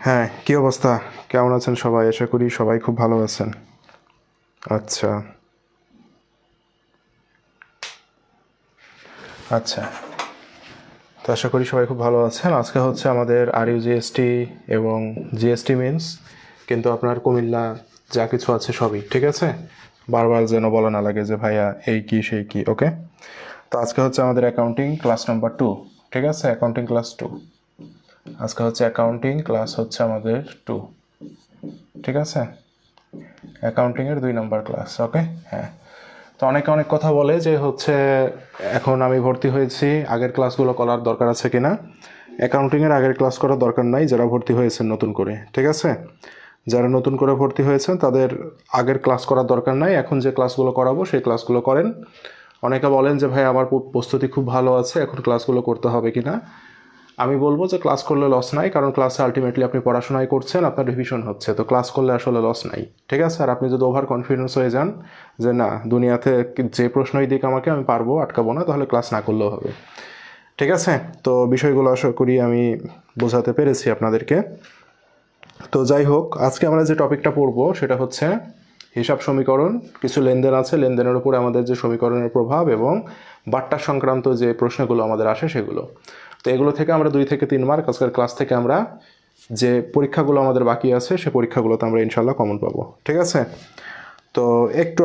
হ্যাঁ, কি অবস্থা? কেমন আছেন সবাই? আশা করি সবাই খুব ভালো আছেন। আচ্ছা আচ্ছা, তো আশা করি সবাই খুব ভালো আছেন। আজকে হচ্ছে আমাদের RUGST এবং GST মিনস, কিন্তু আপনার কুমিল্লা যা কিছু আছে সবই ঠিক আছে। বারবার যেন বলা না লাগে যে ভাইয়া এই কি সেই কি। ওকে, তো আজকে হচ্ছে আমাদের অ্যাকাউন্টিং ক্লাস নাম্বার 2, ঠিক আছে। অ্যাকাউন্টিং ক্লাস 2 আজকে হচ্ছে অ্যাকাউন্টিং ক্লাস হচ্ছে আমাদের 2, ঠিক আছে। অ্যাকাউন্টিংয়ের 2 নম্বর ক্লাস। ওকে, হ্যাঁ। তো অনেকে অনেক কথা বলে যে হচ্ছে এখন আমি ভর্তি হয়েছি, আগের ক্লাসগুলো করার দরকার আছে কিনা। অ্যাকাউন্টিংয়ের আগের ক্লাস করার দরকার নাই যারা ভর্তি হয়েছেন নতুন করে, ঠিক আছে। যারা নতুন করে ভর্তি হয়েছেন তাদের আগের ক্লাস করার দরকার নাই। এখন যে ক্লাসগুলো করাবো সেই ক্লাসগুলো করেন। অনেকে বলেন যে ভাই আমার প্রস্তুতি খুব ভালো আছে, এখন ক্লাসগুলো করতে হবে কিনা। আমি বলবো যে ক্লাস করলে লস নাই, কারণ ক্লাসে আলটিমেটলি আপনি পড়াশোনাই করছেন, আপনার রিভিশন হচ্ছে, তো ক্লাস করলে আসলে লস নাই, ঠিক আছে। আর আপনি যদি ওভার কনফিডেন্স হয়ে যান যে না দুনিয়াতে যে প্রশ্নই দিক আমাকে আমি পারবো, আটকাবো না, তাহলে ক্লাস না করলেও হবে, ঠিক আছে। তো বিষয়গুলো আশা করি আমি বোঝাতে পেরেছি আপনাদেরকে। তো যাই হোক, আজকে আমরা যে টপিকটা পড়বো সেটা হচ্ছে হিসাব সমীকরণ। কিছু লেনদেন আছে, লেনদেনের উপরে আমাদের যে সমীকরণের প্রভাব এবং বাট্টা সংক্রান্ত যে প্রশ্নগুলো আমাদের আসে সেগুলো। তো এগুলো থেকে আমরা 2 থেকে 3 মার্ক আজকের ক্লাস থেকে আমরা যে পরীক্ষাগুলো আমাদের বাকি আছে সে পরীক্ষাগুলোতে আমরা ইনশাল্লাহ কমন পাবো, ঠিক আছে। তো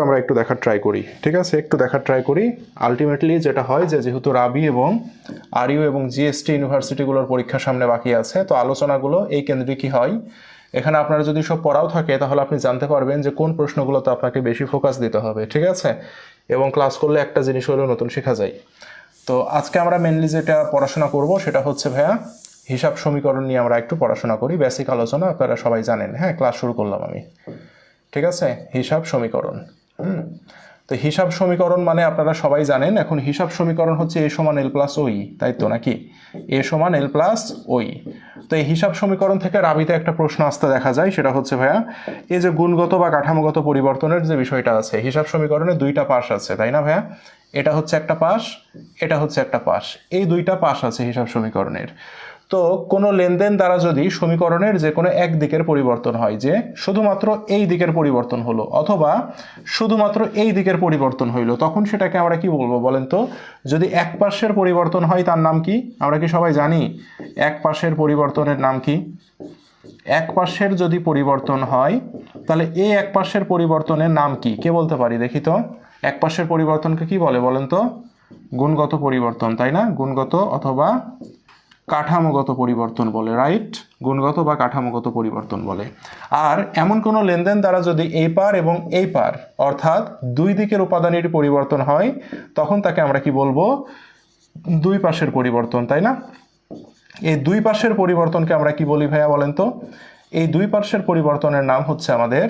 আমরা একটু দেখার ট্রাই করি, ঠিক আছে। একটু দেখার ট্রাই করি। আলটিমেটলি যেটা হয় যে যেহেতু রাবি এবং RU এবং GST ইউনিভার্সিটিগুলোর পরীক্ষা সামনে বাকি আছে, তো আলোচনাগুলো এই কেন্দ্রিকই হয়। এখানে আপনারা যদি সব পড়াও থাকে তাহলে আপনি জানতে পারবেন যে কোন প্রশ্নগুলোতে আপনাকে বেশি ফোকাস দিতে হবে, ঠিক আছে। এবং ক্লাস করলে একটা জিনিস হলেও নতুন শেখা যায়। তো আজকে আমরা মেনলি যেটা পড়াশোনা করব সেটা হচ্ছে ভাইয়া হিসাব সমীকরণ নিয়ে আমরা একটু পড়াশোনা করি। বেসিক আলোচনা আপনারা সবাই জানেন। হ্যাঁ, ক্লাস শুরু করলাম আমি, ঠিক আছে। হিসাব সমীকরণ, তো হিসাব সমীকরণ মানে আপনারা সবাই জানেন। এখন হিসাব সমীকরণ হচ্ছে A সমান L প্লাস ওই, তাই তো নাকি? A সমান L প্লাস ওই। তো এই হিসাব সমীকরণ থেকে রাবিতে একটা প্রশ্ন আসতে দেখা যায়, সেটা হচ্ছে ভাইয়া এই যে গুণগত বা কাঠামোগত পরিবর্তনের যে বিষয়টা আছে, হিসাব সমীকরণে 2টা পাশ আছে, তাই না ভাইয়া? এটা হচ্ছে একটা পাশ, এটা হচ্ছে একটা পাশ, এই 2টা পাশ আছে হিসাব সমীকরণের। তো কোনো লেনদেন দ্বারা যদি সমীকরণের যে কোনো এক দিকের পরিবর্তন হয়, যে শুধুমাত্র এই দিকের পরিবর্তন হলো অথবা শুধুমাত্র এই দিকের পরিবর্তন হইলো, তখন সেটাকে আমরা কি বলবো বলেন তো? যদি এক পাশের পরিবর্তন হয় তার নাম কি? আমরা কি সবাই জানি এক পাশের পরিবর্তনের নাম কি? এক পাশের যদি পরিবর্তন হয় তাহলে এই এক পাশের পরিবর্তনের নাম কি? কে বলতে পারি দেখি তো? এক পাশের পরিবর্তনকে কি বলে বলেন তো? গুণগত পরিবর্তন, তাই না? গুণগত অথবা কাঠামোগত পরিবর্তন বলে, রাইট? গুণগত বা কাঠামোগত পরিবর্তন বলে। আর এমন কোনো লেনদেন দ্বারা যদি এই পার এবং এই পার অর্থাৎ 2 দিকের উপাদানের পরিবর্তন হয়, তখন তাকে আমরা কি বলবো? 2 পাশের পরিবর্তন, তাই না? এই 2 পাশের পরিবর্তনকে আমরা কি বলি ভাইয়া বলেন তো? এই 2 পাশের পরিবর্তনের নাম হচ্ছে আমাদের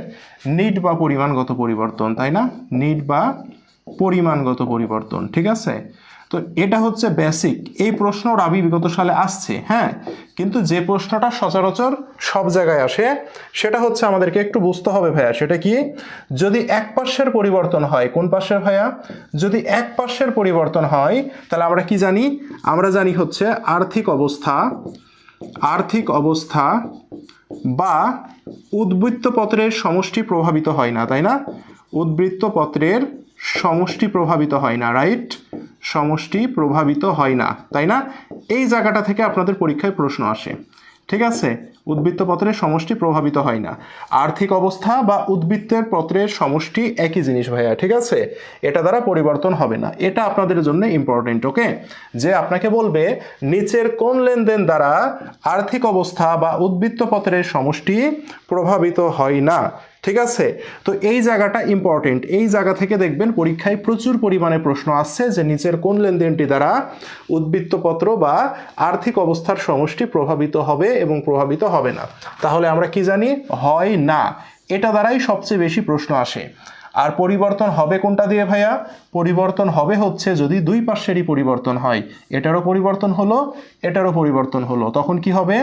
নিট বা পরিমাণগত পরিবর্তন, তাই না? নিট বা পরিমাণগত পরিবর্তন, ঠিক আছে। তো এটা হচ্ছে বেসিক। এই প্রশ্ন রাবি বিগত সালে আসছে, হ্যাঁ, কিন্তু যে প্রশ্নটা সচরাচর সব জায়গায় আসে সেটা হচ্ছে আমাদেরকে একটু বুঝতে হবে ভাইয়া, সেটা কি? যদি এক পাশের পরিবর্তন হয়, কোন পাশের ভাইয়া? যদি এক পাশের পরিবর্তন হয় তাহলে আমরা কি জানি? আমরা জানি হচ্ছে আর্থিক অবস্থা, আর্থিক অবস্থা বা উদ্বৃত্তপত্রের সমষ্টি প্রভাবিত হয় না, তাই না? উদ্বৃত্তপত্রের সমষ্টি প্রভাবিত হয় না, রাইট? সমষ্টি প্রভাবিত হয় না, তাই না? এই জায়গাটা থেকে আপনাদের পরীক্ষায় প্রশ্ন আসে, ঠিক আছে। উদ্বৃত্তপত্রের সমষ্টি প্রভাবিত হয় না। আর্থিক অবস্থা বা উদ্বৃত্তের পত্রের সমষ্টি একই জিনিস ভাইয়া, ঠিক আছে। এটা দ্বারা পরিবর্তন হবে না, এটা আপনাদের জন্য ইম্পর্টেন্ট। ওকে, যে আপনাকে বলবে নিচের কোন লেনদেন দ্বারা আর্থিক অবস্থা বা উদ্বৃত্তপত্রের সমষ্টি প্রভাবিত হয় না, ঠিক আছে। তো এই জায়গাটা ইম্পর্টেন্ট। এই জায়গা থেকে দেখবেন পরীক্ষায় প্রচুর পরিমাণে প্রশ্ন আসছে যে নিচের কোন লেনদেনটি দ্বারা উদ্বৃত্তপত্র বা আর্থিক অবস্থার সমষ্টি প্রভাবিত হবে এবং প্রভাবিত হবে না। তাহলে আমরা কি জানি? হয় না। এটা দ্বারাই সবচেয়ে বেশি প্রশ্ন আসে। আর পরিবর্তন হবে কোনটা দিয়ে ভাইয়া? পরিবর্তন হবে হচ্ছে যদি 2 পাশেরই পরিবর্তন হয়, এটারও পরিবর্তন হলো, এটারও পরিবর্তন হলো, তখন কি হবে?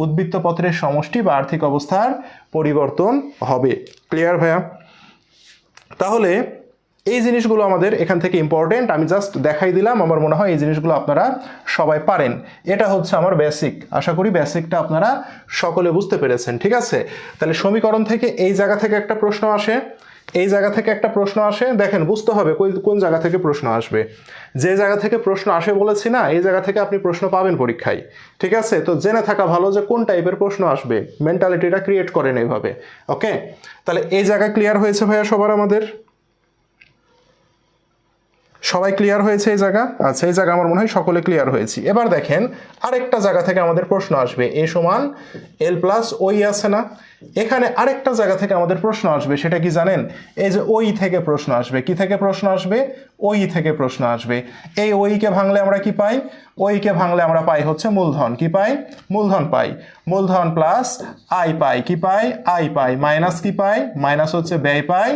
উদ্বৃত্তপত্রের সমষ্টি বা আর্থিক অবস্থার পরিবর্তন হবে। ক্লিয়ার ভাইয়া? তাহলে এই জিনিসগুলো আমাদের এখান থেকে ইম্পর্টেন্ট, আমি জাস্ট দেখাই দিলাম। আমার মনে হয় এই জিনিসগুলো আপনারা সবাই পারেন। এটা হচ্ছে আমার বেসিক, আশা করি বেসিকটা আপনারা সকলে বুঝতে পেরেছেন। ঠিক আছে, তাহলে সমীকরণ থেকে এই জায়গা থেকে একটা প্রশ্ন আসে, এই জায়গা থেকে একটা প্রশ্ন আসে। দেখেন বুঝতে হবে কোন জায়গা থেকে প্রশ্ন আসবে। যে জায়গা থেকে প্রশ্ন আসে বলেছি না, এই জায়গা থেকে আপনি প্রশ্ন পাবেন পরীক্ষায়। ঠিক আছে, তো জেনে থাকা ভালো যে কোন টাইপের প্রশ্ন আসবে, মেন্টালিটিটা ক্রিয়েট করেন এইভাবে। ওকে, তাহলে এই জায়গা ক্লিয়ার হয়েছে ভাইয়া সবার? আমাদের সবাই ক্লিয়ার হয়েছে এই জায়গা? আচ্ছা, এই জায়গা আমার মনে হয় সকলে ক্লিয়ার হয়েছি। এবার দেখেন আরেকটা জায়গা থেকে আমাদের প্রশ্ন আসবে, এ সমান এল প্লাস ওই আছে না, এখানে আরেকটা জায়গা থেকে আমাদের প্রশ্ন আসবে। সেটা কি জানেন? এই যে ওই থেকে প্রশ্ন আসবে। কি থেকে প্রশ্ন আসবে? ওই থেকে প্রশ্ন আসবে। এই ওইকে ভাঙলে আমরা কি পাই? ওইকে ভাঙলে আমরা পাই হচ্ছে মূলধন। কি পাই? মূলধন পাই। মূলধন প্লাস আই পাই। কি পাই? I pi. মাইনাস কি পাই? মাইনাস হচ্ছে ব্যয় পাই,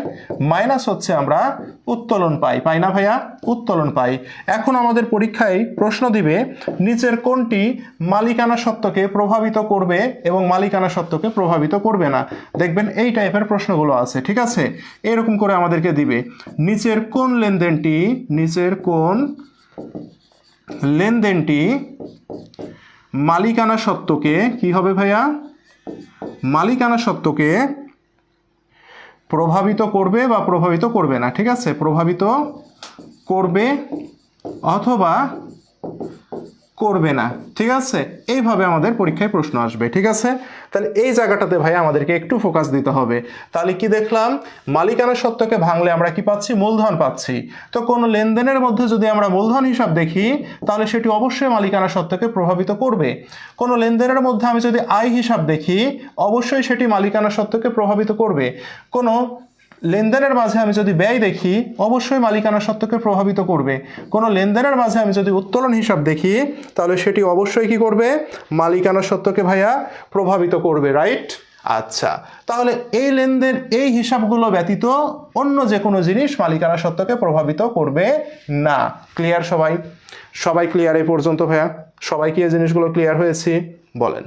মাইনাস হচ্ছে আমরা উত্তোলন পাই। পাই না ভাইয়া? উত্তোলন পাই। এখন আমাদের পরীক্ষায় প্রশ্ন দিবে নিচের কোনটি মালিকানা সত্ত্বকে প্রভাবিত করবে এবং মালিকানা সত্ত্বকে প্রভাবিত করবে না। দেখবেন এই টাইপের প্রশ্নগুলো আছে। ঠিক আছে, এরকম করে আমাদেরকে দিবে নিচের কোন লেনদেনটি, নিচের কোন লেনদেনটি মালিকানা সত্ত্বকে কি হবে ভাইয়া? মালিকানা সত্ত্বকে প্রভাবিত করবে বা প্রভাবিত করবে না। ঠিক আছে, প্রভাবিত করবে অথবা করবে না। ঠিক আছে, এইভাবে আমাদের পরীক্ষায় প্রশ্ন আসবে। ঠিক আছে, তাহলে এই জায়গাটাতে ভাই আমাদেরকে একটু ফোকাস দিতে হবে। তাহলে কি দেখলাম? মালিকানা সত্ত্বকে ভাঙলে আমরা কি পাচ্ছি? মূলধন পাচ্ছি। তো কোনো লেনদেনের মধ্যে যদি আমরা মূলধন হিসাব দেখি তাহলে সেটি অবশ্যই মালিকানা সত্ত্বকে প্রভাবিত করবে। কোনো লেনদেনের মধ্যে আমি যদি আয় হিসাব দেখি অবশ্যই সেটি মালিকানা সত্ত্বকে প্রভাবিত করবে। কোনো লেনদেনের মাঝে আমি যদি ব্যয় দেখি অবশ্যই মালিকানা সত্ত্বকে প্রভাবিত করবে। কোনো লেনদেনের মাঝে আমি যদি উত্তোলন হিসাব দেখি তাহলে সেটি অবশ্যই কি করবে? মালিকানা সত্ত্বকে ভাইয়া প্রভাবিত করবে। রাইট? আচ্ছা, তাহলে এই লেনদেন এই হিসাবগুলো ব্যতীত অন্য যে কোনো জিনিস মালিকানা সত্ত্বকে প্রভাবিত করবে না। ক্লিয়ার সবাই? সবাই ক্লিয়ার এই পর্যন্ত ভাইয়া? সবাই কি এই জিনিসগুলো ক্লিয়ার হয়েছে বলেন?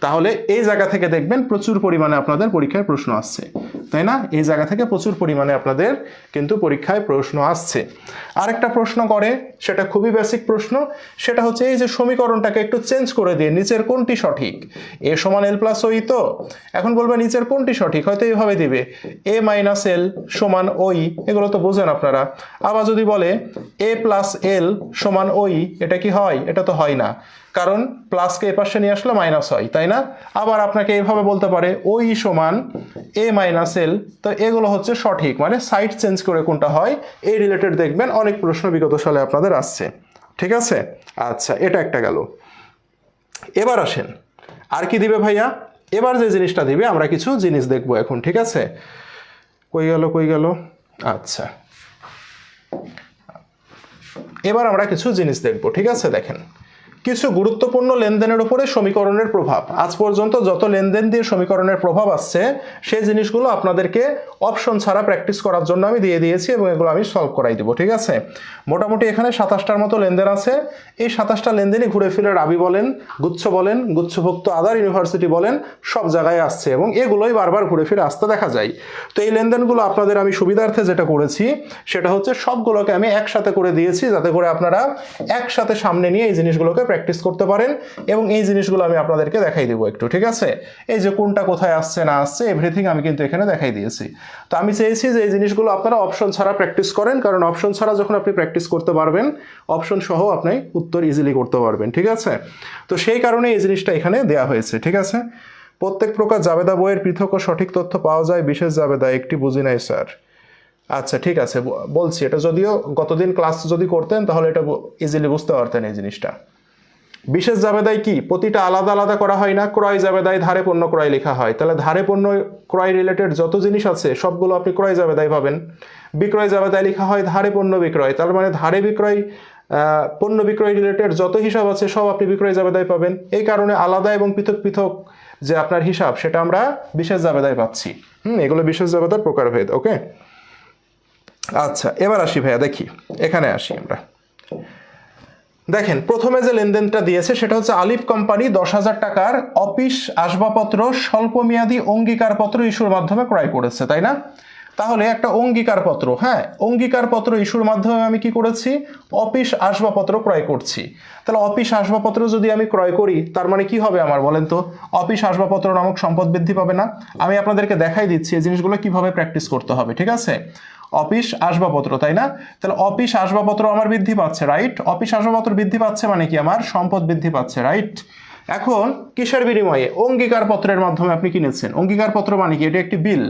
তাহলে এই জায়গা থেকে দেখবেন প্রচুর পরিমাণে আপনাদের পরীক্ষায় প্রশ্ন আসছে, তাই না? এই জায়গা থেকে প্রচুর পরিমাণে আপনাদের কিন্তু পরীক্ষায় প্রশ্ন আসছে। আরেকটা প্রশ্ন করে, সেটা খুবই বেসিক প্রশ্ন, সেটা হচ্ছে এই যে সমীকরণটাকে একটু চেঞ্জ করে দিয়ে নিচের কোনটি সঠিক? এ সমান এল প্লাস ওই। তো এখন বলবে নিচের কোনটি সঠিক, হয়তো এইভাবে দিবে এ মাইনাস এল সমান ওই, এগুলো তো বোঝেন আপনারা। আবার যদি বলে এ প্লাস এল সমান ওই, এটা কি হয়? এটা তো হয় না, কারণ প্লাসকে এ পাশে নিয়ে আসলে মাইনাস হয়, তাই না? আবার আপনাকে এইভাবে বলতে পারে ওই সমান এ মাইনাস এল। তো এগুলো হচ্ছে সঠিক, মানে সাইড চেঞ্জ করে কোনটা হয় এই রিলেটেড দেখবেন অনেক প্রশ্ন বিগত সালে আপনাদের আসছে। ঠিক আছে, আচ্ছা, এটা একটা গেল। এবার আসেন আর কি দিবে ভাইয়া? এবার যে জিনিসটা দিবে আমরা কিছু জিনিস দেখবো এখন। ঠিক আছে, কই গেল কই গেল? আচ্ছা, এবার আমরা কিছু জিনিস দেখবো। ঠিক আছে, দেখেন কিছু গুরুত্বপূর্ণ লেনদেনের উপরে সমীকরণের প্রভাব। আজ পর্যন্ত যত লেনদেন দিয়ে সমীকরণের প্রভাব আসছে সেই জিনিসগুলো আপনাদেরকে অপশন ছাড়া প্র্যাকটিস করার জন্য আমি দিয়ে দিয়েছি এবং এগুলো আমি সলভ করাই দেবো। ঠিক আছে, মোটামুটি এখানে 27টার মতো লেনদেন আছে। এই 27টা লেনদেনই ঘুরে ফিরে রাবি বলেন, গুচ্ছ বলেন, গুচ্ছভুক্ত আদার ইউনিভার্সিটি বলেন, সব জায়গায় আসছে এবং এগুলোই বারবার ঘুরে ফিরে আসতে দেখা যায়। তো এই লেনদেনগুলো আপনাদের আমি সুবিধার্থে যেটা করেছি সেটা হচ্ছে সবগুলোকে আমি একসাথে করে দিয়েছি, যাতে করে আপনারা একসাথে সামনে নিয়ে এই জিনিসগুলোকে প্র্যাকটিস করতে পারেন এবং এই জিনিসগুলো আমি আপনাদেরকে দেখাই দেবো একটু। ঠিক আছে, এই যে কোনটা কোথায় আসছে না আসছে এভরিথিং আমি কিন্তু এখানে দেখাই দিয়েছি। তো আমি চেয়েছি যে এই জিনিসগুলো আপনারা অপশন ছাড়া প্র্যাকটিস করেন, কারণ অপশন ছাড়া যখন আপনি প্র্যাকটিস করতে পারবেন অপশন সহ আপনি উত্তর ইজিলি করতে পারবেন। ঠিক আছে, তো সেই কারণে এই জিনিসটা এখানে দেয়া হয়েছে। ঠিক আছে, প্রত্যেক প্রকার জাবেদা বইয়ের পৃথক ও সঠিক তথ্য পাওয়া যায়, বিশেষ জাবেদা একটি বুঝি নাই স্যার। আচ্ছা ঠিক আছে, বলছি, এটা যদিও গতদিন ক্লাস যদি করতেন তাহলে এটা ইজিলি বুঝতে পারতেন এই জিনিসটা। বিশেষ জাবেদায় কি প্রতিটা আলাদা আলাদা করা হয় না, ক্রয় জাবেদায় ধারে পণ্য ক্রয় লেখা হয়। তাহলে ধারে পণ্য ক্রয় রিলেটেড যত জিনিস আছে সবগুলো আপনি ক্রয় জাবেদায় পাবেন। বিক্রয় জাবেদায় লেখা হয় ধারে পণ্য বিক্রয়, তার মানে ধারে বিক্রয় পণ্য বিক্রয় রিলেটেড যত হিসাব আছে সব আপনি বিক্রয় জাবেদায় পাবেন। এই কারণে আলাদা এবং পৃথক পৃথক যে আপনার হিসাব সেটা আমরা বিশেষ জাবেদায় পাচ্ছি। এগুলো বিশেষ জাবেদার প্রকারভেদ। ওকে, আচ্ছা এবার আসি ভাইয়া, দেখি এখানে আসি আমরা। দেখেন প্রথমে যে লেনদেনটা দিয়েছে সেটা হচ্ছে আলিফ কোম্পানি 10,000 টাকার অফিস আসবাবপত্র স্বল্পমেয়াদী অঙ্গীকারপত্র ইস্যুর মাধ্যমে ক্রয় করেছে, তাই না? তাহলে একটা অঙ্গীকারপত্র, হ্যাঁ অঙ্গীকারপত্র ইস্যুর মাধ্যমে আমি কি করেছি, অফিস আসবাবপত্র ক্রয় করছি। তাহলে অফিস আসবাবপত্র যদি আমি ক্রয় করি তার মানে কি হবে আমার বলেন তো, অফিস আসবাবপত্র নামক সম্পদ বৃদ্ধি পাবে না? আমি আপনাদেরকে দেখাই দিচ্ছি এই জিনিসগুলো কিভাবে প্র্যাকটিস করতে হবে, ঠিক আছে? অফিস আসবাবপত্র, তাই না? তাহলে অফিস আসবাবপত্র আমার বৃদ্ধি পাচ্ছে, রাইট? অফিস আসবাবপত্র বৃদ্ধি পাচ্ছে মানে কি, আমার সম্পদ বৃদ্ধি পাচ্ছে, রাইট? এখন কিসের বিনিময়ে? অঙ্গীকারপত্রের মাধ্যমে আপনি কিনেছেন। অঙ্গীকারপত্র মানে কি, এটি একটি বিল,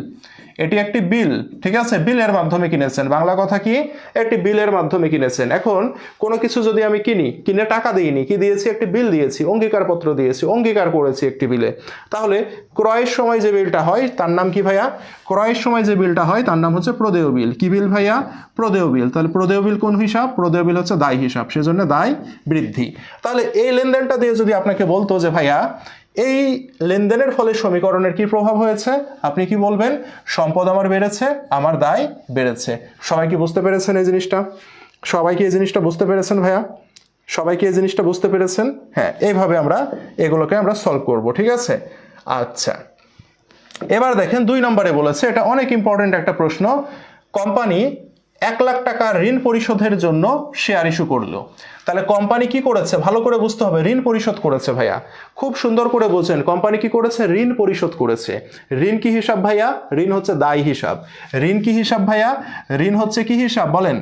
এটি একটি বিল, ঠিক আছে? বিলের মাধ্যমে কিনেছেন, বাংলা কথা কি, একটি বিলের মাধ্যমে কিনেছেন। এখন কোনো কিছু যদি আমি কিনি, কিনে টাকা দিইনি, কি দিয়েছি, একটি বিল দিয়েছি, অঙ্গীকারপত্র দিয়েছি, অঙ্গীকার করেছি একটি বিলে। তাহলে ক্রয়ের সময় যে বিলটা হয় তার নাম কি ভাইয়া? ক্রয়ের সময় যে বিলটা হয় তার নাম হচ্ছে প্রদেয় বিল। কি বিল ভাইয়া? প্রদেয় বিল। তাহলে প্রদেয় বিল কোন হিসাব? প্রদেয় বিল হচ্ছে দায় হিসাব, সেজন্য দায় বৃদ্ধি। তাহলে এই লেনদেনটা দিয়ে যদি আপনাকে বলতো যে ভাইয়া এই লেনদেনের ফলে সমীকরণের কি প্রভাব হয়েছে, আপনি কি বলবেন? সম্পদ আমার বেড়েছে, আমার দায় বেড়েছে। সবাই কি বুঝতে পেরেছেন এই জিনিসটা? সবাই কি এই জিনিসটা বুঝতে পেরেছেন ভাইয়া? সবাই কি এই জিনিসটা বুঝতে পেরেছেন? হ্যাঁ, এইভাবে আমরা এগুলোকে আমরা সলভ করব, ঠিক আছে? আচ্ছা, এবার দেখেন 2 নম্বরে বলেছে, এটা অনেক ইম্পর্টেন্ট একটা প্রশ্ন। কোম্পানি 1 লাখ টাকা ঋণ পরিশোধের জন্য শেয়ার ইস্যু করলো। তাহলে কোম্পানি কি করেছে, ভালো করে বুঝতে হবে, ঋণ পরিশোধ করেছে ভাইয়া, খুব সুন্দর করে বোঝেন। কোম্পানি কি করেছে? ঋণ পরিশোধ করেছে। ঋণ কি হিসাব ভাইয়া? ঋণ হচ্ছে দায় হিসাব। ঋণ কি হিসাব ভাইয়া? ঋণ হচ্ছে কি হিসাব বলেন?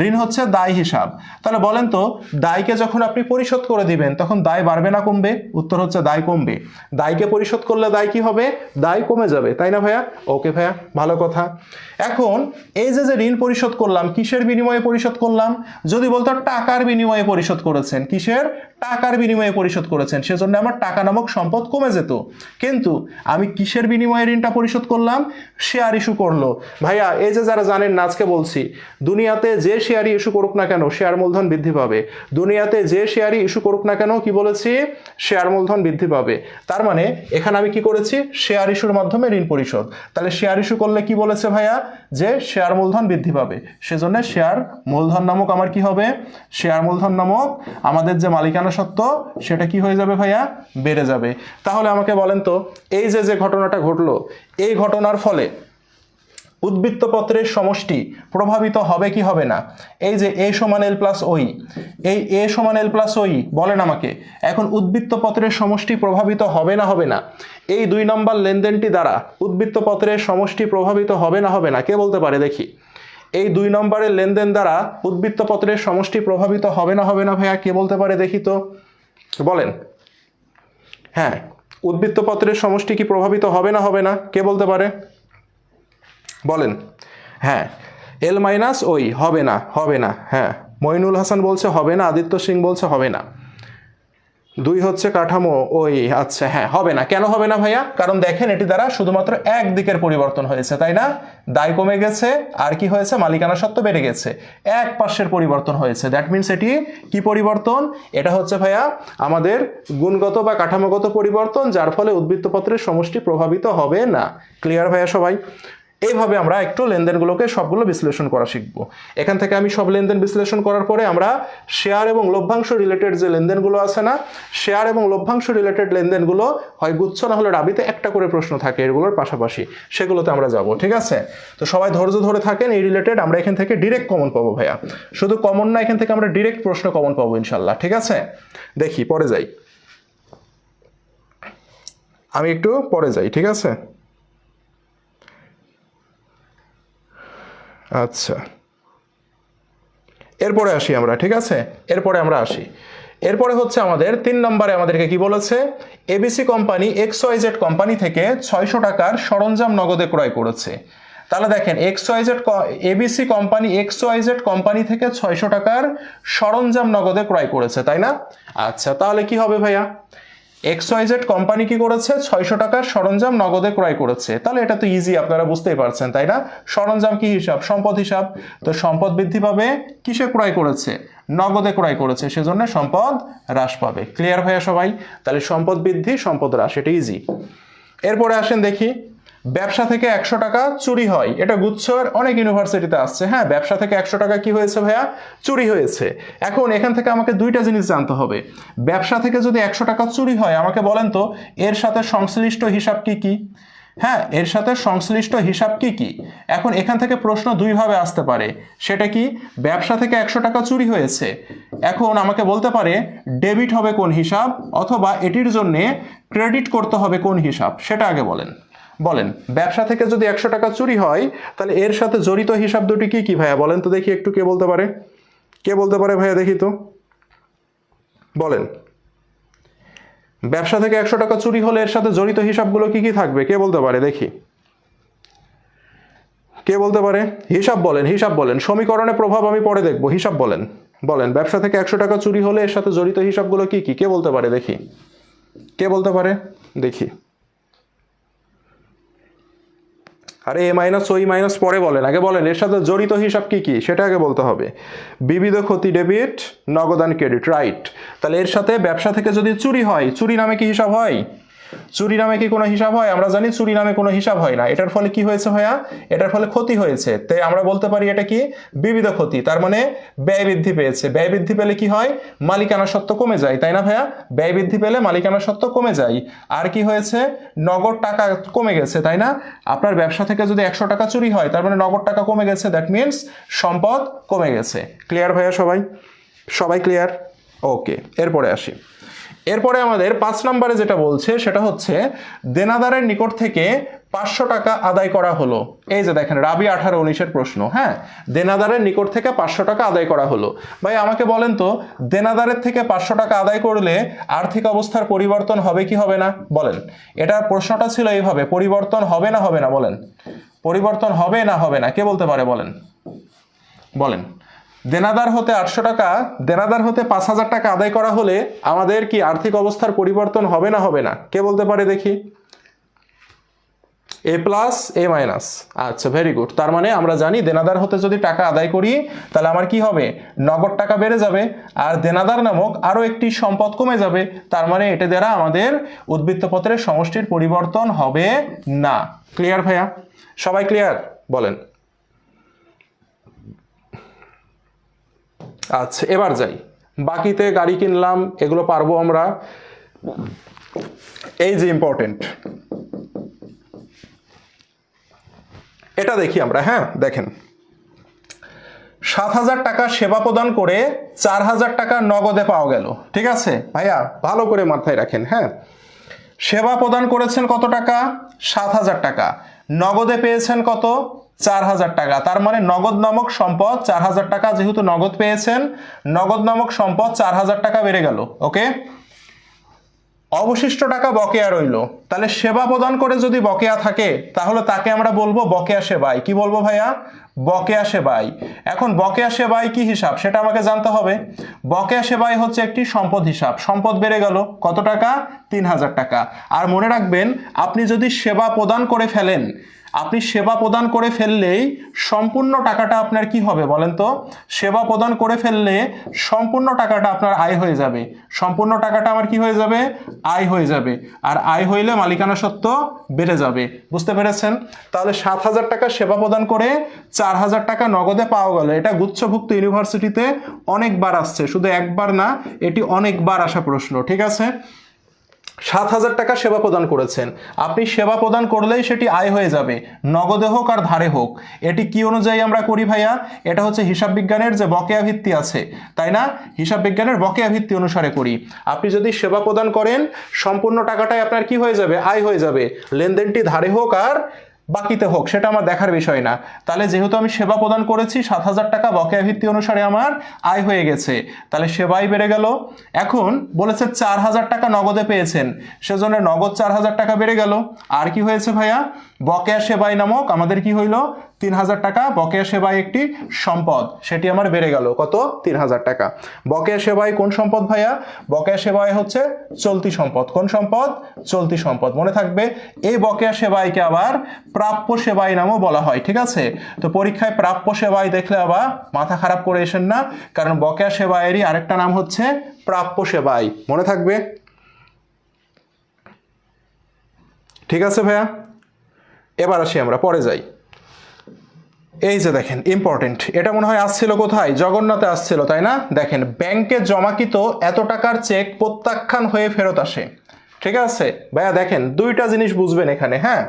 ঋণ হচ্ছে দায় হিসাব। তাহলে বলেন তো, দায়কে যখন আপনি পরিশোধ করে দিবেন তখন দায় বাড়বে না কমবে? উত্তর হচ্ছে দায় কমবে। দায়কে পরিশোধ করলে দায় কি হবে? দায় কমে যাবে, তাই না ভাইয়া? ওকে ভাইয়া, ভালো কথা। এখন এই যে ঋণ পরিশোধ করলাম, কিসের বিনিময়ে পরিশোধ করলাম? যদি বলতো টাকার বিনিময়ে পরিশোধ করেছেন, কিসের? টাকার বিনিময়ে পরিশোধ করেছেন, সেজন্য আমার টাকা নামক সম্পদ কমে যেত। কিন্তু আমি কিসের বিনিময়ে ঋণটা পরিশোধ করলাম? শেয়ার ইস্যু করলো। ভাইয়া এই যে যারা জানেন না, আজকে বলছি, দুনিয়াতে যে শেয়ারই ইস্যু করুক না কেন শেয়ার মূলধন বৃদ্ধি পাবে। দুনিয়াতে যে শেয়ারই ইস্যু করুক না কেন, কি বলেছি? শেয়ার মূলধন বৃদ্ধি পাবে। তার মানে এখানে আমি কি করেছি? শেয়ার ইস্যুর মাধ্যমে ঋণ পরিশোধ। তাহলে শেয়ার ইস্যু করলে কি বলেছে ভাইয়া? যে শেয়ার মূলধন বৃদ্ধি পাবে, সেজন্য শেয়ার মূলধন নামক আমার কি হবে? শেয়ার মূলধন নামক আমাদের যে মালিকানা সত্ত্ব সেটা কি হয়ে যাবে ভাইয়া? বেড়ে যাবে। তাহলে আমাকে বলেন তো, এই যে ঘটনাটা ঘটলো, এই ঘটনার ফলে উদ্বৃত্তপত্রের সমষ্টি প্রভাবিত হবে কি হবে না? এই যে এ সমান এল প্লাস ওই, এই এ সমান এল প্লাস ওই, বলেন আমাকে এখন উদ্বৃত্তপত্রের সমষ্টি প্রভাবিত হবে না হবে না? এই 2 নম্বর লেনদেনটি দ্বারা উদ্বৃত্তপত্রের সমষ্টি প্রভাবিত হবে না হবে না? কে বলতে পারে দেখি? এই 2 নম্বরের লেনদেন দ্বারা উদ্বৃত্তপত্রের সমষ্টি প্রভাবিত হবে না হবে না ভাইয়া? কে বলতে পারে দেখি তো, বলেন। হ্যাঁ, উদ্বৃত্তপত্রের সমষ্টি কি প্রভাবিত হবে না হবে না? কে বলতে পারে, বলেন। হ্যাঁ, এল মাইনাস ওই হবে না, হবে না। হ্যাঁ, মইনুল হাসান বলছে হবে না, আদিত্য সিং বলছে হবে না। 2 হচ্ছে কাঠামো ওই, আচ্ছা হ্যাঁ হবে না। কেন হবে না ভাইয়া? কারণ দেখেন এটি দ্বারা শুধুমাত্র এক দিকের পরিবর্তন হয়েছে, তাই না? দায় কমে গেছে, আর কি হয়েছে? মালিকানা সত্ত্ব বেড়ে গেছে, এক পাশের পরিবর্তন হয়েছে। দ্যাট মিনস এটি কি পরিবর্তন? এটা হচ্ছে ভাইয়া আমাদের গুণগত বা কাঠামোগত পরিবর্তন, যার ফলে উদ্বৃত্তপত্রের সমষ্টি প্রভাবিত হবে না। ক্লিয়ার ভাইয়া সবাই? এইভাবে আমরা একটু লেনদেনগুলোকে সবগুলো বিশ্লেষণ করা শিখব। এখান থেকে আমি সব লেনদেন বিশ্লেষণ করার পরে আমরা শেয়ার এবং লভ্যাংশ রিলেটেড যে লেনদেনগুলো আছে না, শেয়ার এবং লভ্যাংশ রিলেটেড লেনদেনগুলো হয় গুচ্ছ না হলে রাবিতে একটা করে প্রশ্ন থাকে এগুলোর পাশাপাশি, সেগুলোতে আমরা যাব, ঠিক আছে? তো সবাই ধৈর্য ধরে থাকেন, এই রিলেটেড আমরা এখান থেকে ডিরেক্ট কমন পাবো ভাইয়া। শুধু কমন না, এখান থেকে আমরা ডিরেক্ট প্রশ্ন কমন পাবো ইনশাল্লাহ, ঠিক আছে? দেখি পরে যাই, আমি একটু পরে যাই, ঠিক আছে? আচ্ছা, এরপরে আসি আমরা, ঠিক আছে? এরপরে আমরা আসি, এরপরে হচ্ছে আমাদের 3 নম্বরে আমাদেরকে কি বলেছে? এবিসি কোম্পানি XYZ কোম্পানি থেকে 600 টাকার সরঞ্জাম নগদে ক্রয় করেছে। তাহলে দেখেন এবিসি কোম্পানি XYZ কোম্পানি থেকে 600 টাকার সরঞ্জাম নগদে ক্রয় করেছে, তাই না? আচ্ছা, তাহলে কি হবে ভাইয়া? XYZ কোম্পানি কি করেছে? 600 টাকার সরঞ্জাম নগদে ক্রয় করেছে। তাহলে এটা তো ইজি, আপনারা বুঝতেই পারছেন, তাই না? সরঞ্জাম কি হিসাব? সম্পদ হিসাব। তো সম্পদ বৃদ্ধি পাবে, কিসে ক্রয় করেছে? নগদে ক্রয় করেছে, সেজন্য সম্পদ হ্রাস পাবে। ক্লিয়ার ভাইয়া সবাই? তাহলে সম্পদ বৃদ্ধি, সম্পদ হ্রাস, এটা ইজি। এরপরে আসেন দেখি, ব্যবসা থেকে 100 টাকা চুরি হয়। এটা গুচ্ছর অনেক ইউনিভার্সিটিতে আসছে। হ্যাঁ, ব্যবসা থেকে 100 টাকা কি হয়েছে ভাইয়া? চুরি হয়েছে। এখন এখান থেকে আমাকে 2টা জিনিস জানতে হবে। ব্যবসা থেকে যদি 100 টাকা চুরি হয়, আমাকে বলেন তো এর সাথে সংশ্লিষ্ট হিসাব কি কি? হ্যাঁ, এর সাথে সংশ্লিষ্ট হিসাব কি কি? এখন এখান থেকে প্রশ্ন দুইভাবে আসতে পারে। সেটা কি? ব্যবসা থেকে 100 টাকা চুরি হয়েছে, এখন আমাকে বলতে পারে ডেবিট হবে কোন হিসাব, অথবা এটির জন্য ক্রেডিট করতে হবে কোন হিসাব, সেটা আগে বলেন। বলেন, ব্যবসা থেকে যদি 100 টাকা চুরি হয় তাহলে এর সাথে জড়িত হিসাব দুটি কি কি ভাইয়া? বলেন তো দেখি একটু, কে বলতে পারে? কে বলতে পারে ভাইয়া, দেখি তো বলেন। ব্যবসা থেকে 100 টাকা চুরি হলে এর সাথে জড়িত হিসাবগুলো কি কি থাকবে? কে বলতে পারে দেখি? কে বলতে পারে? হিসাব বলেন, হিসাব বলেন। সমীকরণে প্রভাব আমি পরে দেখবো, হিসাব বলেন। বলেন, ব্যবসা থেকে 100 টাকা চুরি হলে এর সাথে জড়িত হিসাবগুলো কি কি? কে বলতে পারে দেখি? কে বলতে পারে দেখি? আরে এ মাইনাস ওই মাইনাস পরে বলেন, আগে বলেন এর সাথে জড়িত হিসাব কি কি, সেটা আগে বলতে হবে। বিবিধ ক্ষতি ডেবিট, নগদান ক্রেডিট, রাইট। তাহলে এর সাথে ব্যবসা থেকে যদি চুরি হয়, চুরি নামে কি হিসাব হয়? চুরি নামে কি কোনো হিসাব হয়? আমরা জানি চুরি নামে কোনো হিসাব হয় না। এটার ফলে কি হয়েছে ভাইয়া? এটার ফলে ক্ষতি হয়েছে, তাই আমরা বলতে পারি এটা কি? বিবিধ ক্ষতি। তার মানে ব্যয় বৃদ্ধি পেয়েছে। ব্যয় বৃদ্ধি পেলে কি হয়? মালিকানা সত্ত্ব কমে যায়, তাই না ভাইয়া? ব্যয় বৃদ্ধি পেলে মালিকানা সত্ত্ব কমে যায়। আর কি হয়েছে? নগদ টাকা কমে গেছে, তাই না? আপনার ব্যবসা থেকে যদি 100 টাকা চুরি হয় তার মানে নগদ টাকা কমে গেছে, দ্যাট মিনস সম্পদ কমে গেছে। ক্লিয়ার ভাইয়া? সবাই সবাই ক্লিয়ার? ওকে, এরপরে আসি। এরপরে আমাদের 5 নম্বরে যেটা বলছে সেটা হচ্ছে দেনাদারের নিকট থেকে 500 টাকা আদায় করা হলো। এই যে দেখেন, রাবি 18-19-এর প্রশ্ন। হ্যাঁ, দেনাদারের নিকট থেকে 500 টাকা আদায় করা হলো। ভাই আমাকে বলেন তো, দেনাদারের থেকে 500 টাকা আদায় করলে আর্থিক অবস্থার পরিবর্তন হবে কি হবে না? বলেন। এটা প্রশ্নটা ছিল এইভাবে, পরিবর্তন হবে না হবে না? বলেন, পরিবর্তন হবে না হবে না? কে বলতে পারে? বলেন বলেন। দেনাদার হতে 800 টাকা, দেনাদার হতে 5000 টাকা আদায় করা হলে আমাদের কি আর্থিক অবস্থার পরিবর্তন হবে না হবে না? কে বলতে পারে দেখি? এ প্লাস এ মাইনাস। আচ্ছা, ভেরি গুড। তার মানে আমরা জানি দেনাদার হতে যদি টাকা আদায় করি তাহলে আমার কি হবে? নগদ টাকা বেড়ে যাবে, আর দেনাদার নামক আরো একটি সম্পদ কমে যাবে। তার মানে এটা দ্বারা আমাদের উদ্বৃত্তপত্রের সমষ্টির পরিবর্তন হবে না। ক্লিয়ার ভাইয়া? সবাই ক্লিয়ার? বলেন। আচ্ছা, এবার যাই। বাকিতে গাড়ি কিনলাম, এগুলো পারবো আমরা। এই যে ইম্পর্টেন্ট, এটা দেখি আমরা। হ্যাঁ, দেখেন, 7000 টাকা সেবা প্রদান করে 4000 টাকা নগদে পাওয়া গেল। ঠিক আছে ভাইয়া, ভালো করে মাথায় রাখেন। হ্যাঁ, সেবা প্রদান করেছেন কত টাকা? 7000 টাকা। নগদে পেয়েছেন কত? 4000 টাকা। তার মানে নগদ নামক সম্পদ 4000 টাকা, যেহেতু নগদ পেয়েছেন, নগদ নামক সম্পদ 4000 টাকা বেড়ে গেল। ওকে, অবশিষ্ট টাকা বকেয়া রইল। তাহলে সেবা প্রদান করে যদি বকেয়া থাকে তাহলে তাকে আমরা বলবো বকেয়া সেবাই। কি বলবো ভাইয়া? বকেয়া সেবাই। এখন বকেয়া সেবাই কি হিসাব সেটা আমাকে জানতে হবে। বকেয়া সেবাই হচ্ছে একটি সম্পদ হিসাব। সম্পদ বেড়ে গেল কত টাকা? 3000 টাকা। আর মনে রাখবেন, আপনি যদি সেবা প্রদান করে ফেলেন, আপনি সেবা প্রদান করে ফেললেই সম্পূর্ণ টাকাটা আপনার কি হবে বলেন তো? সেবা প্রদান করে ফেললে সম্পূর্ণ টাকাটা আপনার আয় হয়ে যাবে। সম্পূর্ণ টাকাটা আমার কি হয়ে যাবে? আয় হয়ে যাবে। আর আয় হইলে মালিকানা সত্ত্ব বেড়ে যাবে। বুঝতে পেরেছেন? তাহলে 7000 টাকা সেবা প্রদান করে 4000 টাকা নগদে পাওয়া গেল। এটা গুচ্ছভুক্ত ইউনিভার্সিটিতে অনেকবার আসছে, শুধু একবার না, এটি অনেকবার আসা প্রশ্ন। ঠিক আছে, 7000 টাকা সেবা প্রদান করেছেন, আপনি সেবা প্রদান করলেই সেটি আয় হয়ে যাবে, নগদে হোক আর ধারে হোক। এটি কি অনুযায়ী আমরা করি ভাইয়া? এটা হচ্ছে হিসাব বিজ্ঞানের যে বকেয়া ভিত্তি আছে, তাই না? হিসাব বিজ্ঞানের বকেয়া ভিত্তি অনুসারে করি। আপনি যদি সেবা প্রদান করেন, সম্পূর্ণ টাকাটাই আপনার কি হয়ে যাবে? আয় হয়ে যাবে। লেনদেনটি ধারে হোক আর বাকিতে হোক সেটা আমার দেখার বিষয় না। তাহলে যেহেতু আমি সেবা প্রদান করেছি, 7000 টাকা বকেয়া ভিত্তি অনুসারে আমার আয় হয়ে গেছে, তাহলে সেবাই বেড়ে গেল। এখন বলেছে 4000 টাকা নগদে পেয়েছেন, সেজন্য নগদ 4000 টাকা বেড়ে গেল। আর কি হয়েছে ভাইয়া? বকেয়া সেবাই নামক আমাদের কি হইল? 3000 টাকা। বকেয়া সেবাই একটি সম্পদ, সেটি আমার বেড়ে গেল কত? 3000 টাকা। বকেয়া সেবাই কোন সম্পদ ভাইয়া? বকেয়া সেবাই হচ্ছে চলতি সম্পদ। কোন সম্পদ? চলতি সম্পদ। মনে থাকবে, এই বকেয়া সেবাইকে আবার প্রাপ্য সেবাই নামও বলা হয়। ঠিক আছে, তো পরীক্ষায় প্রাপ্য সেবাই দেখলে আবার মাথা খারাপ করে এসেন না, কারণ বকেয়া সেবাইয়েরই আরেকটা নাম হচ্ছে প্রাপ্য সেবাই। মনে থাকবে? ঠিক আছে ভাইয়া, এবার আসি আমরা, পরে যাই। এই যে দেখেন ইম্পর্টেন্ট, এটা মনে হয় আসছিল কোথায়? জগন্নাথে আসছিল, তাই না? দেখেন, ব্যাংকে জমাকৃত এত টাকার চেক প্রত্যাখ্যান হয়ে ফেরত আসে। ঠিক আছে ভাইয়া, দেখেন দুইটা জিনিস বুঝবেন এখানে। হ্যাঁ,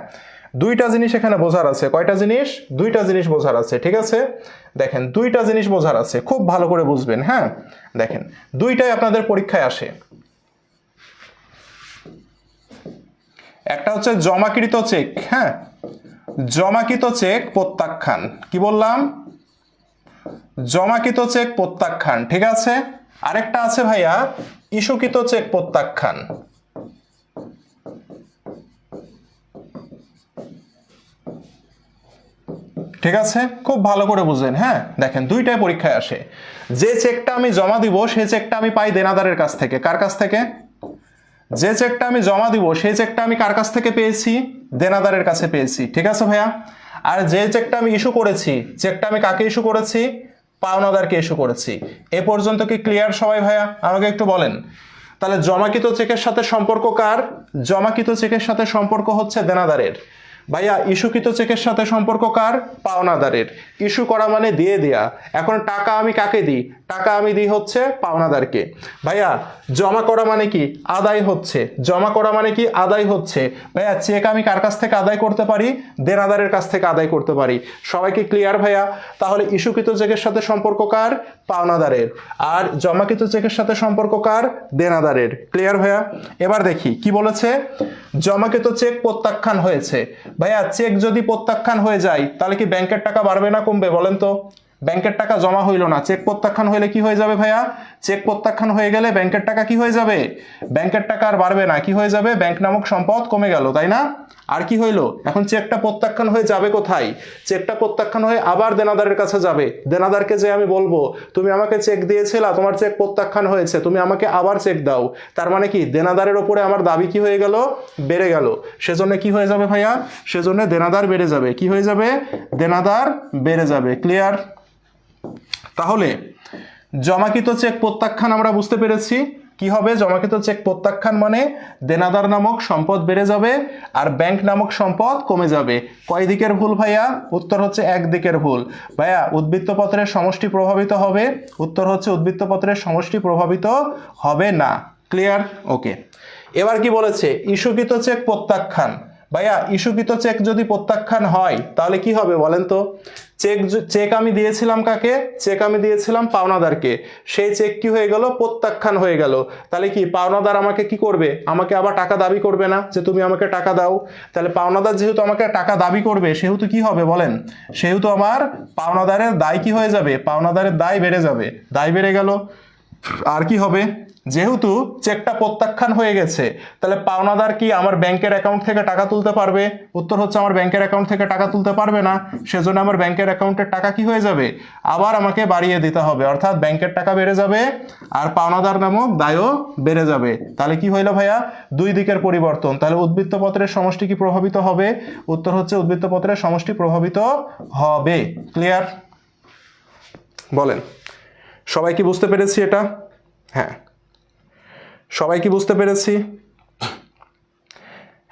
দুইটা জিনিস এখানে বোঝার আছে। কয়টা জিনিস? দুইটা জিনিস বোঝার আছে, ঠিক আছে? দেখেন দুইটা জিনিস বোঝার আছে, খুব ভালো করে বুঝবেন। হ্যাঁ, দেখেন দুইটাই আপনাদের পরীক্ষায় আসে। একটা হচ্ছে জমাকৃত চেক, হ্যাঁ, জমাকৃত চেক প্রত্যাখ্যান। কি বললাম? জমাকৃত চেক প্রত্যাখ্যান, ঠিক আছে? আরেকটা আছে ভাইয়া ইস্যুকৃত চেক প্রত্যাখ্যান। ঠিক আছে, খুব ভালো করে বুঝেন। হ্যাঁ, দেখেন দুইটাই পরীক্ষায় আসে। যে চেকটা আমি জমা দিব সেই চেকটা আমি পাই দেনাদারের কাছ থেকে। কার কাছ থেকে? যে চেকটা আমি জমা দিব সেই চেকটা আমি কার কাছ থেকে পেয়েছি? দেনাদারের কাছে পেয়েছি, ঠিক আছে ভাইয়া? আর যে চেকটা আমি ইস্যু করেছি, চেকটা আমি কাকে ইস্যু করেছি? পাওনাদারকে ইস্যু করেছি। এ পর্যন্ত কি ক্লিয়ার সবাই ভাইয়া? আমাকে একটু বলেন। তাহলে জমাকৃত চেকের সাথে সম্পর্ক কার? জমাকৃত চেকের সাথে সম্পর্ক হচ্ছে দেনাদারের। ভাইয়া ইস্যুকৃত চেকের সাথে সম্পর্ক কার? পাওনাদারের। ইস্যু করা মানে দিয়ে দেয়া। এখন টাকা আমি কাকে দিই? টাকা আমি দিই হচ্ছে পাওনাদারকে। ভাইয়া জমা করা মানে কি? আদায় হচ্ছে। জমা করা মানে কি? আদায় হচ্ছে। ভাইয়া চেক আমি কার কাছ থেকে আদায় করতে পারি? দেনাদারের কাছ থেকে আদায় করতে পারি। সবাইকে ক্লিয়ার ভাইয়া? তাহলে ইস্যুকৃত চেকের সাথে সম্পর্ক কার? পাওনাদারের। আর জমাকৃত চেকের সাথে সম্পর্ক কার? দেনাদারের। ক্লিয়ার ভাইয়া? এবার দেখি কি বলেছে। জমাকৃত চেক প্রত্যাখ্যান হয়েছে। ভাইয়া চেক যদি প্রত্যাখ্যান হয়ে যায় তাহলে কি ব্যাংকের টাকা বাড়বে না কমবে বলেন তো? ব্যাংকের টাকা জমা হইল না, চেক প্রত্যাখ্যান হইলে কি হয়ে যাবে ভাইয়া? চেক প্রত্যাখ্যান হয়ে গেলে ব্যাংকের টাকা কি হয়ে যাবে? ব্যাংকের টাকা আর বাড়বে না, কি হয়ে যাবে? ব্যাংক নামক সম্পদ কমে গেল, তাই না? আর কি হইলো? এখন চেকটা প্রত্যাখ্যান হয়ে যাবে কোথায়? চেকটা প্রত্যাখ্যান হয়ে আবার দেনাদারের কাছে যাবে। দেনাদারকে যে আমি বলবো তুমি আমাকে চেক দিয়েছিলা, তোমার চেক প্রত্যাখ্যান হয়েছে, তুমি আমাকে আবার চেক দাও। তার মানে কি দেনাদারের উপরে আমার দাবি কি হয়ে গেল? বেড়ে গেল। সেজন্য কি হয়ে যাবে ভাইয়া? সেজন্য দেনাদার বেড়ে যাবে। কি হয়ে যাবে? দেনাদার বেড়ে যাবে। ক্লিয়ার? তাহলে জমাকৃত চেক প্রত্যাখ্যান আমরা বুঝতে পেরেছি। কি হবে? জমাকৃত চেক প্রত্যাখ্যান মানে দেনাদার নামক সম্পদ বেড়ে যাবে আর ব্যাংক নামক সম্পদ কমে যাবে। কয় দিকের ভুল ভাইয়া? উত্তর হচ্ছে একদিকের ভুল। ভাইয়া উদ্বৃত্তপত্রের সমষ্টি প্রভাবিত হবে? উত্তর হচ্ছে উদ্বৃত্তপত্রের সমষ্টি প্রভাবিত হবে না। ক্লিয়ার? ওকে। এবার কি বলেছে? ইস্যুকৃত চেক প্রত্যাখ্যান। ভাইয়া ইস্যুকৃত চেক যদি প্রত্যাখ্যান হয় তাহলে কি হবে বলেন তো? চেক আমি দিয়েছিলাম কাকে? চেক আমি দিয়েছিলাম পাওনাদারকে। সেই চেক কি হয়ে গেল? প্রত্যাখ্যান হয়ে গেল। তাহলে কি পাওনাদার আমাকে কি করবে? আমাকে আবার টাকা দাবি করবে না যে তুমি আমাকে টাকা দাও? তাহলে পাওনাদার যেহেতু আমাকে টাকা দাবি করবে সেহেতু কি হবে বলেন? সেহেতু আমার পাওনাদারের দায় কি হয়ে যাবে? পাওনাদারের দায় বেড়ে যাবে। দায় বেড়ে গেল। আর কি হবে? যেহেতু চেকটা প্রত্যাখ্যান হয়ে গেছে তাহলে পাওনাদার কি আমার ব্যাংকের অ্যাকাউন্ট থেকে টাকা তুলতে পারবে? উত্তর হচ্ছে আমার ব্যাংকের অ্যাকাউন্ট থেকে টাকা তুলতে পারবে না। সেজন্য আমার ব্যাংকের অ্যাকাউন্টের টাকা কি হয়ে যাবে? আবার আমাকে বাড়িয়ে দিতে হবে। অর্থাৎ ব্যাংকের টাকা বেড়ে যাবে আর পাওনাদার নামক দায়ও বেড়ে যাবে। তাহলে কি হইলো ভাইয়া? দুই দিকের পরিবর্তন। তাহলে উদ্বৃত্তপত্রের সমষ্টি কি প্রভাবিত হবে? উত্তর হচ্ছে উদ্বৃত্তপত্রের সমষ্টি প্রভাবিত হবে। ক্লিয়ার? বলেন সবাই কি বুঝতে পেরেছি এটা? হ্যাঁ, সবাই কি বুঝতে পেরেছি?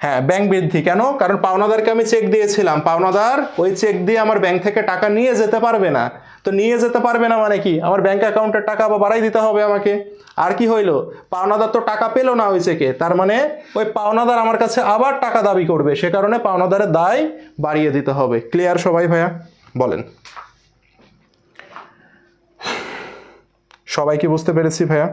হ্যাঁ, ব্যাংক বৃদ্ধি কেন? কারণ পাওনাদারকে আমি চেক দিয়েছিলাম, পাওনাদার ওই চেক দিয়ে আমার ব্যাংক থেকে টাকা নিয়ে যেতে পারবে না। তো নিয়ে যেতে পারবে না মানে কি? আমার ব্যাংক অ্যাকাউন্টের টাকা আবার বাড়াই দিতে হবে আমাকে। আর কি হইলো? পাওনাদার তো টাকা পেলো না ওই চেকে, তার মানে ওই পাওনাদার আমার কাছে আবার টাকা দাবি করবে, সে কারণে পাওনাদারের দায় বাড়িয়ে দিতে হবে। ক্লিয়ার সবাই ভাইয়া? বলেন সবাই কি বুঝতে পেরেছি ভাইয়া?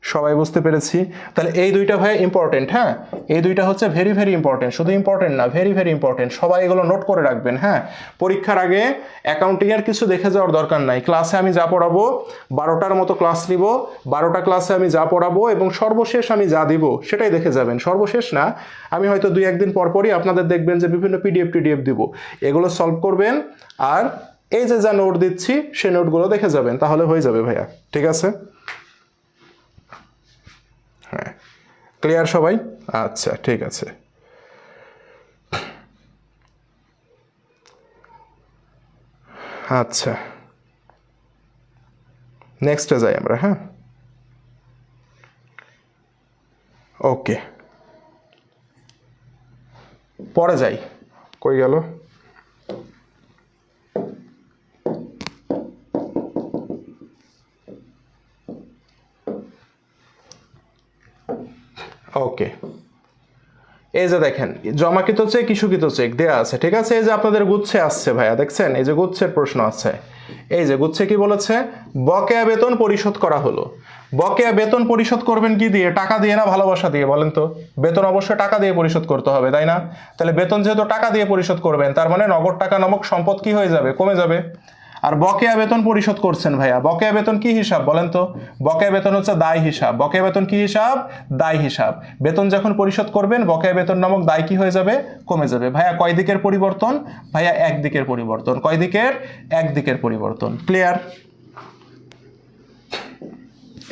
সবাই বুঝতে পেরেছি। তাহলে এই দুইটা ভাই ইম্পর্টেন্ট। হ্যাঁ, এই দুইটা হচ্ছে ভেরি ভেরি ইম্পর্টেন্ট। শুধু ইম্পর্টেন্ট না, ভেরি ভেরি ইম্পর্টেন্ট। সবাই এগুলো নোট করে রাখবেন। হ্যাঁ, পরীক্ষার আগে অ্যাকাউন্টিং এর কিছু দেখে যাওয়ার দরকার নাই। ক্লাসে আমি যা পড়াবো 12টার মতো ক্লাস নিব, 12টা ক্লাসে আমি যা পড়াবো এবং সর্বশেষ আমি যা দিব সেটাই দেখে যাবেন। সর্বশেষ না, আমি হয়তো 2-1 দিন পর পরই আপনাদের দেখবেন যে বিভিন্ন পিডিএফ দিব, এগুলো সলভ করবেন আর এই যে যা নোট দিচ্ছি সেই নোটগুলো দেখে যাবেন, তাহলে হয়ে যাবে ভাইয়া। ঠিক আছে? হ্যাঁ, ক্লিয়ার সবাই? আচ্ছা, ঠিক আছে। আচ্ছা, নেক্সটে যাই আমরা। হ্যাঁ, ওকে, পরে যাই। কই গেল? ওকে, এই যে দেখেন জমাকৃত চেক ইস্যুকৃত চেক দেয়া আছে, ঠিক আছে। এই যে আপনাদের গুচ্ছে আসছে ভাইয়া, দেখছেন এই যে গুচ্ছের প্রশ্ন আছে। এই যে গুচ্ছে কি বলেছে, বকেয়া বেতন পরিশোধ করা হলো। বকেয়া বেতন পরিশোধ করবেন কি দিয়ে? টাকা দিয়ে না ভালোবাসা দিয়ে বলেন তো? বেতন অবশ্যই টাকা দিয়ে পরিশোধ করতে হবে, তাই না? তাহলে বেতন যেহেতু টাকা দিয়ে পরিশোধ করবেন, তার মানে নগদ টাকা নামক সম্পদ কি হয়ে যাবে? কমে যাবে। আর বকেয়া বেতন পরিশোধ করছেন ভাইয়া, বকেয়া বেতন কি হিসাব বলেন তো? বকেয়া বেতন হচ্ছে দায় হিসাব। বকেয়া বেতন কি হিসাব? দায় হিসাব। বেতন যখন পরিশোধ করবেন, বকেয়া বেতন নামক দায় কি হয়ে যাবে? কমে যাবে। ভাইয়া কয় দিকের পরিবর্তন? ভাইয়া এক দিকের পরিবর্তন। কয় দিকের? এক দিকের পরিবর্তন। ক্লিয়ার?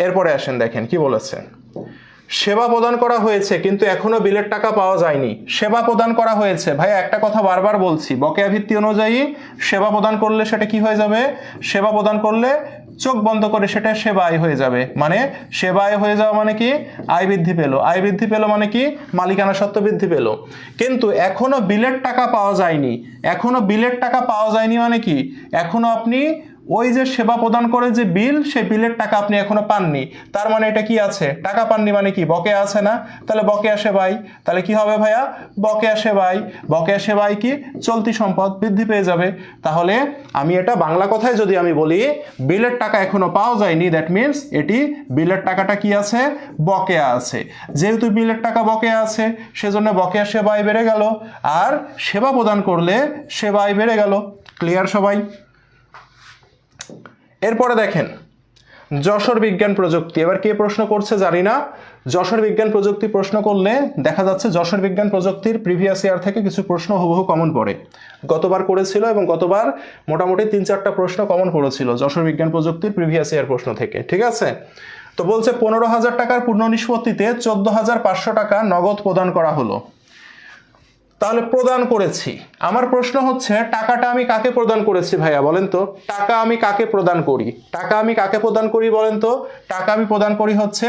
এরপরে আসেন, দেখেন কি বলেছে। সেবা প্রদান করা হয়েছে কিন্তু এখনো বিলের টাকা পাওয়া যায়নি। সেবা প্রদান করা হয়েছে, ভাইয়া একটা কথা বারবার বলছি, বকেয়া ভিত্তি অনুযায়ী সেবা প্রদান করলে সেটা কি হয়ে যাবে? সেবা প্রদান করলে চোখ বন্ধ করে সেটা সেবা আয় হয়ে যাবে। মানে সেবা আয় হয়ে যাওয়া মানে কি? আয় বৃদ্ধি পেল। আয় বৃদ্ধি পেল মানে কি? মালিকানা সত্ত্ব বৃদ্ধি পেল। কিন্তু এখনো বিলের টাকা পাওয়া যায়নি। এখনো বিলের টাকা পাওয়া যায়নি মানে কি? এখনো আপনি ওই যে সেবা প্রদান করে যে বিল, সেই বিলের টাকা আপনি এখনো পাননি। তার মানে এটা কি আছে? টাকা পাননি মানে কি? বকেয়া আছে না? তাহলে বকেয়া সেবাই। তাহলে কি হবে ভাইয়া? বকেয়া সেবাই। বকেয়া সেবাই কি? চলতি সম্পদ, বৃদ্ধি পেয়ে যাবে। তাহলে আমি এটা বাংলা কথায় যদি আমি বলি, বিলের টাকা এখনো পাওয়া যায়নি, দ্যাট মিনস এটি বিলের টাকাটা কি আছে? বকেয়া আছে। যেহেতু বিলের টাকা বকেয়া আছে, সেজন্য বকেয়া সেবাই বেড়ে গেল। আর সেবা প্রদান করলে সেবাই বেড়ে গেল। ক্লিয়ার সবাই? এরপরে দেখেন যশোর বিজ্ঞান প্রযুক্তি। এবার কে প্রশ্ন করছে জানি না। যশোর বিজ্ঞান প্রযুক্তি প্রশ্ন করলে দেখা যাচ্ছে যশোর বিজ্ঞান প্রযুক্তির প্রিভিয়াস ইয়ার থেকে কিছু প্রশ্ন হুবহু কমন পড়ে। গতবার করেছিল এবং গতবার মোটামুটি 3-4টা প্রশ্ন কমন পড়েছিল যশোর বিজ্ঞান প্রযুক্তির প্রিভিয়াস ইয়ার প্রশ্ন থেকে, ঠিক আছে। তো বলছে 15,000 টাকার পূর্ণ নিষ্পত্তিতে 14,500 টাকা নগদ প্রদান করা হলো। তাহলে প্রদান করেছি। আমার প্রশ্ন হচ্ছে টাকাটা আমি কাকে প্রদান করেছি ভাইয়া বলেন তো? টাকা আমি কাকে প্রদান করি? টাকা আমি কাকে প্রদান করি বলেন তো? টাকা আমি প্রদান করি হচ্ছে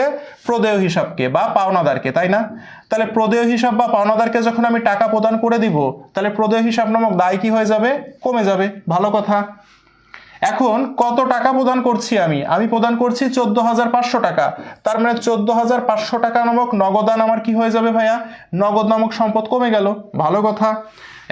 প্রদেয় হিসাবকে বা পাওনাদারকে, তাই না? তাহলে প্রদেয় হিসাব বা পাওনাদারকে যখন আমি টাকা প্রদান করে দিব, তাহলে প্রদেয় হিসাব নামক দায় কি হয়ে যাবে? কমে যাবে। ভালো কথা। এখন কত টাকা প্রদান করছি আমি? আমি প্রদান করছি 14,500 টাকা। তার মানে 14,500 টাকা নামক নগদান আমার কি হয়ে যাবে ভাইয়া? নগদ নামক সম্পদ কমে গেল। ভালো কথা।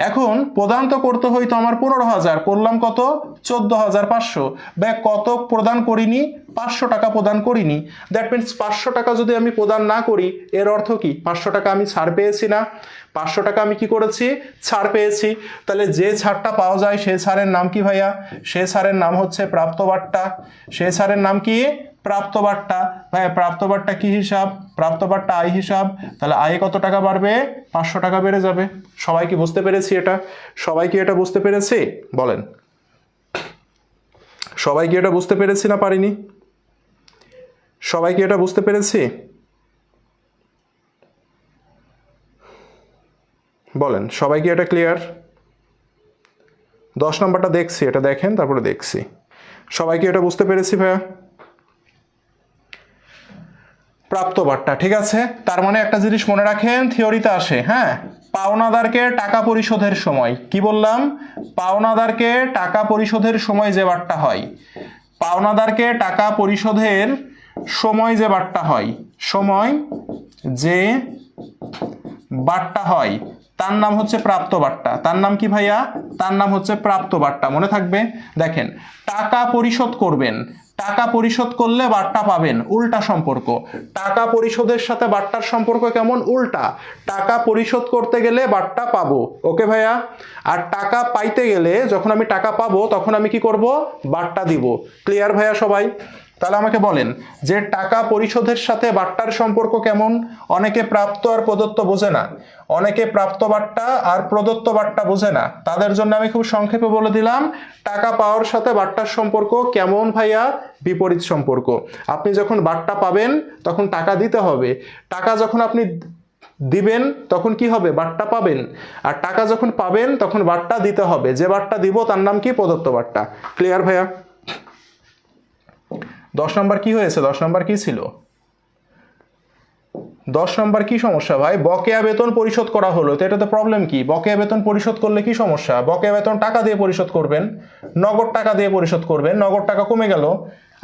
এখন প্রদান তো করতে হইতো আমার 15,000, করলাম কত? 14,500। ভাই কত প্রদান করিনি? 500 টাকা প্রদান করিনি। দ্যাট মিনস 500 টাকা যদি আমি প্রদান না করি, এর অর্থ কি? 500 টাকা আমি ছাড় পেয়েছি না? 500 টাকা আমি কি করেছি? ছাড় পেয়েছি। তাহলে যে ছাড়টা পাওয়া যায় সেই ছাড়ের নাম কি ভাইয়া? সেই ছাড়ের নাম হচ্ছে প্রাপ্তবাট্টা। সেই ছাড়ের নাম কি? প্রাপ্তবাট্টা। ভাইয়া প্রাপ্তবাট্টা কি হিসাব? প্রাপ্তবাট্টা আয় হিসাব। তাহলে আয়ে কত টাকা বাড়বে? 500 টাকা বেড়ে যাবে। সবাই কি বুঝতে পেরেছি এটা? সবাই কি এটা বুঝতে পেরেছি বলেন? সবাই কি এটা বুঝতে পেরেছি না পারিনি? সবাই কি এটা বুঝতে পেরেছি বলেন? সবাই কি এটা ক্লিয়ার? 10 নম্বরটা দেখছি, এটা দেখেন তারপরে দেখছি। সবাই কি এটা বুঝতে পেরেছি ভাইয়া? প্রাপ্তবাট্টা, ঠিক আছে। তার মানে একটা জিনিস মনে রাখেন, থিওরিতে আসে, হ্যাঁ, পাওনাদারকে টাকা পরিশোধের সময় কি বললাম? পাওনাদারকে টাকা পরিশোধের সময় যে বাট্টা হয়, পাওনাদারকে টাকা পরিশোধের সময় যে বাট্টা হয়, সময় যে বাট্টা হয় তার নাম হচ্ছে প্রাপ্তবাট্টা। তার নাম কি ভাইয়া? তার নাম হচ্ছে প্রাপ্তবাট্টা। মনে থাকবে। দেখেন টাকা পরিশোধ করবেন, টাকা পরিশোধ করলে বাট্টা পাবেন, উল্টা সম্পর্ক। টাকা পরিশোধের সাথে বাট্টার সম্পর্ক কেমন? উল্টা। টাকা পরিশোধ করতে গেলে বাট্টা পাবো, ওকে ভাইয়া। আর টাকা পাইতে গেলে, যখন আমি টাকা পাবো তখন আমি কি করব? বাট্টা দিব। ক্লিয়ার ভাইয়া সবাই? তাহলে আমাকে বলেন যে টাকা পরিশোধের সাথে বাট্টার সম্পর্ক কেমন? অনেকে প্রাপ্ত আর প্রদত্ত বোঝে না, অনেকে প্রাপ্ত বাট্টা আর প্রদত্ত বাট্টা বোঝে না। তাদের জন্য আমি খুব সংক্ষেপে বলে দিলাম, টাকা পাওয়ার সাথে বাট্টার সম্পর্ক কেমন ভাইয়া? বিপরীত সম্পর্ক। আপনি যখন বাট্টা পাবেন তখন টাকা দিতে হবে, টাকা যখন আপনি দিবেন তখন কি হবে? বাট্টা পাবেন। আর টাকা যখন পাবেন তখন বাট্টা দিতে হবে। যে বাট্টা দিব তার নাম কি? প্রদত্ত বাট্টা। ক্লিয়ার ভাইয়া? 10 নম্বর কি হয়েছে? 10 নম্বর কি ছিল? 10 নম্বর কি সমস্যা ভাই? বকেয়া বেতন পরিশোধ করা হলো, তো এটাতে প্রবলেম কি? বকেয়া বেতন পরিশোধ করলে কি সমস্যা? বকেয়া বেতন টাকা দিয়ে পরিশোধ করবেন, নগদ টাকা দিয়ে পরিশোধ করবেন, নগদ টাকা কমে গেল।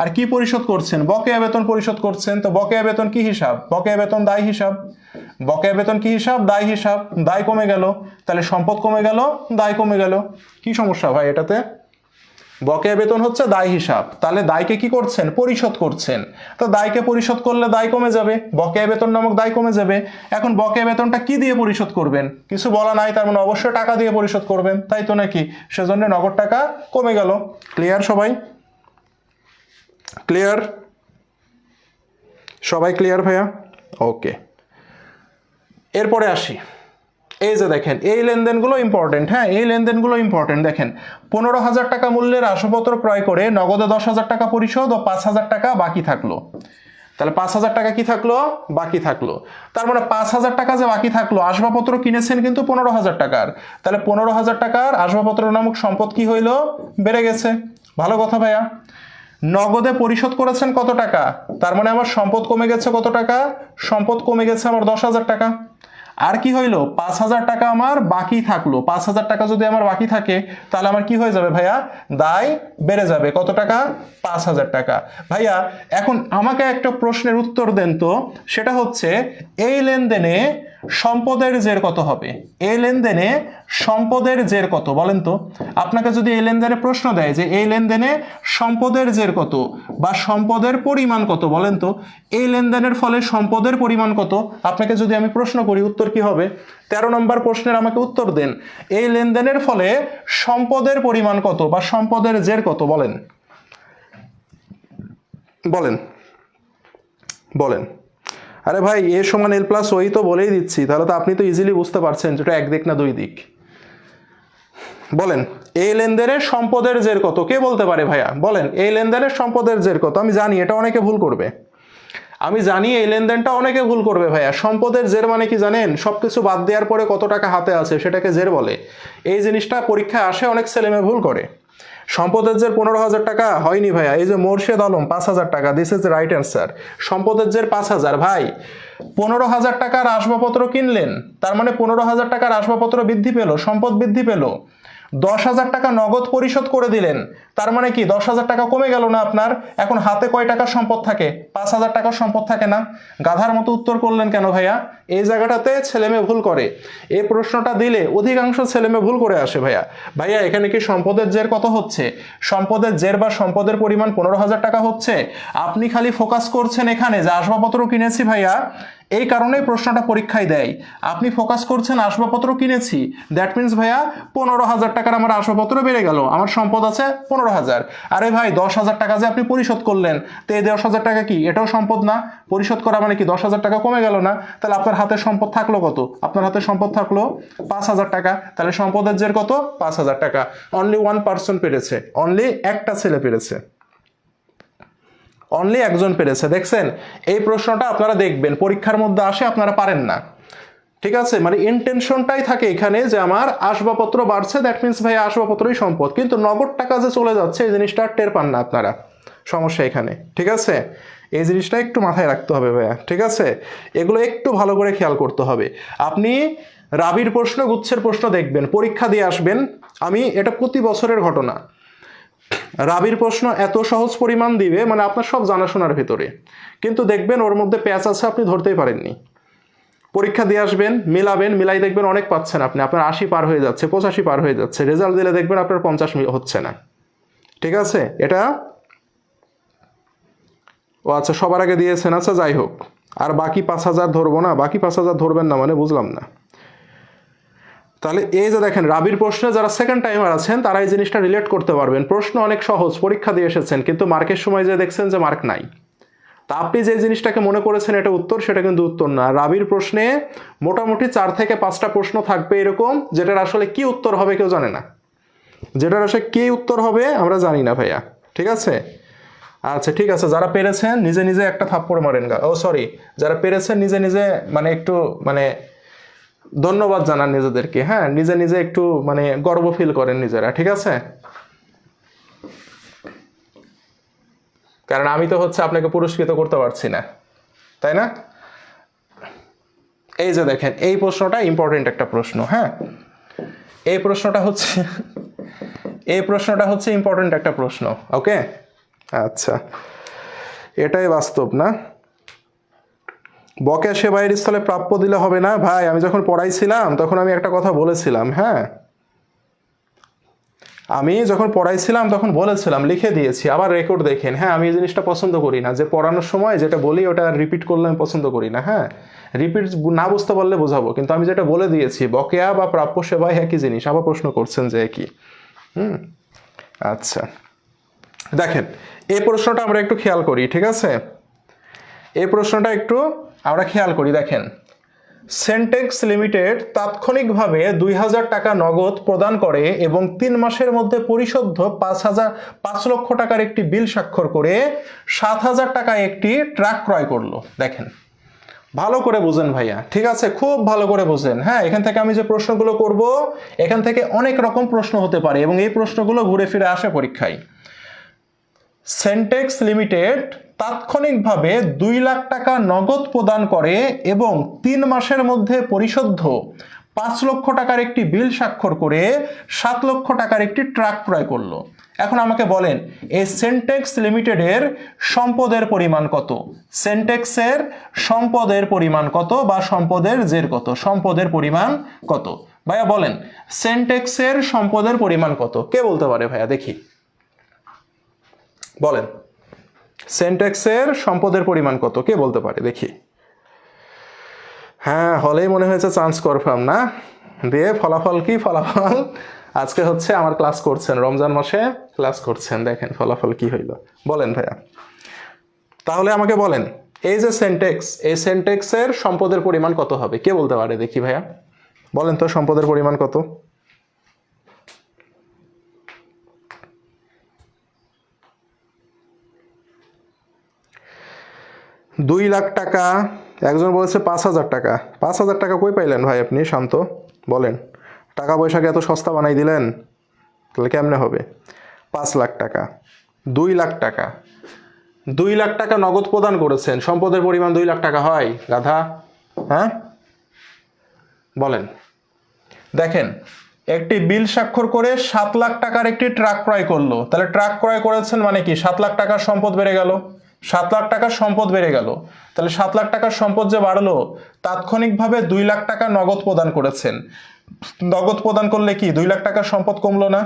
আর কি পরিশোধ করছেন? বকেয়া বেতন পরিশোধ করছেন। তো বকেয়া বেতন কি হিসাব? বকেয়া বেতন দায় হিসাব। বকেয়া বেতন কি হিসাব? দায় হিসাব। দায় কমে গেল, তাহলে সম্পদ কমে গেল, দায় কমে গেল। কি সমস্যা ভাই এটাতে? বকেয়া বেতন হচ্ছে দায় হিসাব, তাহলে দায়কে কি করছেন? পরিশোধ করছেন। তো দায়কে পরিশোধ করলে দায় কমে যাবে, বকেয়া বেতন নামক দায় কমে যাবে। এখন বকেয়া বেতনটা কি দিয়ে পরিশোধ করবেন? কিছু বলা নাই, তার মানে অবশ্যই টাকা দিয়ে পরিশোধ করবেন, তাই তো নাকি? সেজন্য নগদ টাকা কমে গেল। ক্লিয়ার সবাই? ক্লিয়ার? সবাই ক্লিয়ার ভাইয়া? ওকে, এরপরে আসি। এই যে দেখেন এই লেনদেনগুলো ইম্পর্টেন্ট, হ্যাঁ এই লেনদেনগুলো ইম্পর্টেন্ট। দেখেন 15,000 টাকা মূল্যের আসবাবপত্র ক্রয় করে নগদে 10,000 টাকা পরিশোধ ও 5,000 টাকা বাকি থাকলো। তাহলে 5,000 টাকা কি থাকলো? বাকি থাকলো। তার মানে 5,000 টাকা যে বাকি থাকলো, আসবাবপত্র কিনেছেন কিন্তু 15,000 টাকার, তাহলে 15,000 টাকার আসবাবপত্র নামক সম্পদ কি হইলো? বেড়ে গেছে। ভালো কথা ভাইয়া। নগদে পরিশোধ করেছেন কত টাকা? তার মানে আমার সম্পদ কমে গেছে কত টাকা? সম্পদ কমে গেছে আমার 10,000 টাকা। আর কি হইলো? 5,000 টাকা আমার বাকি থাকলো। 5,000 টাকা যদি আমার বাকি থাকে, তাহলে আমার কি হয়ে যাবে ভাইয়া? দায় বেড়ে যাবে। কত টাকা? 5,000 টাকা। ভাইয়া এখন আমাকে একটা প্রশ্নের উত্তর দেন তো, সেটা হচ্ছে এই লেনদেনে সম্পদের জের কত হবে? এই লেনদেনে সম্পদের জের কত বলেন তো? আপনাকে যদি এই লেনদেনে প্রশ্ন দেয় যে এই লেনদেনে সম্পদের জের কত বা সম্পদের পরিমাণ কত বলেন তো, এই লেনদেনের ফলে সম্পদের পরিমাণ কত আপনাকে যদি আমি প্রশ্ন করি, উত্তর কি হবে? 13 নম্বর প্রশ্নের আমাকে উত্তর দেন, এই লেনদেনের ফলে সম্পদের পরিমাণ কত বা সম্পদের জের কত বলেন? বলেন বলেন। আরে ভাই এ সমান এল প্লাস ওই তো বলেই দিচ্ছি, তাহলে তো আপনি তো ইজিলি বুঝতে পারছেন যেটা এক দিক না দুই দিক। বলেন এই লেনদেনের সম্পদের জের কত? কে বলতে পারে ভাইয়া? বলেন এই লেনদেনের সম্পদের জের কত? আমি জানি এটা অনেকে ভুল করবে, আমি জানি এই লেনদেনটা অনেকে ভুল করবে ভাইয়া। সম্পদের জের মানে কি জানেন? সবকিছু বাদ দেওয়ার পরে কত টাকা হাতে আছে সেটাকে জের বলে। এই জিনিসটা পরীক্ষায় আসে, অনেক ছেলেমেয়ে ভুল করে। সম্পদের জের 15,000 টাকা হয়নি ভাইয়া। এই যে মোর্শেদ আলম 5,000 টাকা, দিস ইজ রাইট অ্যান্সার। সম্পদের জের 5,000। ভাই 15,000 টাকার আসবাবপত্র কিনলেন, তার মানে 15,000 টাকার আসবাবপত্র বৃদ্ধি পেল, সম্পদ বৃদ্ধি পেল। 10,000 টাকা নগদ পরিশোধ করে দিলেন, তার মানে কি 10,000 টাকা কমে গেল না আপনার? এখন হাতে কয় টাকার সম্পদ থাকে? 5,000 টাকার সম্পদ থাকে না? গাধার মতো উত্তর করলেন কেন ভাইয়া? এই জায়গাটাতে ছেলেমেয়ে ভুল করে। এই প্রশ্নটা দিলে অধিকাংশ ছেলেমেয়ে ভুল করে আসে ভাইয়া। ভাইয়া এখানে কি সম্পদের জের কত হচ্ছে? সম্পদের জের বা সম্পদের পরিমাণ 15,000 টাকা হচ্ছে। আপনি খালি ফোকাস করছেন এখানে যে আসবাবপত্র কিনেছি ভাইয়া, এই কারণেই প্রশ্নটা পরীক্ষায় দেয়। আপনি ফোকাস করছেন আসবাবপত্র কিনেছি, দ্যাট মিনস ভাইয়া 15,000 টাকার আমার আসবাবপত্র বেড়ে গেল, আমার সম্পদ আছে 15,000। আরে ভাই 10,000 টাকা যে আপনি পরিশোধ করলেন, তো এই 10,000 টাকা কি এটাও সম্পদ না? পরিশোধ করা মানে কি 10,000 টাকা কমে গেল না? তাহলে আপনার হাতে সম্পদ থাকলো কত? আপনার হাতে সম্পদ থাকলো 5,000 টাকা। তাহলে সম্পদের জের কত? 5,000 টাকা। অনলি 1 পার্সন পেরেছে, অনলি একটা ছেলে পেরেছে, অনলি একজন পেরেছে। দেখছেন এই প্রশ্নটা আপনারা দেখবেন পরীক্ষার মধ্যে আসে, আপনারা পারেন না। ঠিক আছে, মানে ইন্টেনশনটাই থাকে এখানে যে আমার আসবাবপত্র বাড়ছে, দ্যাট মিনস ভাই আসবাবপত্রই সম্পদ, কিন্তু নগদ টাকা যে চলে যাচ্ছে এই জিনিসটা টের পান না আপনারা। সমস্যা এখানে। ঠিক আছে, এই জিনিসটা একটু মাথায় রাখতে হবে ভাইয়া। ঠিক আছে, এগুলো একটু ভালো করে খেয়াল করতে হবে। আপনি রাবির প্রশ্ন, গুচ্ছের প্রশ্ন দেখবেন, পরীক্ষা দিয়ে আসবেন। আমি এটা প্রতি বছরের ঘটনা, রাবির প্রশ্ন এত সহজ পরিমাণ দিবে মানে আপনার সব জানাশোনার ভিতরে, কিন্তু দেখবেন ওর মধ্যে প্যাচ আছে, আপনি ধরতেই পারেননি। পরীক্ষা দিয়ে আসবেন, মিলাবেন, মিলাই দেখবেন অনেক পাচ্ছেন আপনি, আপনার 80 পার হয়ে যাচ্ছে, 85 পার হয়ে যাচ্ছে, রেজাল্ট দিলে দেখবেন আপনার 50 হচ্ছে না। ঠিক আছে, এটা ও আচ্ছা সবার আগে দিয়েছেন, আচ্ছা যাই হোক। আর বাকি 5,000 ধরবো না? বাকি 5,000 ধরবেন না মানে বুঝলাম না। তাহলে এই যে দেখেন রাবির প্রশ্নে যারা সেকেন্ড টাইমার আছেন তারা এই জিনিসটা রিলেট করতে পারবেন। প্রশ্ন অনেক সহজ, পরীক্ষা দিয়ে এসেছেন, কিন্তু মার্কের সময় যে দেখছেন যে মার্ক নাই, তা আপনি যে জিনিসটাকে মনে করেছেন এটা উত্তর, সেটা কিন্তু উত্তর না। রাবির প্রশ্নে মোটামুটি 4 থেকে 5টা প্রশ্ন থাকবে এরকম, যেটার আসলে কি উত্তর হবে কেউ জানে না, যেটার আসলে কি উত্তর হবে আমরা জানি না ভাইয়া। ঠিক আছে, আচ্ছা ঠিক আছে, যারা পেরেছেন নিজে নিজে একটা থাপ্পড় মারেন গা। ও সরি, যারা পেরেছেন নিজে নিজে মানে একটু মানে ধন্যবাদ জানান নিজেদেরকে, হ্যাঁ নিজে নিজে একটু মানে গর্ব ফিল করেন নিজেরা। ঠিক আছে, কারণ আমি তো হচ্ছে আপনাকে পুরস্কৃত করতে পারছি না, তাই না? এই যে দেখেন এই প্রশ্নটা ইম্পর্টেন্ট একটা প্রশ্ন, হ্যাঁ এই প্রশ্নটা হচ্ছে ইম্পর্টেন্ট একটা প্রশ্ন। ওকে, আচ্ছা এটাই বাস্তব না? বকেয়া সেবায়ের স্থলে প্রাপ্য দিলে হবে না ভাই? আমি যখন পড়াইছিলাম তখন আমি একটা কথা বলেছিলাম, হ্যাঁ, আমি যখন পড়াইছিলাম তখন বলেছিলাম, লিখে দিয়েছি, আবার রেকর্ড দেখেন। হ্যাঁ, আমি এই জিনিসটা পছন্দ করি না যে পড়ানোর সময় যেটা বলি ওটা রিপিট করলে আমি পছন্দ করি না। হ্যাঁ, রিপিট না বুঝতে পারলে বোঝাবো, কিন্তু আমি যেটা বলে দিয়েছি বকেয়া বা প্রাপ্য সেবায় একই জিনিস, আবার প্রশ্ন করছেন যে একই। আচ্ছা, দেখেন এই প্রশ্নটা আমরা একটু খেয়াল করি, ঠিক আছে? এই প্রশ্নটা একটু আমরা খেয়াল করি। দেখেন, সেন্টেক্স লিমিটেড তাৎক্ষণিকভাবে 2000 টাকা নগদ প্রদান করে এবং 3 মাসের মধ্যে পরিশোধ্য 5 লক্ষ টাকার একটি বিল স্বাক্ষর করে 7000 টাকায় একটি ট্রাক ক্রয় করলো। দেখেন, ভালো করে বুঝেন ভাইয়া, ঠিক আছে? খুব ভালো করে বুঝেন। হ্যাঁ, এখান থেকে আমি যে প্রশ্নগুলো করব, এখান থেকে অনেক রকম প্রশ্ন হতে পারে এবং এই প্রশ্নগুলো ঘুরে ফিরে আসে পরীক্ষায়। সেন্টেক্স লিমিটেড তাৎক্ষণিকভাবে 2 লাখ টাকা নগদ প্রদান করে এবং 3 মাসের মধ্যে পরিশোধ্য 5 লক্ষ টাকার একটি বিল স্বাক্ষর করে 7 লক্ষ টাকার একটি ট্রাক ক্রয় করলো। এখন আমাকে বলেন, এই সেন্টেক্স লিমিটেডের সম্পদের পরিমাণ কত? সেন্টেক্সের সম্পদের পরিমাণ কত বা সম্পদের জের কত? সম্পদের পরিমাণ কত ভাইয়া বলেন? সেন্টেক্সের সম্পদের পরিমাণ কত? কে বলতে পারে ভাইয়া? দেখি বলেন, সেন্টেক্সের সম্পদের পরিমাণ কত? কে বলতে পারে? দেখি। হ্যাঁ, হলেই মনে হয়েছে চান্স কনফার্ম না? দিয়ে ফলাফল কি? ফলাফল আজকে হচ্ছে আমার ক্লাস করছেন, রমজান মাসে ক্লাস করছেন, দেখেন ফলাফল কি হইল। বলেন ভাইয়া, তাহলে আমাকে বলেন, এই যে সেন্টেক্স, এই সেন্টেক্সের সম্পদের পরিমাণ কত হবে? কে বলতে পারে? দেখি ভাইয়া বলেন তো, সম্পদের পরিমাণ কত? 2 লাখ টাকা, একজন বলেছে 5,000 টাকা। 5,000 টাকা কই পাইলেন ভাই আপনি? শান্ত বলেন, টাকা পয়সাকে এত সস্তা বানাই দিলেন, তাহলে কেমনে হবে? 5 লাখ টাকা, 2 লাখ টাকা, 2 লাখ টাকা নগদ প্রদান করেছেন, সম্পদের পরিমাণ 2 লাখ টাকা হয় গাধা? হ্যাঁ বলেন। দেখেন, একটি বিল স্বাক্ষর করে 7 লাখ টাকার একটি ট্রাক ক্রয় করলো, তাহলে ট্রাক ক্রয় করেছেন মানে কি? 7 লাখ টাকার সম্পদ বেড়ে গেল। 7 লাখ টাকার সম্পদ বেড়ে গেল, তাহলে 7 লাখ টাকার সম্পদ যে বাড়লো, তাৎক্ষণিকভাবে 2 লাখ টাকা নগদ প্রদান করেছেন। নগদ প্রদান করলে কি 2 লাখ টাকার সম্পদ কমলো না?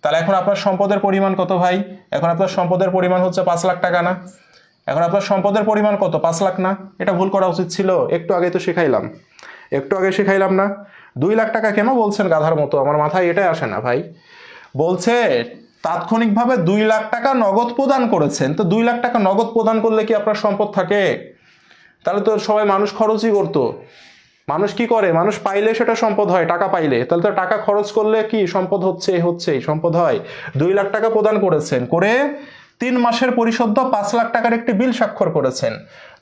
তাহলে এখন আপনার সম্পদের পরিমাণ কত ভাই? এখন আপনার সম্পদের পরিমাণ হচ্ছে 5 লাখ টাকা না? এখন আপনার সম্পদের পরিমাণ কত? 5 লাখ না? এটা ভুল করা উচিত ছিল, একটু আগে তো শেখাইলাম, একটু আগে শেখাইলাম না? 2 লাখ টাকা কেন বলছেন গাধার মতো? আমার মাথায় এটাই আসে না ভাই। বলছে তাৎক্ষণিকভাবে 2 লাখ টাকা নগদ প্রদান করেছেন, তো 2 লাখ টাকা নগদ প্রদান করলে কি আপনার সম্পদ থাকে? তাহলে তো সবাই মানুষ খরচই করতো। মানুষ কি করে? মানুষ পাইলে সেটা সম্পদ হয়, টাকা পাইলে। তাহলে তো টাকা খরচ করলে কি সম্পদ হচ্ছেই সম্পদ হয়। 2 লাখ টাকা প্রদান করেছেন, করে 3 মাসের পরিশোধ্য 5 লাখ টাকার একটি বিল স্বাক্ষর করেছেন।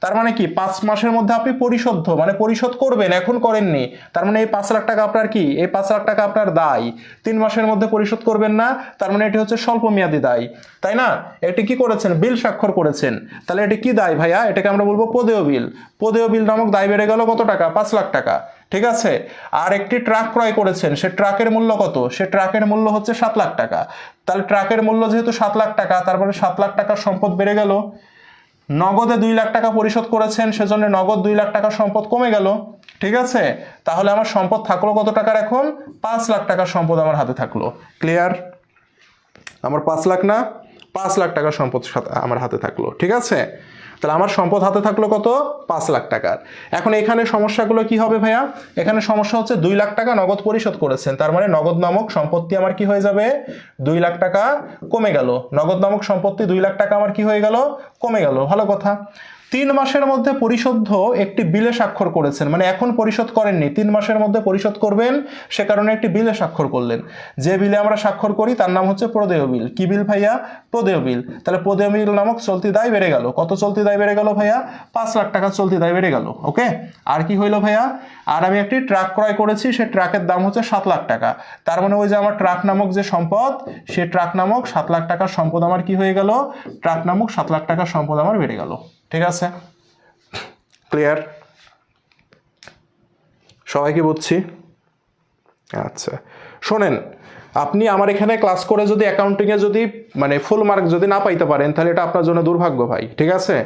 তার মানে কি 5 মাসের মধ্যে আপনি পরিশোধ্য মানে পরিশোধ করবেন, এখন করেননি, তার মানে এই 5 লাখ টাকা আপনার কি? এই 5 লাখ টাকা আপনার দায়, 3 মাসের মধ্যে পরিশোধ করবেন না, তার মানে এটি হচ্ছে স্বল্প মেয়াদী দায়, তাই না? এটি কি করেছেন? বিল স্বাক্ষর করেছেন, তাহলে এটি কি দায় ভাইয়া? এটাকে আমরা বলবো পদেয় বিল। পদেয় বিল নামক দায় বেড়ে গেল কত টাকা? 5 লাখ টাকা, ঠিক আছে? আর একটি ট্রাক ক্রয় করেছেন, সে ট্রাকের মূল্য কত? সে ট্রাকের মূল্য হচ্ছে 7 লাখ টাকা। তাহলে ট্রাকের মূল্য যেহেতু 7 লাখ টাকা, তারপরে 7 লাখ টাকার সম্পদ বেড়ে গেল। নগদে 2 লাখ টাকা পরিশোধ করেছেন, সেজন্য নগদ 2 লাখ টাকার সম্পদ কমে গেল, ঠিক আছে? তাহলে আমার সম্পদ থাকলো কত টাকার? এখন 5 লাখ টাকার সম্পদ আমার হাতে থাকলো। ক্লিয়ার? আমার 5 লাখ না, 5 লাখ টাকার সম্পদ আমার হাতে থাকলো, ঠিক আছে? তাহলে আমার সম্পদ হাতে থাকলো কত? 5 লাখ টাকার। এখন এখানে সমস্যাগুলো কি হবে ভাইয়া? এখানে সমস্যা হচ্ছে 2 লাখ টাকা নগদ পরিশোধ করেছেন, তার মানে নগদ নামক সম্পত্তি আমার কি হয়ে যাবে? 2 লাখ টাকা কমে গেল। নগদ নামক সম্পত্তি 2 লাখ টাকা আমার কি হয়ে গেল? কমে গেল। ভালো কথা। 3 মাসের মধ্যে পরিশোধ্য একটি বিলে স্বাক্ষর করেছেন, মানে এখন পরিশোধ করেননি, 3 মাসের মধ্যে পরিশোধ করবেন, সে কারণে একটি বিলে স্বাক্ষর করলেন। যে বিলে আমরা স্বাক্ষর করি তার নাম হচ্ছে প্রদেয় বিল। কি বিল ভাইয়া? প্রদেয় বিল। তাহলে প্রদেয় বিল নামক চলতি দায় বেড়ে গেল। কত চলতি দায় বেড়ে গেল ভাইয়া? 5 লাখ টাকা চলতি দায় বেড়ে গেল। ওকে, আর কি হইলো ভাইয়া? আর আমি একটি ট্রাক ক্রয় করেছি, সে ট্রাকের দাম হচ্ছে 7 লাখ টাকা। তার মানে ওই যে আমার ট্রাক নামক যে সম্পদ, সে ট্রাক নামক 7 লাখ টাকার সম্পদ আমার কি হয়ে গেল? ট্রাক নামক 7 লাখ টাকার সম্পদ আমার বেড়ে গেল। ঠিক আছে? ক্লিয়ার? সবাই কি বুঝছি? আচ্ছা, শোনেন, আপনি আমার এখানে ক্লাস করে যদি অ্যাকাউন্টিংয়ে যদি মানে ফুল মার্ক যদি না পাইতে পারেন, তাহলে এটা আপনার জন্য দুর্ভাগ্য ভাই, ঠিক আছে?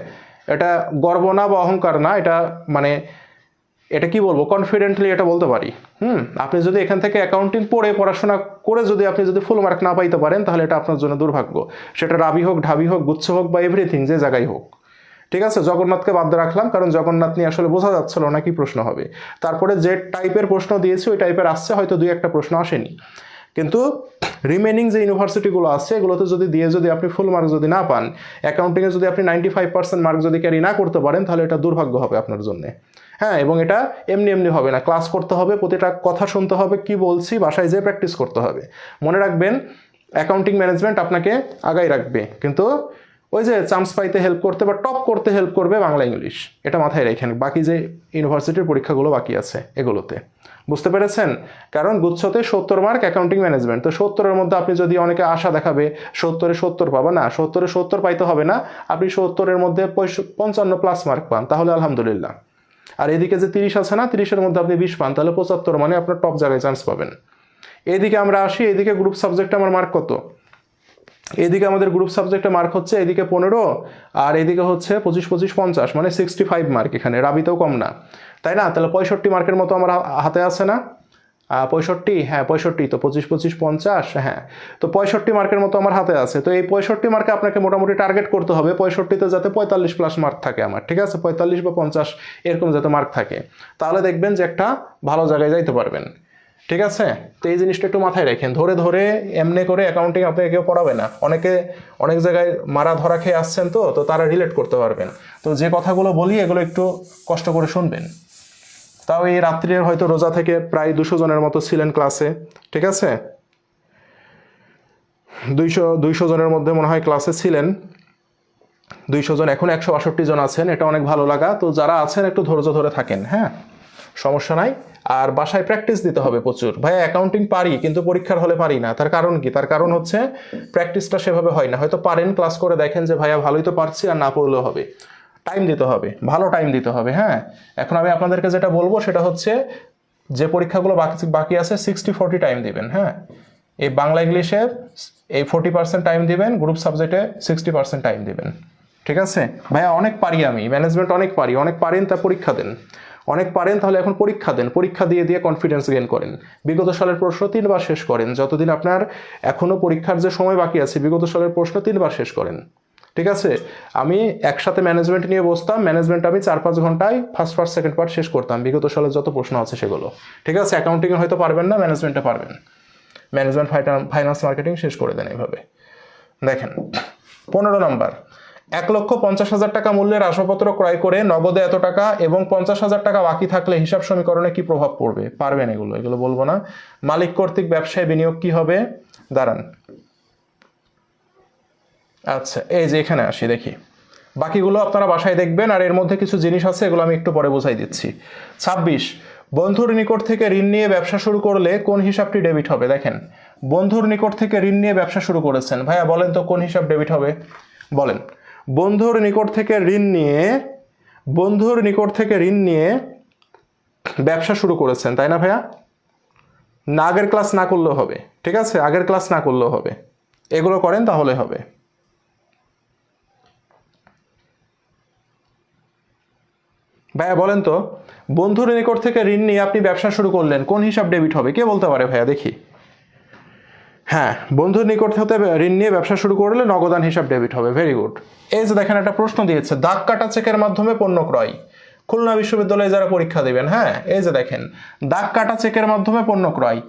এটা গর্ব না বা অহংকার না, এটা মানে এটা কি বলবো, কনফিডেন্টলি এটা বলতে পারি। আপনি যদি এখান থেকে অ্যাকাউন্টিং পড়াশোনা করে যদি আপনি যদি ফুল মার্ক না পাইতে পারেন, তাহলে এটা আপনার জন্য দুর্ভাগ্য। সেটা রাবি হোক, ঢাবি হোক, গুচ্ছ হোক বা এভরিথিং, যে জায়গায় হোক। ঠিক আছে, জগন্নাথকে বাদ দিয়ে রাখলাম, কারণ জগন্নাথ নিয়ে আসলে বোঝা যাচ্ছিল না কি প্রশ্ন হবে। তারপরে যে টাইপের প্রশ্ন দিয়েছি ওই টাইপের আসছে, হয়তো 2-1টা প্রশ্ন আসেনি। কিন্তু রিমেনিং যে ইউনিভার্সিটিগুলো আছে এগুলোতে যদি দিয়ে যদি আপনি ফুল মার্ক যদি না পান, অ্যাকাউন্টিংয়ে যদি আপনি 95% মার্ক যদি ক্যারি না করতে পারেন, তাহলে এটা দুর্ভাগ্য হবে আপনার জন্য। হ্যাঁ, এবং এটা এমনি এমনি হবে না, ক্লাস করতে হবে, প্রতিটা কথা শুনতে হবে, কি বলছি বাসায় যেয়ে প্র্যাকটিস করতে হবে। মনে রাখবেন, অ্যাকাউন্টিং ম্যানেজমেন্ট আপনাকে আগাই রাখবে, কিন্তু ওই যে চান্স পাইতে হেল্প করতে বা টপ করতে হেল্প করবে বাংলা ইংলিশ, এটা মাথায় রেখেন বাকি যে ইউনিভার্সিটির পরীক্ষাগুলো বাকি আছে এগুলোতে। বুঝতে পেরেছেন? কারণ গুচ্ছতে 70 মার্ক অ্যাকাউন্টিং ম্যানেজমেন্ট, তো 70-এর মধ্যে আপনি যদি অনেকে আশা দেখাবে 70-এ 70 পাবো না, 70-এ 70 পাইতে হবে না, আপনি 70-এর মধ্যে 55+ মার্ক পান, তাহলে আলহামদুলিল্লাহ। আর এদিকে যে 30 আছে না, 30-এর মধ্যে আপনি 20 পান, তাহলে 75, মানে আপনার টপ জায়গায় চান্স পাবেন। এদিকে আমরা আসি, এদিকে গ্রুপ সাবজেক্টে আমার মার্ক কত? এদিকে আমাদের গ্রুপ সাবজেক্টে মার্ক হচ্ছে এদিকে 15, আর এদিকে হচ্ছে 25, 50, মানে 65 মার্ক। এখানে রাবিতেও কম না, তাই না? তাহলে 65 মার্কের মতো আমার হাতে আছে না? 65, হ্যাঁ 65, তো 25, 50, হ্যাঁ, তো 65 মার্কের মতো আমার হাতে আছে। তো এই 65 মার্কে আপনাকে মোটামুটি টার্গেট করতে হবে 65-তে যাতে 45+ মার্ক থাকে আমার, ঠিক আছে? 45 বা 50 এরকম যাতে মার্ক থাকে, তাহলে দেখবেন যে একটা ভালো জায়গায় যাইতে পারবেন। ঠিক আছে, তো এই জিনিসটা একটু মাথায় রাখেন। ধরে ধরে এমনি করে অ্যাকাউন্টিং আপনাকে কেউ পড়াবে না, অনেক জায়গায় মারা ধরা খেয়ে আসছেন, তো তারা রিলেট করতে পারবেন। তো যে কথাগুলো বলি এগুলো একটু কষ্ট করে শুনবেন। তাও এই রাত্রির হয়তো রোজা থেকে প্রায় 200 জনের মতো ছিলেন ক্লাসে, ঠিক আছে? 200 জনের মধ্যে মনে হয় ক্লাসে ছিলেন 200 জন, এখন 162 জন আছেন, এটা অনেক ভালো লাগা। তো যারা আছেন একটু ধৈর্য ধরে থাকেন, হ্যাঁ, সমস্যা নাই। আর বাসায় প্র্যাকটিস দিতে হবে প্রচুর। ভাইয়া অ্যাকাউন্টিং পারি কিন্তু পরীক্ষার হলে পারি না, তার কারণ কি? তার কারণ হচ্ছে প্র্যাকটিসটা সেভাবে হয় না। হয়তো পারেন, ক্লাস করে দেখেন যে ভাইয়া ভালোই তো পারছি, আর না পড়লেও হবে। টাইম দিতে হবে, ভালো টাইম দিতে হবে। হ্যাঁ, এখন আমি আপনাদেরকে যেটা বলবো সেটা হচ্ছে যে পরীক্ষাগুলো বাকি আছে 60-40 টাইম দিবেন। হ্যাঁ, এই বাংলা ইংলিশে এই 40% টাইম দিবেন, গ্রুপ সাবজেক্টে 60% টাইম দিবেন। ঠিক আছে ভাইয়া, অনেক পারি আমি ম্যানেজমেন্ট, অনেক পারেন, তা পরীক্ষা দেন। অনেক পারেন তাহলে এখন পরীক্ষা দেন, পরীক্ষা দিয়ে কনফিডেন্স গেইন করেন। বিগত সালের প্রশ্ন 3বার শেষ করেন, যতদিন আপনার এখনো পরীক্ষার যে সময় বাকি আছে বিগত সালের প্রশ্ন 3বার শেষ করেন। ঠিক আছে, আমি একসাথে ম্যানেজমেন্ট নিয়ে বসতাম, ম্যানেজমেন্ট আমি 4-5 ঘন্টায় ফার্স্ট পার্ট সেকেন্ড পার্ট শেষ করতাম, বিগত সালের যত প্রশ্ন আছে সেগুলো। ঠিক আছে, অ্যাকাউন্টিংয়ে হয়তো পারবেন না, ম্যানেজমেন্টে পারবেন। ম্যানেজমেন্ট, ফাইন্যান্স, মার্কেটিং শেষ করে দেন এইভাবে। দেখেন 15 নম্বর, 1,50,000 টাকা মূল্যের আসবাবপত্র ক্রয় করে নগদে এত টাকা এবং 50,000 টাকা বাকি থাকলে হিসাব সমীকরণে কি প্রভাব পড়বে? পারবেন এগুলো বলবো না। মালিক কর্তৃক ব্যবসায় বিনিয়োগ কি হবে? দাঁড়ান, আচ্ছা এই যে এখানে আসি, দেখি বাকিগুলো আপনারা বাসায় দেখবেন, আর এর মধ্যে কিছু জিনিস আছে এগুলো আমি একটু পরে বোঝাই দিচ্ছি। 26, বন্ধুর নিকট থেকে ঋণ নিয়ে ব্যবসা শুরু করলে কোন হিসাবটি ডেবিট হবে? দেখেন, বন্ধুর নিকট থেকে ঋণ নিয়ে ব্যবসা শুরু করেছেন, ভাইয়া বলেন তো কোন হিসাব ডেবিট হবে? বলেন। বন্ধুর নিকট থেকে ঋণ নিয়ে ব্যবসা শুরু করেছেন, তাই না ভাইয়া? না, আগের ক্লাস না করলেও হবে, ঠিক আছে, আগের ক্লাস না করলেও হবে, এগুলো করেন তাহলে হবে। ভাইয়া বলেন তো, বন্ধুর নিকট থেকে ঋণ নিয়ে আপনি ব্যবসা শুরু করলেন, কোন হিসাব ডেবিট হবে? কে বলতে পারে ভাইয়া, দেখি? হ্যাঁ, বন্ধুর নিকট হতে ঋণ নিয়ে ব্যবসা শুরু করলে নগদান হিসাব ডেবিট হবে। Very good. এই যে দেখেন একটা প্রশ্ন দিয়েছে, দাগ কাটা চেকের মাধ্যমে পণ্য ক্রয়। খুলনা বিশ্ববিদ্যালয়ে যারা পরীক্ষা দেবেন, হ্যাঁ, এই যে দেখেন দাগ কাটা চেকের মাধ্যমে পণ্য ক্রয়।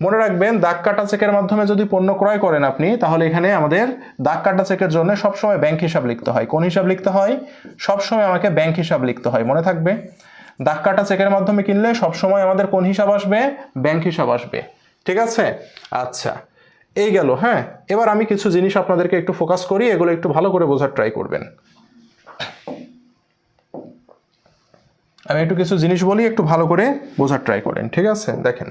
মনে রাখবেন, দাগ কাটা চেকের মাধ্যমে যদি পণ্য ক্রয় করেন আপনি, তাহলে এখানে আমাদের দাগ কাটা চেকের জন্য সবসময় ব্যাংক হিসাব লিখতে হয়। কোন হিসাব লিখতে হয়? সবসময় আমাকে ব্যাংক হিসাব লিখতে হয়, মনে থাকবে। দাগ কাটা চেকের মাধ্যমে কিনলে সবসময় আমাদের কোন হিসাব আসবে? ব্যাংক হিসাব আসবে। ঠিক আছে, আচ্ছা এই গেল। হ্যাঁ, এবার আমি কিছু জিনিস আপনাদেরকে একটু ফোকাস করি, এগুলো একটু ভালো করে বোঝার ট্রাই করবেন। আমি একটু কিছু জিনিস বলি, একটু ভালো করে বোঝার ট্রাই করেন, ঠিক আছে? দেখেন,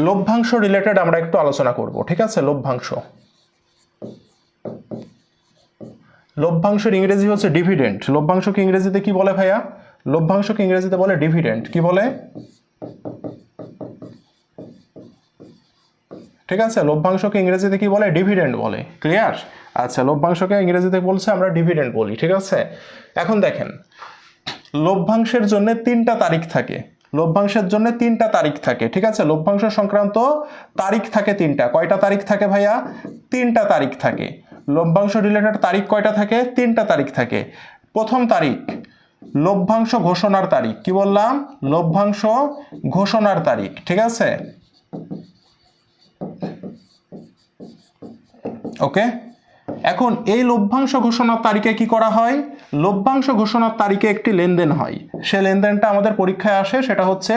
লভ্যাংশ রিলেটেড আমরা একটু আলোচনা করব, ঠিক আছে? লভ্যাংশের ইংরেজি হচ্ছে ডিভিডেন্ড। লভ্যাংশকে ইংরেজিতে কি বলে ভাইয়া? লভ্যাংশকে ইংরেজিতে বলে ডিভিডেন্ড। কি বলে? ঠিক আছে, লভ্যাংশকে ইংরেজিতে কি বলে? ডিভিডেন্ড বলে। ক্লিয়ার? আচ্ছা, লভ্যাংশকে ইংরেজিতে বলছে আমরা ডিভিডেন্ড বলি, ঠিক আছে। এখন দেখেন, লভ্যাংশের জন্য 3টা তারিখ থাকে, লভ্যাংশের জন্য 3টা তারিখ থাকে, ঠিক আছে। লভ্যাংশ সংক্রান্ত তারিখ থাকে 3টা। কয়টা তারিখ থাকে ভাইয়া? 3টা তারিখ থাকে। লভ্যাংশ রিলেটেড তারিখ কয়টা থাকে? 3টা তারিখ থাকে। প্রথম তারিখ লভ্যাংশ ঘোষণার তারিখ, কি বললাম? লভ্যাংশ ঘোষণার তারিখ, ঠিক আছে। ওকে, এখন এই লভ্যাংশ ঘোষণার তারিখে কি করা হয়? লভ্যাংশ ঘোষণার তারিখে একটি লেনদেন হয়, সে লেনদেনটা আমাদের পরীক্ষায় আসে, সেটা হচ্ছে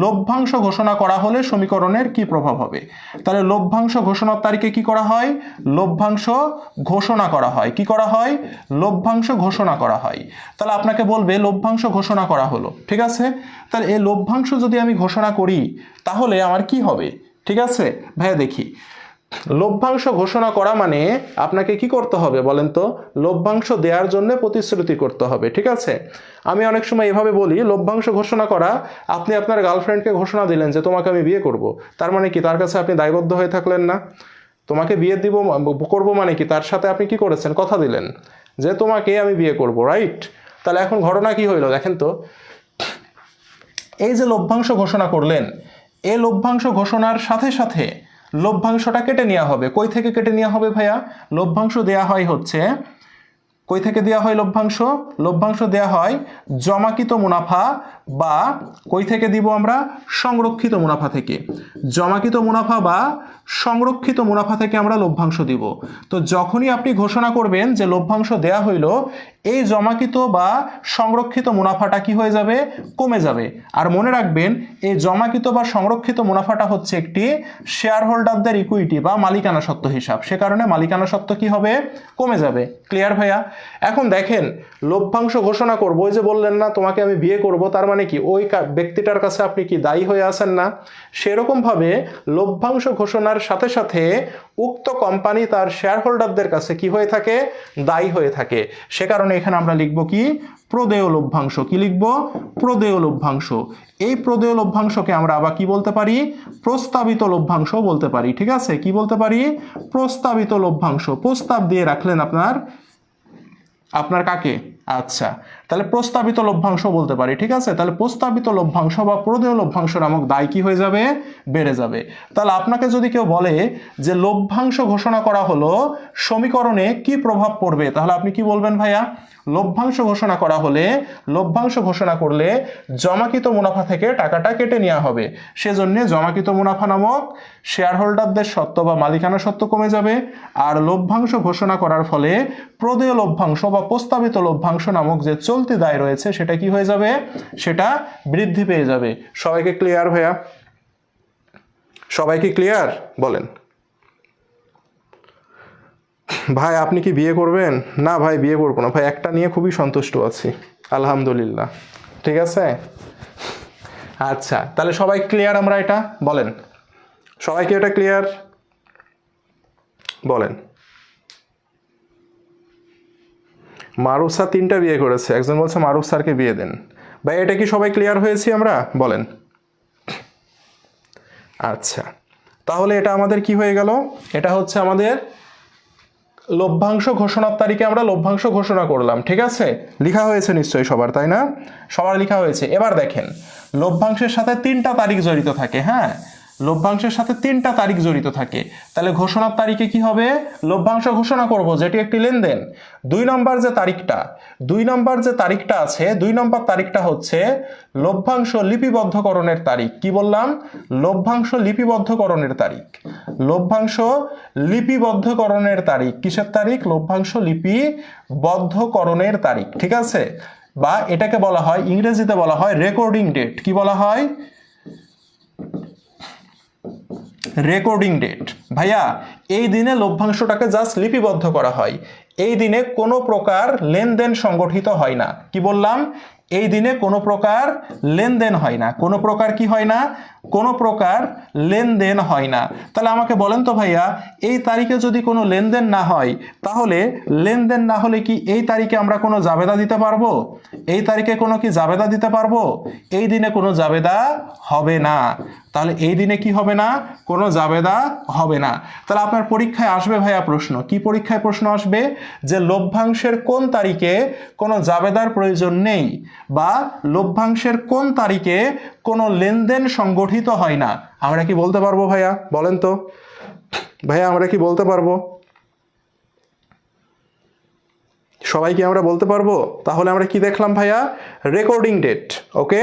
লভ্যাংশ ঘোষণা করা হলে সমীকরণের কি প্রভাব হবে। তাহলে লভ্যাংশ ঘোষণার তারিখে কি করা হয়? লভ্যাংশ ঘোষণা করা হয়। কি করা হয়? লভ্যাংশ ঘোষণা করা হয়। তাহলে আপনাকে বলবে লভ্যাংশ ঘোষণা করা হলো, ঠিক আছে। তাহলে এই লভ্যাংশ যদি আমি ঘোষণা করি তাহলে আমার কি হবে, ঠিক আছে ভাইয়া? দেখি, লভ্যাংশ ঘোষণা করা মানে আপনাকে কি করতে হবে বলেন তো? লভ্যাংশ দেওয়ার জন্য প্রতিশ্রুতি করতে হবে, ঠিক আছে। আমি অনেক সময় এভাবে বলি, লভ্যাংশ ঘোষণা করা, আপনি আপনার গার্লফ্রেন্ডকে ঘোষণা দিলেন যে তোমাকে আমি বিয়ে করব, তার মানে কি তার কাছে আপনি দায়বদ্ধ হয়ে থাকলেন না? তোমাকে বিয়ে দিব করব মানে কি তার সাথে আপনি কি করেছেন? কথা দিলেন যে তোমাকে আমি বিয়ে করব, রাইট? তাহলে এখন ঘটনা কি হইল দেখেন তো, এই যে লভ্যাংশ ঘোষণা করলেন, এই লভ্যাংশ ঘোষণার সাথে সাথে লভ্যাংশটা কেটে নেওয়া হবে। কই থেকে কেটে নেওয়া হবে ভাইয়া? লভ্যাংশ দেয়া হয় হচ্ছে, কই থেকে দেওয়া হয় লভ্যাংশ? লভ্যাংশ দেয়া হয় জমাকৃত মুনাফা, বা কই থেকে দিব আমরা? সংরক্ষিত মুনাফা থেকে। জমাকৃত মুনাফা বা সংরক্ষিত মুনাফা থেকে আমরা লভ্যাংশ দিব। তো যখনই আপনি ঘোষণা করবেন যে লভ্যাংশ দেয়া হইল, এই জমাকৃত বা সংরক্ষিত মুনাফাটা কি হয়ে যাবে? কমে যাবে। আর মনে রাখবেন, এই জমাকৃত বা সংরক্ষিত মুনাফাটা হচ্ছে একটি শেয়ার হোল্ডারদের ইকুইটি বা মালিকানা সত্ত্ব হিসাব, সে কারণে মালিকানা সত্ত্ব কি হবে? কমে যাবে। ক্লিয়ার ভাইয়া? এখন দেখেন, লভ্যাংশ ঘোষণা করব, ওই যে বললেন না তোমাকে আমি বিয়ে করব, তার মানে কি ওই ব্যক্তিটার কাছে আপনি কি দায়ী হয়ে আছেন না? সেরকম ভাবে লভ্যাংশ ঘোষণার সাথে সাথে উক্ত কোম্পানি তার শেয়ার হোল্ডারদের কাছে কি হয়ে থাকে? দায়ী হয়ে থাকে। সে কারণে এখানে আমরা লিখব কি? প্রদেয় লভ্যাংশ। কি লিখব? প্রদেয় লভ্যাংশ। এই প্রদেয় লভ্যাংশকে আমরা আবার কি বলতে পারি? প্রস্তাবিত লভ্যাংশ বলতে পারি, ঠিক আছে। কি বলতে পারি? প্রস্তাবিত লভ্যাংশ। প্রস্তাব দিয়ে রাখলেন আপনার কাকে? আচ্ছা, তাহলে প্রস্তাবিত লভ্যাংশ বলতে পারি, ঠিক আছে। তাহলে প্রস্তাবিত লভ্যাংশ বা প্রদেয় লভ্যাংশ নামক দায় কি হয়ে যাবে? বেড়ে যাবে। তাহলে আপনাকে যদি কেউ বলে যে লভ্যাংশ ঘোষণা করা হলো, সমীকরণে কি প্রভাব পড়বে, তাহলে আপনি কি বলবেন ভাইয়া? লভ্যাংশ ঘোষণা করা হলে, লভ্যাংশ ঘোষণা করলে জমাকৃত মুনাফা থেকে টাকাটা কেটে নেওয়া হবে, সেজন্য জমাকৃত মুনাফা নামক শেয়ার হোল্ডারদের সত্ত্ব বা মালিকানা সত্ত্ব কমে যাবে। আর লভ্যাংশ ঘোষণা করার ফলে প্রদেয় লভ্যাংশ বা প্রস্তাবিত লভ্যাংশ নামক যে চলতি দায় রয়েছে সেটা কি হয়ে যাবে? সেটা বৃদ্ধি পেয়ে যাবে। সবাইকে ক্লিয়ার ভাইয়া? সবাইকে ক্লিয়ার বলেন। ভাই আপনি কি বিয়ে করবেন? না ভাই বিয়ে করবো না ভাই, একটা নিয়ে খুবই সন্তুষ্ট আছি, আলহামদুলিল্লাহ, ঠিক আছে। আচ্ছা, তাহলে সবাই ক্লিয়ার আমরা এটা বলেন? সবাইকে এটা ক্লিয়ার বলেন। মারুফ স্যার 3টা বিয়ে করেছে, একজন বলছে মারুফ স্যারকে বিয়ে দেন। ভাই এটা কি সবাই ক্লিয়ার হয়েছি আমরা বলেন? আচ্ছা, তাহলে এটা আমাদের কি হয়ে গেল? এটা হচ্ছে আমাদের লভ্যাংশ ঘোষণার তারিখে আমরা লভ্যাংশ ঘোষণা করলাম, ঠিক আছে। লেখা হয়েছে নিশ্চয়ই সবার, তাই না? সবার লেখা হয়েছে। এবার দেখেন, লভ্যাংশের সাথে 3টা তারিখ জড়িত থাকে, হ্যাঁ, লভ্যাংশের সাথে 3টা তারিখ জড়িত থাকে। তাহলে ঘোষণার তারিখে কি হবে? লভ্যাংশ ঘোষণা করব, যেটি একটি লেনদেন। 2 নম্বর যে তারিখটা আছে, 2 নম্বর তারিখটা হচ্ছে লভ্যাংশ লিপিবদ্ধকরণের তারিখ। কি বললাম? লভ্যাংশ লিপিবদ্ধকরণের তারিখ। লভ্যাংশ লিপিবদ্ধকরণের তারিখ কিসের তারিখ? লভ্যাংশ লিপিবদ্ধকরণের তারিখ, ঠিক আছে। বা এটাকে বলা হয়, ইংরেজিতে বলা হয় রেকর্ডিং ডেট। কি বলা হয়? Recording date. ভাইয়া এই দিনে লভ্যাংশটাকে জাস্ট লিপিবদ্ধ করা হয়, এই দিনে কোনো প্রকার লেনদেন সংগঠিত হয় না। কি বললাম? এই দিনে কোনো প্রকার লেনদেন হয় না। কোনো প্রকার কি হয় না? কোনো প্রকার লেনদেন হয় না। তাহলে আমাকে বলেন তো ভাইয়া, এই তারিখে যদি কোনো লেনদেন না হয়, তাহলে লেনদেন না হলে কি এই তারিখে আমরা কোনো জাবেদা দিতে পারবো? এই তারিখে কোনো কি জাবেদা দিতে পারবো? এই দিনে কোনো জাবেদা হবে না। তাহলে এই দিনে কি হবে না? কোনো জাবেদা হবে না। তাহলে আপনার আপনার পরীক্ষায় আসবে ভাইয়া প্রশ্ন, কি পরীক্ষায় প্রশ্ন আসবে যে লভ্যাংশের কোন তারিখে কোনো জাবেদার প্রয়োজন নেই বা লভ্যাংশের কোন তারিখে কোনো লেনদেন সংগঠিত হয় না। আমরা কি বলতে পারবো ভাইয়া? বলেন তো ভাইয়া, আমরা কি বলতে পারবো? সবাই কি আমরা বলতে পারবো? তাহলে আমরা কি দেখলাম ভাইয়া? Recording date. ওকে,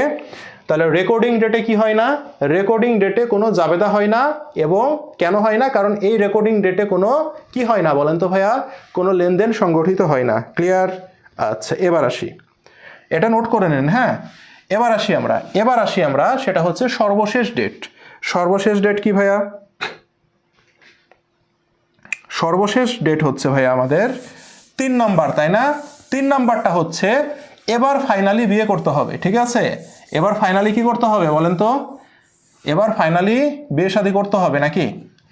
তাহলে রেকর্ডিং ডেটে কি হয় না? রেকর্ডিং ডেটে কোনো জাবেদা হয় না। এবং কেন হয় না? কারণ এই রেকর্ডিং ডেটে কোনো কি হয় না বলেন তো ভাইয়া? কোনো লেনদেন সংগঠিত হয় না। ক্লিয়ার? আচ্ছা, এবার আসি, এটা নোট করে নেন। হ্যাঁ, এবার আসি আমরা সেটা হচ্ছে সর্বশেষ ডেট। সর্বশেষ ডেট কি ভাইয়া? সর্বশেষ ডেট হচ্ছে ভাইয়া আমাদের 3 নম্বর, তাই না? 3 নম্বরটা হচ্ছে এবার ফাইনালি বিয়ে করতে হবে। ঠিক আছে, এবার ফাইনালি কি করতে হবে বলেন তো? এবার ফাইনালি বিয়ে শাদী করতে হবে নাকি?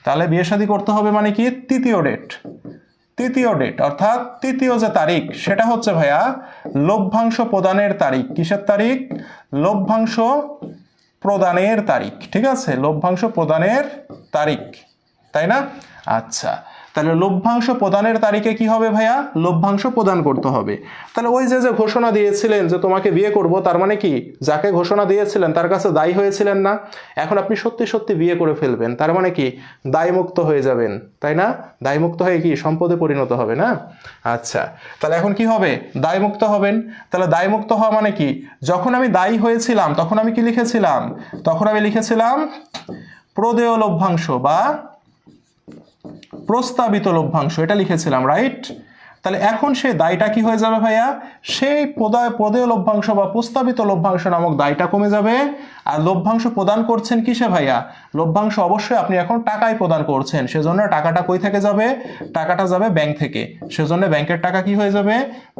তাহলে বিয়ে শাদী করতে হবে মানে কি? তৃতীয় ডেট অর্থাৎ তৃতীয় যে তারিখ সেটা হচ্ছে ভাইয়া লভ্যাংশ প্রদানের তারিখ। কিসের তারিখ? লভ্যাংশ প্রদানের তারিখ। ঠিক আছে, লভ্যাংশ প্রদানের তারিখ, তাই না? আচ্ছা, তাহলে লভ্যাংশ প্রদানের তারিখে কি হবে ভাইয়া? লভ্যাংশ প্রদান করতে হবে। তাহলে ওই যে ঘোষণা দিয়েছিলেন যে তোমাকে বিয়ে করব, তার মানে কি যাকে ঘোষণা দিয়েছিলেন তার কাছে দায়ী হয়েছিলেন না? এখন আপনি সত্যি সত্যি বিয়ে করে ফেলবেন, তার মানে কি দায়মুক্ত হয়ে যাবেন, তাই না? দায়মুক্ত হয়ে কি সম্পদে পরিণত হবে না? আচ্ছা, তাহলে এখন কি হবে? দায়মুক্ত হবেন। তাহলে দায়মুক্ত হওয়া মানে কি? যখন আমি দায়ী হয়েছিলাম তখন আমি কি লিখেছিলাম? তখন আমি লিখেছিলাম প্রদেয় লভ্যাংশ বা প্রস্তাবিত লভ্যাংশ, এটা লিখেছিলাম, রাইট? তাহলে এখন সেই দায়টা কি হয়ে যাবে ভাইয়া? সেই প্রদেয় লভ্যাংশ বা প্রস্তাবিত লভ্যাংশ নামক দায়টা কমে যাবে। আর লভ্যাংশ প্রদান করছেন কিসে ভাইয়া? লভ্যাংশ অবশ্যই আপনি এখন টাকায় প্রদান করছেন, সেজন্য টাকাটা কই থেকে যাবে? টাকাটা যাবে ব্যাংক থেকে, সেজন্য ব্যাংকের টাকা কি হয়ে যাবে?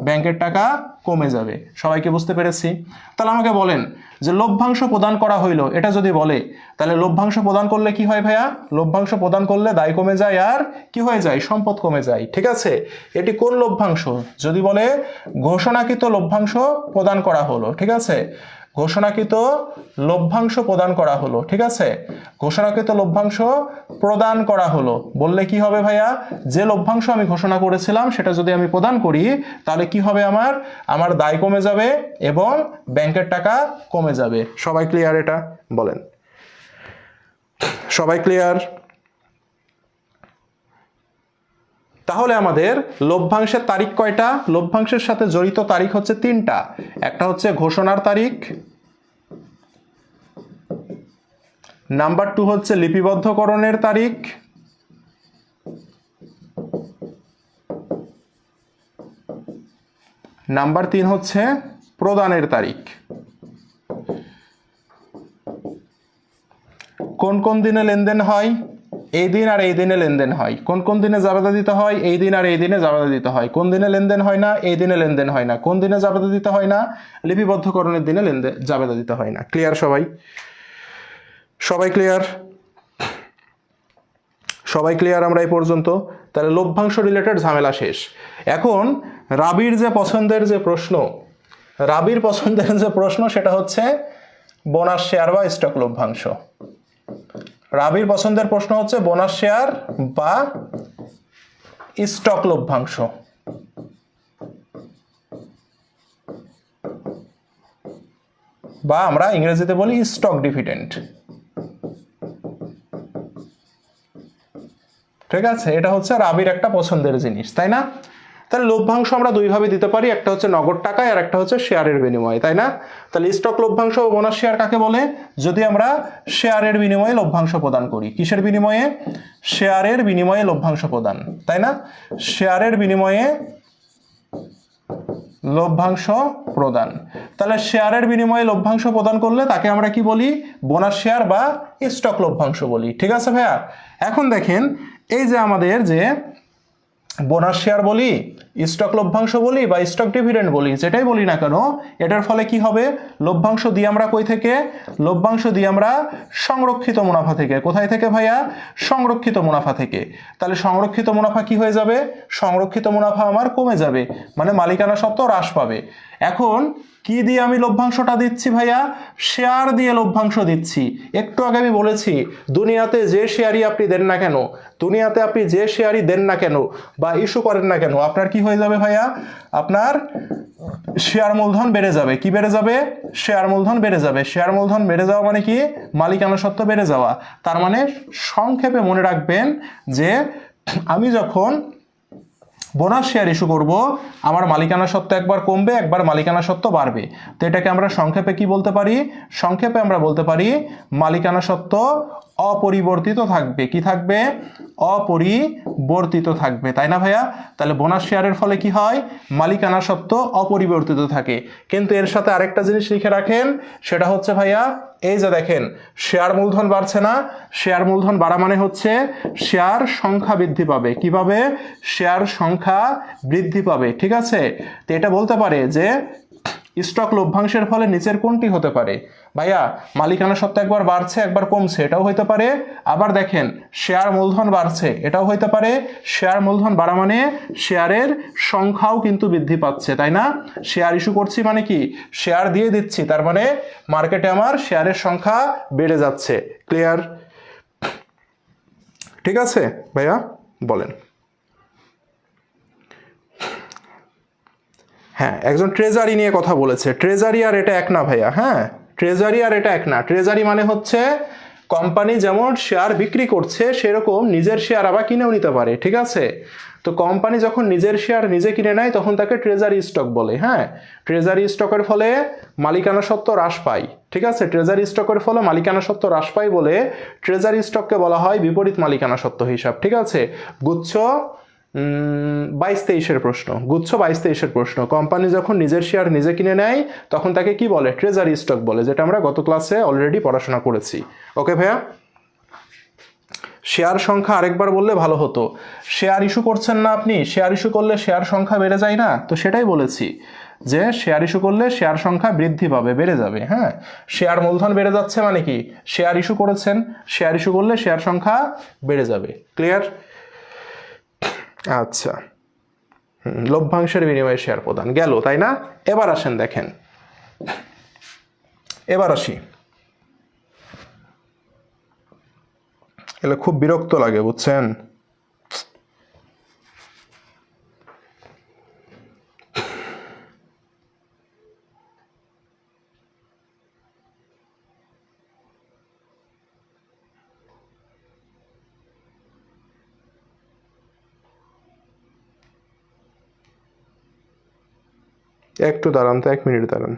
ব্যাংকের টাকা কমে যাবে। সবাইকে বুঝতে পেরেছি? তাহলে আমাকে বলেন যে লভ্যাংশ প্রদান করা হইলো, এটা যদি বলে তাহলে লভ্যাংশ প্রদান করলে কি হয় ভাইয়া? লভ্যাংশ প্রদান করলে দায় কমে যায় আর কি হয়ে যায়? সম্পদ কমে যায়। ঠিক আছে, এটি কোন লভ্যাংশ? যদি বলে ঘোষণাকৃত লভ্যাংশ প্রদান করা হলো। ঠিক আছে, ঘোষণাকৃত লভ্যাংশ প্রদান করা হলো। ঠিক আছে, ঘোষণাকৃত লভ্যাংশ প্রদান করা হলো বললে কি হবে ভাইয়া? যে লভ্যাংশ আমি ঘোষণা করেছিলাম সেটা যদি আমি প্রদান করি তাহলে কি হবে? আমার দায় কমে যাবে এবং ব্যাংকের টাকা কমে যাবে। সবাই ক্লিয়ার? এটা বলেন, সবাই ক্লিয়ার? তাহলে আমাদের লভ্যাংশের তারিখ কয়টা? লভ্যাংশের সাথে জড়িত তারিখ হচ্ছে 3টা। একটা হচ্ছে ঘোষণার তারিখ, নাম্বার 2 হচ্ছে লিপিবদ্ধকরণের তারিখ, নাম্বার 3 হচ্ছে প্রদানের তারিখ। কোন কোন দিনে লেনদেন হয়? এই দিন আর এই দিনে লেনদেন হয়। কোন কোন দিনে জাবেদা দিতে হয়? এই দিন আর এই দিনে জাবেদা দিতে হয়। কোন দিনে লেনদেন হয় না? এই দিনে লেনদেন হয় না। কোন দিনে জাবেদা দিতে হয় না? লিপিবদ্ধকরণের দিনে জাবেদা দিতে হয় না। ক্লিয়ার সবাই? সবাই ক্লিয়ার? সবাই ক্লিয়ার আমরা এই পর্যন্ত? তাহলে লভ্যাংশ রিলেটেড ঝামেলা শেষ। এখন রাবির যে পছন্দের যে প্রশ্ন সেটা হচ্ছে বোনাস শেয়ার বা স্টক লভ্যাংশ। রাবির পছন্দের প্রশ্ন হচ্ছে বোনাস শেয়ার বা স্টক লভ্যাংশ। বা আমরা ইংরেজিতে বলি স্টক ডিভিডেন্ড। ঠিক আছে, এটা হচ্ছে রাবির একটা পছন্দের জিনিস, তাই না? তাহলে লভ্যাংশ আমরা দুইভাবে দিতে পারি, একটা হচ্ছে নগদ টাকায় আর একটা হচ্ছে শেয়ারের বিনিময়ে, তাই না? তাহলে স্টক লভ্যাংশ ও বোনাস শেয়ার কাকে বলে? যদি আমরা শেয়ারের বিনিময়ে লভ্যাংশ প্রদান করি। কিসের বিনিময়ে? শেয়ারের বিনিময়ে লভ্যাংশ প্রদান, তাই না? শেয়ারের বিনিময়ে লভ্যাংশ প্রদান। তাহলে শেয়ারের বিনিময়ে লভ্যাংশ প্রদান করলে তাকে আমরা কি বলি? বোনাস শেয়ার বা স্টক লভ্যাংশ বলি। ঠিক আছে ভাইয়া? এখন দেখেন এই যে আমাদের যে বোনাস শেয়ার বলি, স্টক লভ্যাংশ বলি বা স্টক ডিভিডেন্ড বলি, যেটাই বলি না কেন, এটার ফলে কি হবে, লভ্যাংশ দিয়ে আমরা কই থেকে, লভ্যাংশ দিয়ে আমরা সংরক্ষিত মুনাফা থেকে। কোথায় থেকে ভাইয়া? সংরক্ষিত মুনাফা থেকে। তাহলে সংরক্ষিত মুনাফা কি হয়ে যাবে? সংরক্ষিত মুনাফা আমার কমে যাবে, মানে মালিকানা সত্ত্ব হ্রাস পাবে। এখন কি দিয়ে আমি লভ্যাংশটা দিচ্ছি ভাইয়া? শেয়ার দিয়ে লভ্যাংশ দিচ্ছি। একটু আগে আমি বলেছি, দুনিয়াতে যে শেয়ারই আপনি দেন না কেন, দুনিয়াতে আপনি যে শেয়ারই দেন না কেন বা ইস্যু করেন না কেন, আপনার কি হয়ে যাবে ভাইয়া? আপনার শেয়ার মূলধন বেড়ে যাবে। কি বেড়ে যাবে? শেয়ার মূলধন বেড়ে যাবে। শেয়ার মূলধন বেড়ে যাওয়া মানে কি? মালিকানা সত্ত্ব বেড়ে যাওয়া। তার মানে সংক্ষেপে মনে রাখবেন যে আমি যখন বোনাস শেয়ার ইস্যু করব, আমার মালিকানা সত্ত্ব একবার কমবে, একবার মালিকানা সত্ত্ব বাড়বে। তো এটাকে আমরা সংক্ষেপে কি বলতে পারি? সংক্ষেপে আমরা বলতে পারি মালিকানা সত্ত্ব অপরিবর্তিত থাকবে। কি থাকবে? অপরিবর্তিত থাকবে, তাই না ভাইয়া? তাহলে বোনাস শেয়ারের ফলে কি হয়? মালিকানা সত্ত্ব অপরিবর্তিত থাকে। কিন্তু এর সাথে আরেকটা জিনিস লিখে রাখেন, সেটা হচ্ছে ভাইয়া, এই যে দেখেন শেয়ার মূলধন বাড়ছে না, শেয়ার মূলধন বাড়া মানে হচ্ছে শেয়ার সংখ্যা বৃদ্ধি পাবে। কি পাবে? শেয়ার সংখ্যা বৃদ্ধি পাবে, ঠিক আছে? তো এটা বলতে পারে যে স্টক লভ্যাংশের ফলে নিচের কোনটি হতে পারে? ভাইয়া মালিকানা সত্ত্ব একবার বাড়ছে একবার কমছে, এটাও হইতে পারে। আবার দেখেন শেয়ার মূলধন বাড়ছে, এটাও হইতে পারে। শেয়ার মূলধন বাড়া মানে শেয়ারের সংখ্যাও কিন্তু বৃদ্ধি পাচ্ছে, তাই না? শেয়ার ইস্যু করছি মানে কি? শেয়ার দিয়ে দিচ্ছি, তার মানে মার্কেটে আমার শেয়ারের সংখ্যা বেড়ে যাচ্ছে। ক্লিয়ার? ঠিক আছে ভাইয়া, বলেন। হ্যাঁ, একজন ট্রেজারি নিয়ে কথা বলেছে। ট্রেজারি আর এটা এক না ভাইয়া। হ্যাঁ, ট্রেজারি আর এটা এক না। ট্রেজারি মানে হচ্ছে কোম্পানি যেমন শেয়ার বিক্রি করছে সেরকম নিজের শেয়ার আবার কিনেও নিতে পারে, ঠিক আছে? তো কোম্পানি যখন নিজের শেয়ার নিজে কিনে নেয় তখন তাকে ট্রেজারি স্টক বলে। হ্যাঁ, ট্রেজারি স্টকের ফলে মালিকানা সত্ত্ব হ্রাস পায়, ঠিক আছে? ট্রেজারি স্টকের ফলে মালিকানা সত্ত্ব হ্রাস পায় বলে ট্রেজারি স্টককে বলা হয় বিপরীত মালিকানা সত্ত্ব হিসাব, ঠিক আছে? গুচ্ছ 22-23-এর প্রশ্ন, গুচ্ছ 22-23-এর প্রশ্ন। কোম্পানি যখন নিজের শেয়ার নিজে কিনে নেয় তখন তাকে কি বলে? ট্রেজারি স্টক বলে, যেটা আমরা গত ক্লাসে অলরেডি পড়াশোনা করেছি। ওকে ভাইয়া, শেয়ার সংখ্যা আরেকবার বললে ভালো হতো। শেয়ার ইস্যু করছেন না আপনি? শেয়ার ইস্যু করলে শেয়ার সংখ্যা বেড়ে যায় না? তো সেটাই বলেছি যে শেয়ার ইস্যু করলে শেয়ার সংখ্যা বৃদ্ধি পাবে, বেড়ে যাবে। হ্যাঁ, শেয়ার মূলধন বেড়ে যাচ্ছে মানে কি? শেয়ার ইস্যু করেছেন, শেয়ার ইস্যু করলে শেয়ার সংখ্যা বেড়ে যাবে। ক্লিয়ার? আচ্ছা, লভ্যাংশের বিনিময়ে শেয়ার প্রদান গেল, তাই না? এবার আসেন দেখেন, এবার আসি। এলে খুব বিরক্ত লাগে, বুঝছেন? একটু দাঁড়ান তো, 1 মিনিট দাঁড়ান।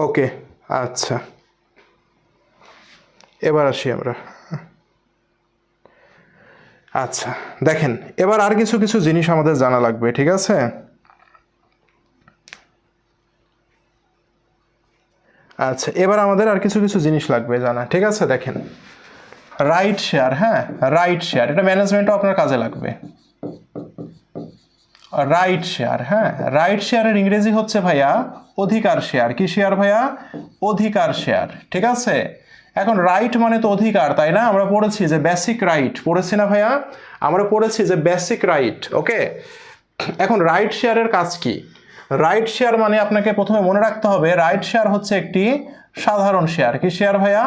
ওকে, আচ্ছা, এবার আসি আমরা। আচ্ছা দেখেন, এবার আর কিছু কিছু জিনিস আমাদের জানা লাগবে, ঠিক আছে? আচ্ছা, এবার আমাদের আর কিছু কিছু জিনিস লাগবে জানা, ঠিক আছে? দেখেন, রাইট শেয়ার। হ্যাঁ, রাইট শেয়ার, এটা ম্যানেজমেন্টও আপনার কাজে লাগবে। রাইট শেয়ার, হ্যাঁ, রাইট শেয়ারের ইংরেজি হচ্ছে ভাইয়া অধিকার শেয়ার। কি শেয়ার ভাইয়া? অধিকার শেয়ার, ঠিক আছে? এখন রাইট মানে তো অধিকার, তাই না? আমরা পড়েছি যে বেসিক রাইট, পড়েছি না ভাইয়া? আমরা পড়েছি যে বেসিক রাইট। ওকে, এখন রাইট শেয়ারের কাজ কি? রাইট শেয়ার মানে আপনাকে প্রথমে মনে রাখতে হবে রাইট শেয়ার হচ্ছে একটি সাধারণ শেয়ার। কি শেয়ার ভাইয়া?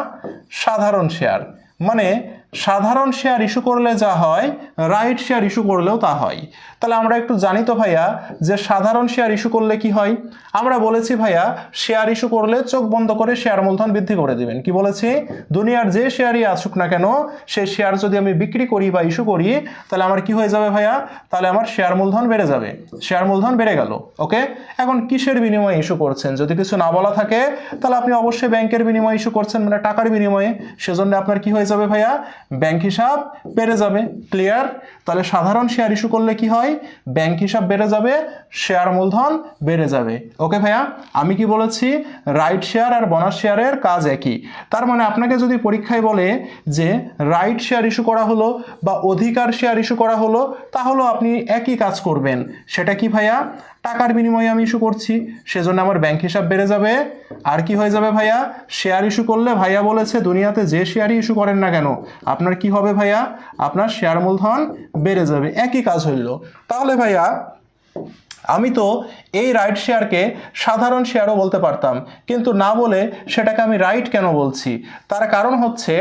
সাধারণ শেয়ার। মানে সাধারণ শেয়ার ইস্যু করলে যা হয় রাইট শেয়ার ইস্যু করলেও তা হয়। তাহলে আমরা একটু জানি তো ভাইয়া যে সাধারণ শেয়ার ইস্যু করলে কি হয়। আমরা বলেছি ভাইয়া শেয়ার ইস্যু করলে চোখ বন্ধ করে শেয়ার মূলধন বৃদ্ধি করে দিবেন। কি বলেছি? দুনিয়ার যে শেয়ারই আসুক না কেন সেই শেয়ার যদি আমি বিক্রি করি বা ইস্যু করি তাহলে আমার কি হয়ে যাবে ভাইয়া? তাহলে আমার শেয়ার মূলধন বেড়ে যাবে। শেয়ার মূলধন বেড়ে গেল। ওকে, এখন কিসের বিনিময়ে ইস্যু করছেন? যদি কিছু না বলা থাকে তাহলে আপনি অবশ্যই ব্যাংকের বিনিময়ে ইস্যু করছেন, মানে টাকার বিনিময়ে। সেজন্য আপনার কি হয়ে যাবে ভাইয়া? ব্যাংক হিসাব বেড়ে যাবে। ক্লিয়ার? তাহলে সাধারণ শেয়ার ইস্যু করলে কি হয়? ব্যাংক হিসাব বেড়ে যাবে, শেয়ার মূলধন বেড়ে যাবে। ওকে ভাইয়া, আমি কি বলেছি? রাইট শেয়ার আর বোনাস শেয়ারের কাজ একই। তার মানে আপনাকে যদি পরীক্ষায় বলে যে রাইট শেয়ার ইস্যু করা হলো বা অধিকার শেয়ার ইস্যু করা হলো, তাহলেও আপনি একই কাজ করবেন। সেটা কি ভাইয়া? টাকার বিনিময়ে আমি ইস্যু করছি, সেজন্য আমার ব্যাংক হিসাব বেড়ে যাবে। আর কি হয়ে যাবে ভাইয়া? শেয়ার ইস্যু করলে ভাইয়া বলেছে দুনিয়াতে যে শেয়ারই ইস্যু করেন না কেন আপনার কি হবে ভাইয়া? আপনার শেয়ার মূলধন বেড়ে যাবে। একই কাজ হইল। তাহলে ভাইয়া আমি তো এই রাইট শেয়ারকে সাধারণ শেয়ারও বলতে পারতাম, কিন্তু না বলে সেটাকে আমি রাইট কেন বলছি? তার কারণ হচ্ছে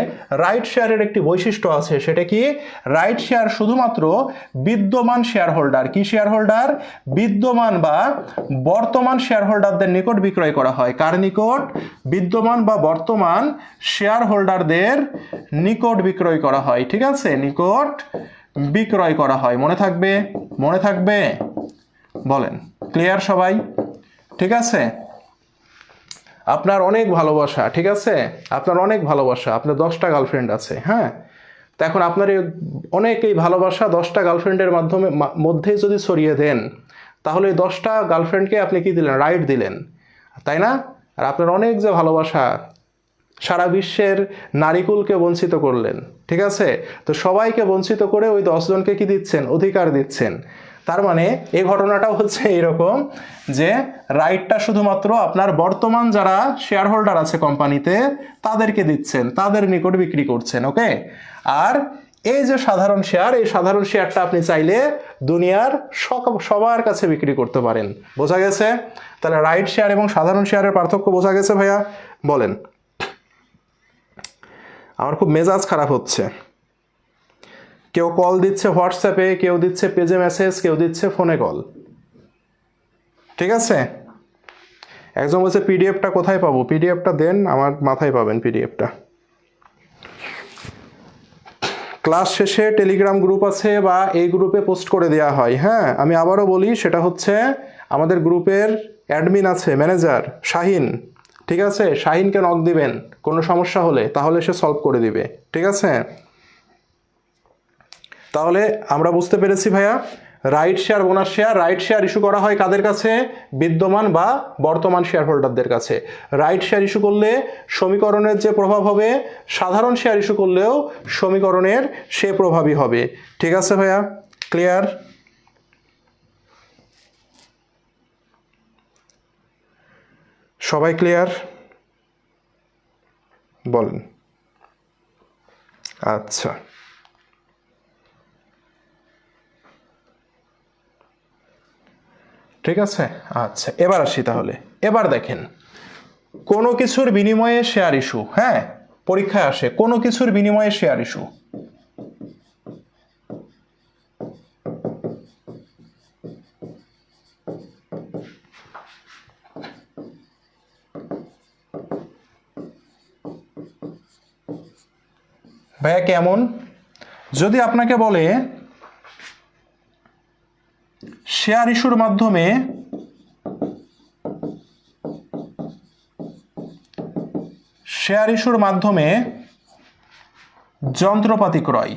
রাইট শেয়ারের একটি বৈশিষ্ট্য আছে। সেটা কি? রাইট শেয়ার শুধুমাত্র বিদ্যমান শেয়ার হোল্ডার, কি শেয়ার হোল্ডার? বিদ্যমান বা বর্তমান শেয়ার হোল্ডারদের নিকট বিক্রয় করা হয়। কার নিকট? বিদ্যমান বা বর্তমান শেয়ার হোল্ডারদের নিকট বিক্রয় করা হয়। ঠিক আছে, নিকট বিক্রয় করা হয়। মনে থাকবে? মনে থাকবে? বলেন। ক্লিয়ার সবাই? ঠিক আছে, আপনার অনেক ভালোবাসা, ঠিক আছে, আপনার অনেক ভালোবাসা, আপনার 10টা গার্লফ্রেন্ড আছে, হ্যাঁ, তো এখন আপনার অনেক এই ভালোবাসা 10টা গার্লফ্রেন্ডের মধ্যে যদি ছড়িয়ে দেন তাহলে এই 10টা গার্লফ্রেন্ডকে আপনি কি দিলেন? রাইট দিলেন, তাই না? আর আপনার অনেক যে ভালোবাসা, সারা বিশ্বের নারীকুলকে বঞ্চিত করলেন, ঠিক আছে, তো সবাইকে বঞ্চিত করে ওই 10 জনকে কি দিচ্ছেন? অধিকার দিচ্ছেন। তার মানে এই ঘটনাটাও হচ্ছে এরকম যে রাইটটা শুধুমাত্র আপনার বর্তমান যারা শেয়ার হোল্ডার আছে কোম্পানিতে তাদেরকে দিচ্ছেন, তাদের নিকট বিক্রি করছেন। ওকে, আর এই যে সাধারণ শেয়ার, এই সাধারণ শেয়ারটা আপনি চাইলে দুনিয়ার সবার কাছে বিক্রি করতে পারেন। বোঝা গেছে? তাহলে রাইট শেয়ার এবং সাধারণ শেয়ারের পার্থক্য বোঝা গেছে ভাইয়া? বলেন। আমার খুব মেজাজ খারাপ হচ্ছে। কেউ কল দিচ্ছে হোয়াটসঅ্যাপে, কেউ দিচ্ছে পেজে মেসেজ, কেউ দিচ্ছে ফোনে কল। ঠিক আছে, একজন বলছে পিডিএফটা কোথায় পাবো? পিডিএফটা দেন, আমার মাথায় পাবেন পিডিএফটা। ক্লাস শেষে টেলিগ্রাম গ্রুপ আছে বা এই গ্রুপে পোস্ট করে দেওয়া হয়। হ্যাঁ, আমি আবারও বলি, সেটা হচ্ছে আমাদের গ্রুপের অ্যাডমিন আছে, ম্যানেজার শাহিন। ঠিক আছে, শাহিনকে নক দিবেন কোনো সমস্যা হলে, তাহলে সে সলভ করে দিবে। ঠিক আছে, তাহলে আমরা বুঝতে পেরেছি ভাইয়া, right share bonus share, right share issue করা হয় কাদের কাছে? বিদ্যমান বা বর্তমান শেয়ার হোল্ডারদের কাছে। রাইট শেয়ার ইস্যু করলে সমীকরণের যে প্রভাব হবে, সাধারণ শেয়ার ইস্যু করলেও সমীকরণের সে প্রভাবই হবে। ঠিক আছে ভাইয়া? ক্লিয়ার? সবাই ক্লিয়ার? বলেন। আচ্ছা, ঠিক আছে। আচ্ছা, এবার আসি তাহলে। এবার দেখেন, কোনো কিছুর বিনিময়ে শেয়ার ইস্যু, হ্যাঁ, পরীক্ষায় আসে কোনো কিছুর বিনিময়ে শেয়ার ইস্যু। ভাইয়া কেমন? যদি আপনাকে বলে শেয়ার ইস্যুর মাধ্যমে যন্ত্রপাতি ক্রয়,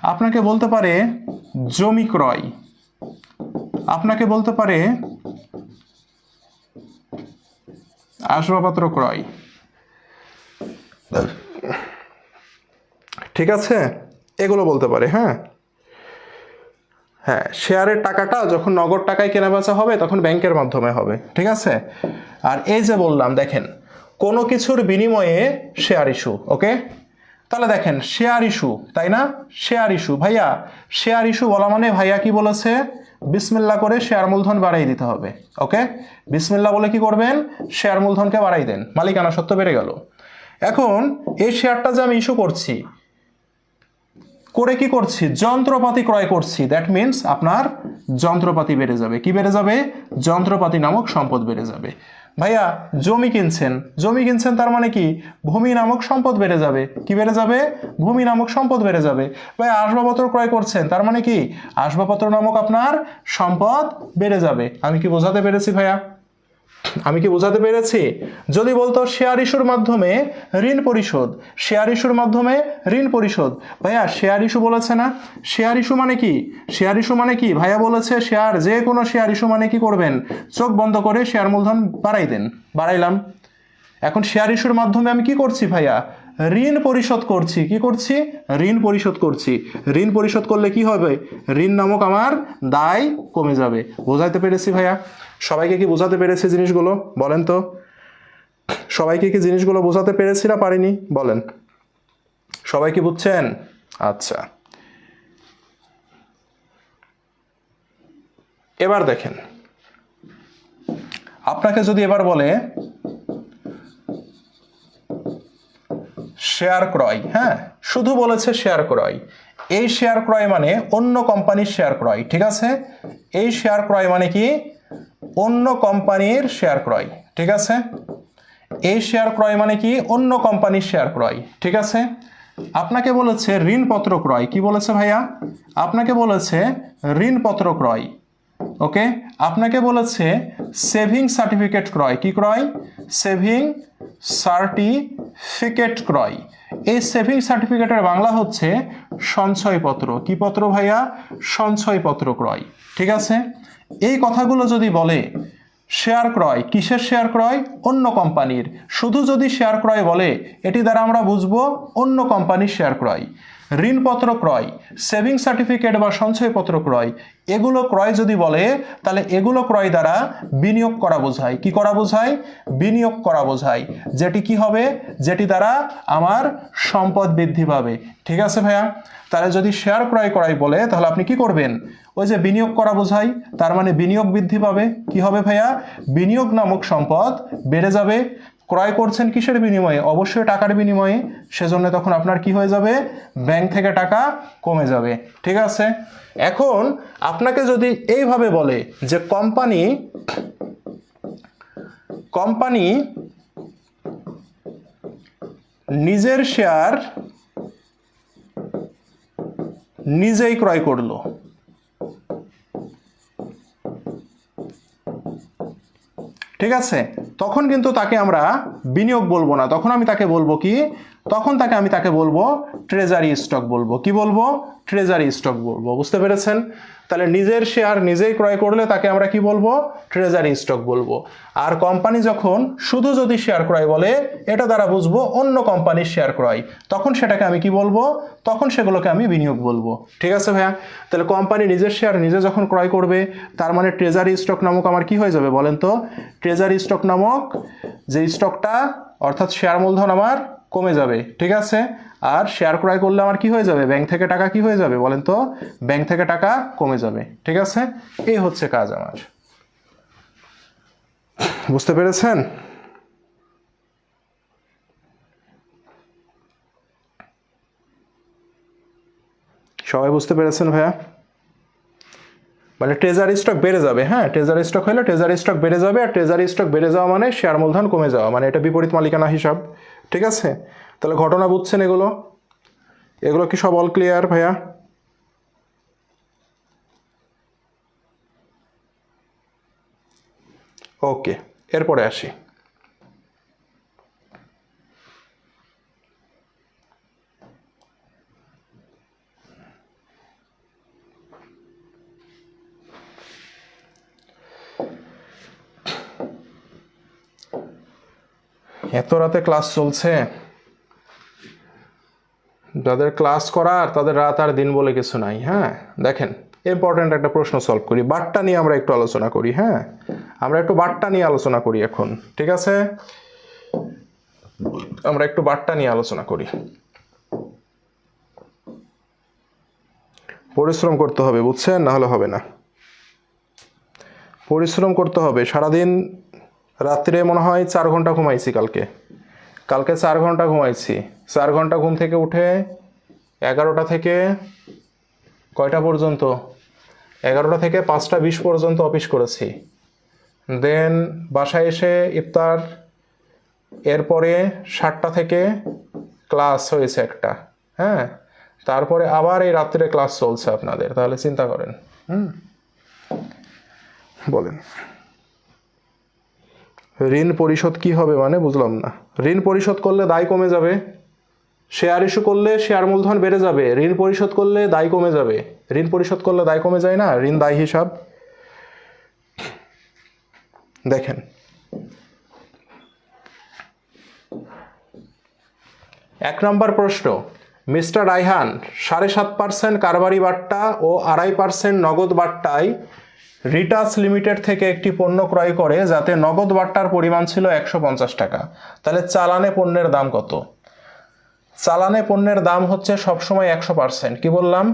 আপনাকে বলতে পারে জমি ক্রয়, আপনাকে বলতে পারে আসবাবপত্র ক্রয়। ঠিক আছে, এগুলো বলতে পারে। হ্যাঁ হ্যাঁ, শেয়ারের টাকাটা যখন নগদ টাকায় কেনাবেচা হবে তখন ব্যাংকের মাধ্যমে হবে। ঠিক আছে, আর এই যে বললাম দেখেন, কোনো কিছুর বিনিময়ে শেয়ার ইস্যু। ওকে, তাহলে দেখেন শেয়ার ইস্যু, তাই না? শেয়ার ইস্যু, ভাইয়া শেয়ার ইস্যু বলা মানে ভাইয়া কি বলেছে? বিসমিল্লাহ করে শেয়ার মূলধন বাড়াই দিতে হবে। ওকে, বিসমিল্লাহ বলে কি করবেন? শেয়ার মূলধনকে বাড়াই দেন, মালিকানা সত্ত্ব বেড়ে গেল। এখন এই শেয়ারটা যে আমি ইস্যু করছি, করে কি করছি, যন্ত্রপাতি ক্রয় করছি, দ্যাট মিনস আপনার যন্ত্রপাতি বেড়ে যাবে। কি বেড়ে যাবে? যন্ত্রপাতি নামক সম্পদ বেড়ে যাবে। ভাইয়া জমি কিনছেন, জমি কিনছেন তার মানে কি, ভূমি নামক সম্পদ বেড়ে যাবে। কি বেড়ে যাবে? ভূমি নামক সম্পদ বেড়ে যাবে। ভাইয়া আসবাবপত্র ক্রয় করছেন, তার মানে কি, আসবাবপত্র নামক আপনার সম্পদ বেড়ে যাবে। আমি কি বোঝাতে পেরেছি ভাইয়া? আমি কি বোঝাতে পেরেছি? যদি বলতো শেয়ার ইস্যুর মাধ্যমে ঋণ পরিশোধ, শেয়ার ইস্যুর মাধ্যমে ঋণ পরিশোধ, ভাইয়া শেয়ার ইস্যু বলেছে না? শেয়ার ইস্যু মানে কি? শেয়ার ইস্যু মানে কি ভাইয়া বলেছে? শেয়ার, যে কোনো শেয়ার ইস্যু মানে কি করবেন? চোখ বন্ধ করে শেয়ার মূলধন বাড়াই দেন, বাড়াইলাম। এখন শেয়ার ইস্যুর মাধ্যমে আমি কি করছি ভাইয়া? ঋণ পরিশোধ করছি। কি করছি? ঋণ পরিশোধ করছি। ঋণ পরিশোধ করলে কি হবে? ঋণ নামক আমার দায় কমে যাবে। বোঝাইতে পেরেছি ভাইয়া? সবাইকে কি বোঝাতে পেরেছি জিনিসগুলো? বলেন তো, সবাইকে কি জিনিসগুলো বোঝাতে পেরেছি না পারিনি? বলেন, সবাই কি বুঝছেন? আচ্ছা, এবার দেখেন, আপনাকে যদি এবার বলে শেয়ার ক্রয়, হ্যাঁ, শুধু বলেছে শেয়ার ক্রয়, এই শেয়ার ক্রয় মানে অন্য কোম্পানির শেয়ার ক্রয়, ঠিক আছে? এই শেয়ার ক্রয় মানে কি? অন্য কোম্পানির শেয়ার ক্রয়, ঠিক আছে? এই শেয়ার ক্রয় মানে কি? অন্য কোম্পানির শেয়ার ক্রয়, ঠিক আছে? আপনাকে বলেছে ঋণপত্র ক্রয়। কি বলেছে ভাইয়া? আপনাকে বলেছে ঋণপত্র ক্রয়, ওকে? আপনাকে বলেছে সেভিং সার্টিফিকেট ক্রয়। কি ক্রয়? সেভিং সার্টিফিকেট ক্রয়। এই সেভিং সার্টিফিকেটের বাংলা হচ্ছে সঞ্চয়পত্র। কি পত্র ভাইয়া? সঞ্চয়পত্র ক্রয়, ঠিক আছে? এই কথাগুলো যদি বলে শেয়ার ক্রয়, কিসের শেয়ার ক্রয়? অন্য কোম্পানির। শুধু যদি শেয়ার ক্রয় বলে, এটি দ্বারা আমরা বুঝবো অন্য কোম্পানির শেয়ার ক্রয়। ঋণপত্র ক্রয়, সেভিং সার্টিফিকেট বা সঞ্চয়পত্র ক্রয়, এগুলো ক্রয় যদি বলে, তাহলে এগুলো ক্রয় দ্বারা বিনিয়োগ করা বোঝায়। কি করা বোঝায়? বিনিয়োগ করা বোঝায়। যেটি কি হবে? যেটি দ্বারা আমার সম্পদ বৃদ্ধি পাবে, ঠিক আছে ভাইয়া? তাহলে যদি শেয়ার ক্রয় করাই বলে, তাহলে আপনি কি করবেন? ওই যে বিনিয়োগ করা বোঝায়, তার মানে বিনিয়োগ বৃদ্ধি পাবে। কি হবে ভাইয়া? বিনিয়োগ নামক সম্পদ বেড়ে যাবে। ক্রয় করছেন কিসের বিনিময়ে? অবশ্যই টাকার বিনিময়ে। সেজন্য তখন আপনার কি হয়ে যাবে? ব্যাংক থেকে টাকা কমে যাবে, ঠিক আছে? এখন আপনাকে যদি এইভাবে বলে যে কোম্পানি নিজের শেয়ার নিজেই ক্রয় করলো, ঠিক আছে? তখন কিন্তু তাকে আমরা বিনিয়োগ বলবো না, তখন আমি তাকে বলবো কি? তখন আমি তাকে বলবো ট্রেজারি স্টক বলবো। কি বলবো? ট্রেজারি স্টক বলবো। বুঝতে পেরেছেন? তাহলে নিজের শেয়ার নিজেই ক্রয় করলে তাকে আমরা কি বলবো? ট্রেজারি স্টক বলবো। আর কোম্পানি যখন শুধু যদি শেয়ার ক্রয় বলে, এটা দ্বারা বুঝবো অন্য কোম্পানির শেয়ার ক্রয়, তখন সেটাকে আমি কি বলবো? তখন সেগুলোকে আমি বিনিয়োগ বলবো, ঠিক আছে ভাইয়া? তাহলে কোম্পানি নিজের শেয়ার নিজে যখন ক্রয় করবে, তার মানে ট্রেজারি স্টক নামক আমার কি হয়ে যাবে বলেন তো? ট্রেজারি স্টক নামক যে স্টকটা, অর্থাৎ শেয়ার মূলধন আমার কমে যাবে, ঠিক আছে? আর শেয়ার ক্রয় করলে আমার কি হয়ে যাবে? ব্যাংক থেকে টাকা কি হয়ে যাবে বলেন তো? ব্যাংক থেকে টাকা কমে যাবে, ঠিক আছে? এই হচ্ছে কাজ আমার। বুঝতে পেরেছেন? সবাই বুঝতে পেরেছেন ভাইয়া? মানে ট্রেজারি স্টক বেড়ে যাবে, হ্যাঁ, ট্রেজারি স্টক হলে ট্রেজারি স্টক বেড়ে যাবে, আর ট্রেজারি স্টক বেড়ে যাওয়া মানে শেয়ার মূলধন কমে যাওয়া, মানে এটা বিপরীত মালিকানা হিসাব, ঠিক আছে? তাহলে ঘটনা বুঝছেন? এগুলো কি সব অল ক্লিয়ার ভাইয়া? ওকে, এরপরে আসি। এত রাতে ক্লাস চলছে, যাদের ক্লাস করার তাদের রাত আর দিন বলে কিছু নাই। হ্যাঁ, দেখেন, ইম্পর্টেন্ট একটা প্রশ্ন সলভ করি, বাট্টা নিয়ে আমরা একটু আলোচনা করি। হ্যাঁ, আমরা একটু বাট্টা নিয়ে আলোচনা করি এখন, ঠিক আছে? আমরা একটু বাট্টা নিয়ে আলোচনা করি। পরিশ্রম করতে হবে, বুঝছেন? না হলে হবে না। পরিশ্রম করতে হবে। সারাদিন রাত্রে মনে হয় 4 ঘন্টা ঘুমাইছি কালকে 4 ঘন্টা ঘুমাইছি, 4 ঘন্টা ঘুম থেকে উঠে 11টা থেকে কয়টা পর্যন্ত, 11টা থেকে 5টা 20 পর্যন্ত অফিস করেছি। দেন বাসায় এসে ইফতার, এরপরে 7টা থেকে ক্লাস হয়েছে একটা, হ্যাঁ, তারপরে আবার এই রাত্রে ক্লাস চলছে আপনাদের। তাহলে চিন্তা করেন। বলেন ঋণ পরিশোধ কি হবে মানে বুঝলাম না। ঋণ পরিশোধ করলে দায় কমে যাবে, শেয়ার ইস্যু করলে শেয়ার মূলধন বেড়ে যাবে, ঋণ পরিশোধ করলে দায় কমে যাবে। ঋণ পরিশোধ করলে দায় কমে যায় না, ঋণ দায় হিসাব। দেখেন এক নম্বর প্রশ্ন, মিস্টার রায়হান 7.5% কারবারি বাট্টা ও 2.5% নগদ বাট্টায় রিটাস লিমিটেড থেকে একটি পণ্য ক্রয় করে, যাতে নগদ বাট্টার পরিমাণ ছিল 150 টাকা। তাহলে চালানে পণ্যের দাম কত? চালানে পণ্যের দাম হচ্ছে সবসময় 100%। কি বললাম?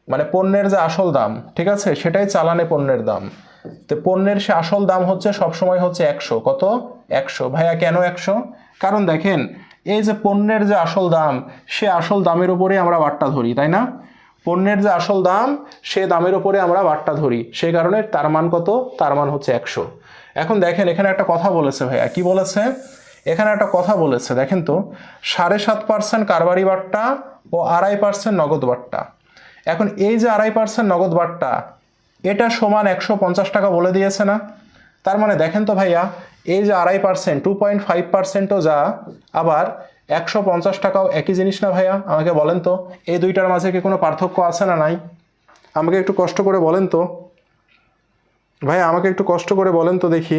মানে পণ্যের যে আসল দাম, ঠিক আছে, সেটাই চালানে পণ্যের দাম। তো পণ্যের সে আসল দাম হচ্ছে সবসময় হচ্ছে 100। কত? 100। ভাইয়া কেন 100? কারণ দেখেন এই যে পণ্যের যে আসল দাম, সে আসল দামের উপরে আমরা বাট্টা ধরি, তাই না? পণ্যের যে আসল দাম সে দামের উপরে আমরা বাট্টা ধরি, সেই কারণে তার মান কত? তার মান হচ্ছে 100। এখন দেখেন এখানে একটা কথা বলেছে ভাইয়া, কি বলেছে? এখানে একটা কথা বলেছে, দেখেন তো, 7.5% কারবারি বাট্টা ও 2.5% নগদ বাট্টা। এখন এই যে 2.5% নগদ বাট্টা, এটা সমান 150 টাকা বলে দিয়েছে না? তার মানে দেখেন তো ভাইয়া, এই যে 2.5%, 2.5%ও যা, আবার 150 টাকাও একই জিনিস না ভাইয়া? আমাকে বলেন তো, এই দুইটার মাঝে কি কোনো পার্থক্য আছে না নাই? আমাকে একটু কষ্ট করে বলেন তো ভাইয়া, আমাকে একটু কষ্ট করে বলেন তো দেখি।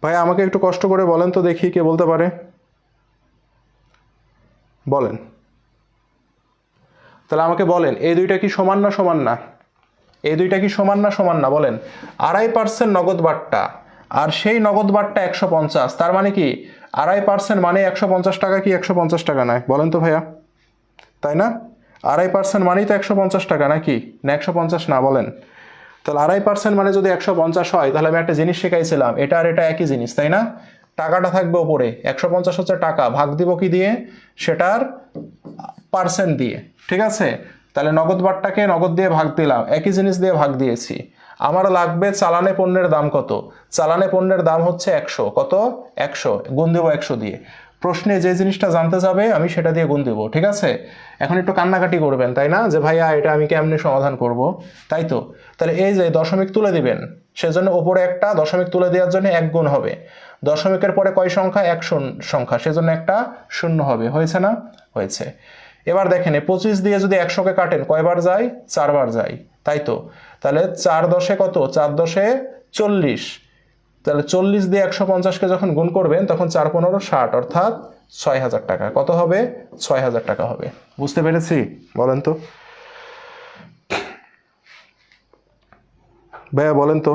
ভাইয়া আমাকে একটু কষ্ট করে বলেন তো দেখি, কে বলতে পারে? বলেন। তাহলে আমাকে বলেন, এই দুইটা কি সমান না সমান না? এই দুইটা কি সমান না সমান না? বলেন। 2.5% নগদ বাট্টা আর সেই নগদ বাট্টা 150, তার মানে কি 2.5% মানে 150 টাকা কি 150 টাকা নয়? বলেন তো ভাইয়া, তাই না? 2.5% মানেই তো 150 টাকা, নাকি না 150 না? বলেন। তাহলে 2.5% মানে যদি 150 হয়, তাহলে আমি একটা জিনিস শেখাইছিলাম, এটা আর এটা একই জিনিস, তাই না? টাকাটা থাকবে ওপরে, 150 হচ্ছে টাকা, ভাগ দিব কি দিয়ে? সেটার পার্সেন্ট দিয়ে, ঠিক আছে? তাহলে নগদ বাট্টাকে নগদ দিয়ে ভাগ দিলাম, একই জিনিস দিয়ে ভাগ দিয়েছি। আমার লাগবে চালানে পণ্যের দাম কত? চালানে পণ্যের দাম হচ্ছে 100। কত? 100। গুণ দেবো 100 দিয়ে। প্রশ্নে যে জিনিসটা জানতে যাবে আমি সেটা দিয়ে গুণ দেবো, ঠিক আছে? এখন একটু কান্নাকাটি করবেন, তাই না, যে ভাইয়া এটা আমি কেমনে সমাধান করব, তাই তো? তাহলে এই যে দশমিক তুলে দিবেন, সেজন্য ওপরে একটা দশমিক তুলে দেওয়ার জন্য 1 গুণ হবে। দশমিকের পরে কয় সংখ্যা? 1 সংখ্যা, সেজন্য একটা শূন্য হবে। হয়েছে না? হয়েছে। এবার দেখেন 25 দিয়ে যদি 100কে কাটেন কয়বার যায়? 4 বার যায়, তাই তো? তাহলে 4 দশে কত? 4 দশে 40। তাহলে 40 দিয়ে 150কে যখন গুণ করবেন তখন 4 15 60, অর্থাৎ 6000 টাকা। কত হবে? 6000 টাকা হবে। বুঝতে পেরেছি? বলেন তো ভাইয়া, বলেন তো।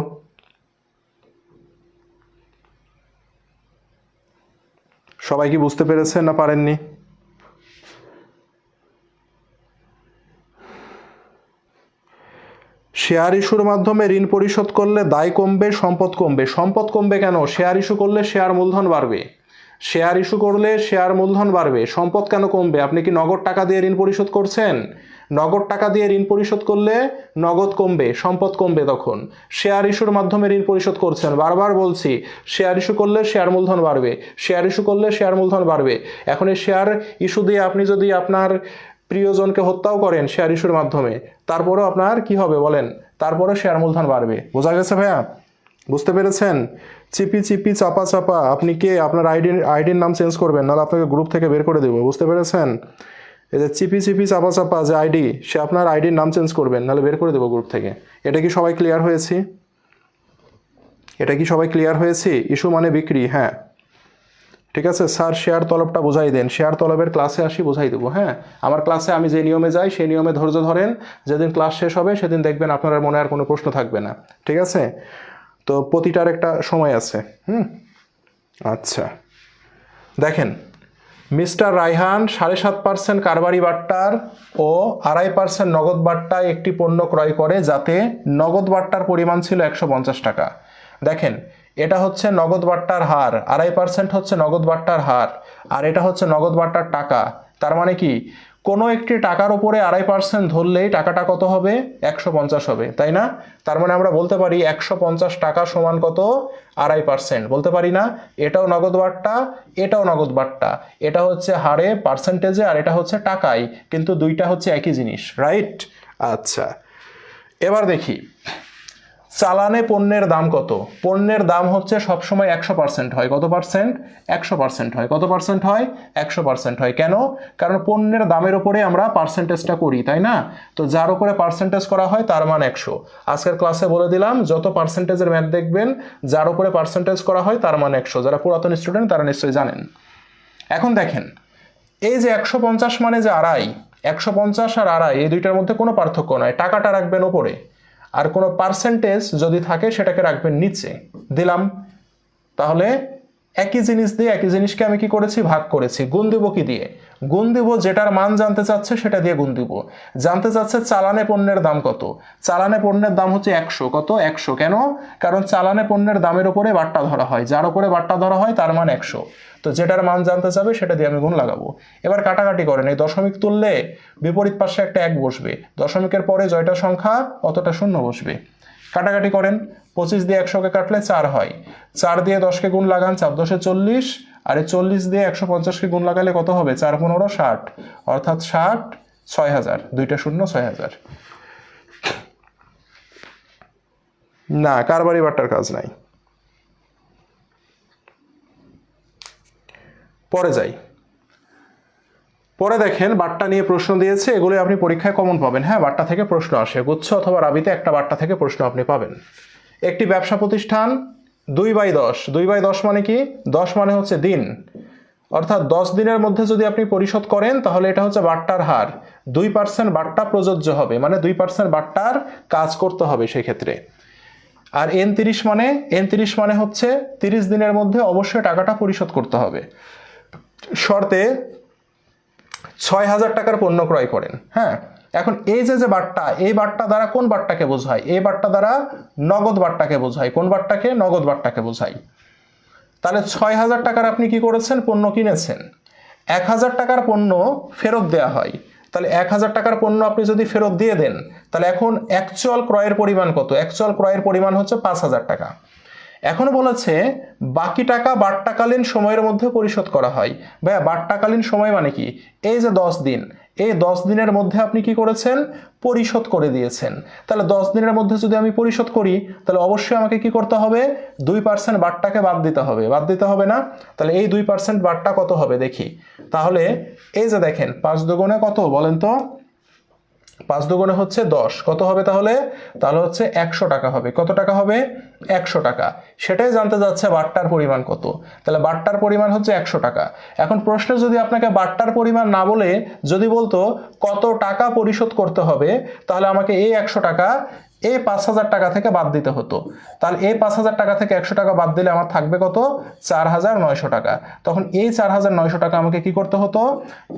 সবাই কি বুঝতে পেরেছেন না পারেননি? শেয়ার ইস্যুর মাধ্যমে ঋণ পরিশোধ করলে দায় কমবে, সম্পদ কমবে। সম্পদ কমবে কেন? শেয়ার ইস্যু করলে শেয়ার মূলধন বাড়বে। শেয়ার ইস্যু করলে শেয়ার মূলধন বাড়বে, সম্পদ কেন কমবে? আপনি কি নগদ টাকা দিয়ে ঋণ পরিশোধ করছেন? নগদ টাকা দিয়ে ঋণ পরিশোধ করলে নগদ কমবে, সম্পদ কমবে। তখন শেয়ার ইস্যুর মাধ্যমে ঋণ পরিশোধ করছেন, বারবার বলছি, শেয়ার ইস্যু করলে শেয়ার মূলধন বাড়বে, শেয়ার ইস্যু করলে শেয়ার মূলধন বাড়বে। এখন এই শেয়ার ইস্যু দিয়ে আপনি যদি আপনার প্রিয়জনকে হত্যাও করেন শেয়ার ইস্যুর মাধ্যমে, তারপরেও আপনার কি হবে বলেন? তারপরেও শেয়ার মূলধন বাড়বে। বোঝা গেছে ভাইয়া? বুঝতে পেরেছেন? চিপি চিপি চাপা চাপা, আপনি কে আপনার আইডির নাম চেঞ্জ করবেন, নাহলে আপনাকে গ্রুপ থেকে বের করে দেবো। বুঝতে পেরেছেন? এই যে চিপি চিপি চাপা চাপা যে আইডি, সে আপনার আইডির নাম চেঞ্জ করবেন, নাহলে বের করে দেবো গ্রুপ থেকে। এটা কি সবাই ক্লিয়ার হয়েছি? এটা কি সবাই ক্লিয়ার হয়েছি? ইস্যু মানে বিক্রি, হ্যাঁ, ঠিক আছে স্যার। শেয়ার তলবটা বোঝাই দেন, শেয়ার তলবের ক্লাসে আসি বোঝাই দেবো। হ্যাঁ, আমার ক্লাসে আমি যে নিয়মে যাই সেই নিয়মে ধৈর্য ধরেন, যেদিন ক্লাস শেষ হবে সেদিন দেখবেন আপনার মনে আর কোনো প্রশ্ন থাকবে না, ঠিক আছে? তো প্রতিটার একটা সময় আছে। আচ্ছা, দেখেন মিস্টার রায়হান 7.5% কারবারি বাট্টার ও 2.5% নগদ বাট্টায় একটি পণ্য ক্রয় করে যাতে নগদ বাট্টার পরিমাণ ছিল 150 টাকা। দেখেন, এটা হচ্ছে নগদ বাট্টার হার, 2.5% হচ্ছে নগদ বাট্টার হার, আর এটা হচ্ছে নগদ বাট্টার টাকা। তার মানে কি, কোনো একটি টাকার উপরে 2.5% ধরলেই টাকাটা কত হবে? 150 হবে, তাই না? তার মানে আমরা বলতে পারি 150 টাকা সমান কত? 2.5%। বলতে পারি না? এটাও নগদ বাট্টা, এটাও নগদ বাট্টা, এটা হচ্ছে হারে পার্সেন্টেজে আর এটা হচ্ছে টাকায়, কিন্তু দুইটা হচ্ছে একই জিনিস, রাইট? আচ্ছা, এবার দেখি চালানে পণ্যের দাম কত। পণ্যের দাম হচ্ছে সবসময় 100% হয়। কত পার্সেন্ট? 100% হয়। কত পার্সেন্ট হয়? 100% হয়। কেন? কারণ পণ্যের দামের উপরে আমরা পার্সেন্টেজটা করি, তাই না? তো যার উপরে পার্সেন্টেজ করা হয় তার মান 100। আজকের ক্লাসে বলে দিলাম, যত পার্সেন্টেজের ম্যাথ দেখবেন যার উপরে পার্সেন্টেজ করা হয় তার মান 100। যারা পুরাতন স্টুডেন্ট তারা নিশ্চয়ই জানেন। এখন দেখেন, এই যে 150 মানে যে আড়াই, 150 আর আড়াই এই দুইটার মধ্যে কোনো পার্থক্য নয়। টাকাটা রাখবেন ওপরে, আর কোনো পার্সেন্টেজ যদি থাকে সেটাকে রাখবেন নিচে। দিলাম, তাহলে একই জিনিস দিয়ে একই জিনিসকে আমি কি করেছি? ভাগ করেছি। গুণ দিব কি দিয়ে? গুণ দিব যেটার মান জানতে চাচ্ছে সেটা দিয়ে গুণ দিব। জানতে চাচ্ছে চালানে পণ্যের দাম কত। চালানে পণ্যের দাম হচ্ছে 100। কত? 100। কেন? কারণ চালানে পণ্যের দামের উপরে বাট্টা ধরা হয়, যার উপরে বাট্টা ধরা হয় তার মান 100। তো যেটার মান জানতে চাবে সেটা দিয়ে আমি গুণ লাগাবো। এবার কাটাকাটি করেন, এই দশমিক তুললে বিপরীত পাশে একটা 1 বসবে, দশমিকের পরে জয়টা সংখ্যা অতটা শূন্য বসবে। কাটাকাটি করেন, 25 দিয়ে 100কে কাটলে 4 হয়, 4 দিয়ে 10কে গুণ লাগান, 4 10 40, আর এই 40 দিয়ে 150কে গুণ লাগালে কত হবে? 4 15 60, অর্থাৎ 60 6000, দুইটা শূন্য 6000। না, কারবারি বাট্টার কাজ নাই। পরে যাই। পরে দেখেন বাট্টা নিয়ে প্রশ্ন দিয়েছে, এগুলো আপনি পরীক্ষায় কমন পাবেন। হ্যাঁ, বাট্টা থেকে প্রশ্ন আসে, গুচ্ছ অথবা রাবিতে একটা বাট্টা থেকে প্রশ্ন আপনি পাবেন। একটি ব্যবসা প্রতিষ্ঠান 2/10, 2/10 মানে কি? 10 মানে হচ্ছে দিন, অর্থাৎ 10 দিনের মধ্যে যদি আপনি পরিশোধ করেন তাহলে এটা হচ্ছে বাট্টার হার। 2% বাট্টা প্রযোজ্য হবে, মানে 2% বাট্টার কাজ করতে হবে সেক্ষেত্রে। আর N30 মানে, N30 মানে হচ্ছে 30 দিনের মধ্যে অবশ্যই টাকাটা পরিশোধ করতে হবে। শর্তে 6000 টাকার পণ্য ক্রয় করেন। হ্যাঁ, এখন এই যে বাট্টা, এই বাট্টা দ্বারা কোন বাট্টাকে বোঝায়? এই বাট্টা দ্বারা নগদ বাট্টাকে বোঝায়। কোন বাট্টাকে? নগদ বাট্টাকে বোঝায়। তাহলে 6000 টাকার আপনি কি করেছেন? পণ্য কিনেছেন। 1000 টাকার পণ্য ফেরত দেয়া হয়। তাহলে 1000 টাকার পণ্য আপনি যদি ফেরত দিয়ে দেন, তাহলে এখন অ্যাকচুয়াল ক্রয়ের পরিমাণ কত? অ্যাকচুয়াল ক্রয়ের পরিমাণ হচ্ছে 5000 টাকা। এখন বলেছে বাকি টাকা বাট্টাকালীন সময়ের মধ্যে পরিশোধ করা হয়। ভাইয়া, বাট্টাকালীন সময় মানে কি? এই যে 10 দিন, এই 10 দিনের মধ্যে আপনি কি করেছেন? পরিশোধ করে দিয়েছেন। তাহলে 10 দিনের মধ্যে যদি আমি পরিশোধ করি তাহলে অবশ্যই আমাকে কি করতে হবে? 2% বাট্টাকে বাদ দিতে হবে। বাদ দিতে হবে না? তাহলে এই 2% বাট্টা কত হবে দেখি। তাহলে এই যে দেখেন, 5 দুগুণে কত বলেন তো? 5 দুগুণে হচ্ছে 10। কত হবে তাহলে? তাহলে হচ্ছে 100 টাকা হবে। কত টাকা হবে? 100 টাকা। সেটাই জানতে যাচ্ছে বাট্টার পরিমাণ কত। তাহলে বাট্টার পরিমাণ হচ্ছে 100 টাকা। এখন প্রশ্নে যদি আপনাকে বাট্টার পরিমাণ না বলে যদি বলতো কত টাকা পরিশোধ করতে হবে, তাহলে আমাকে এই 100 টাকা এই 5000 টাকা থেকে বাদ দিতে হতো। তাহলে এই 5000 টাকা থেকে 100 টাকা বাদ দিলে আমার থাকবে কত? 4900 টাকা। তখন এই 4900 টাকা আমাকে কি করতে হতো?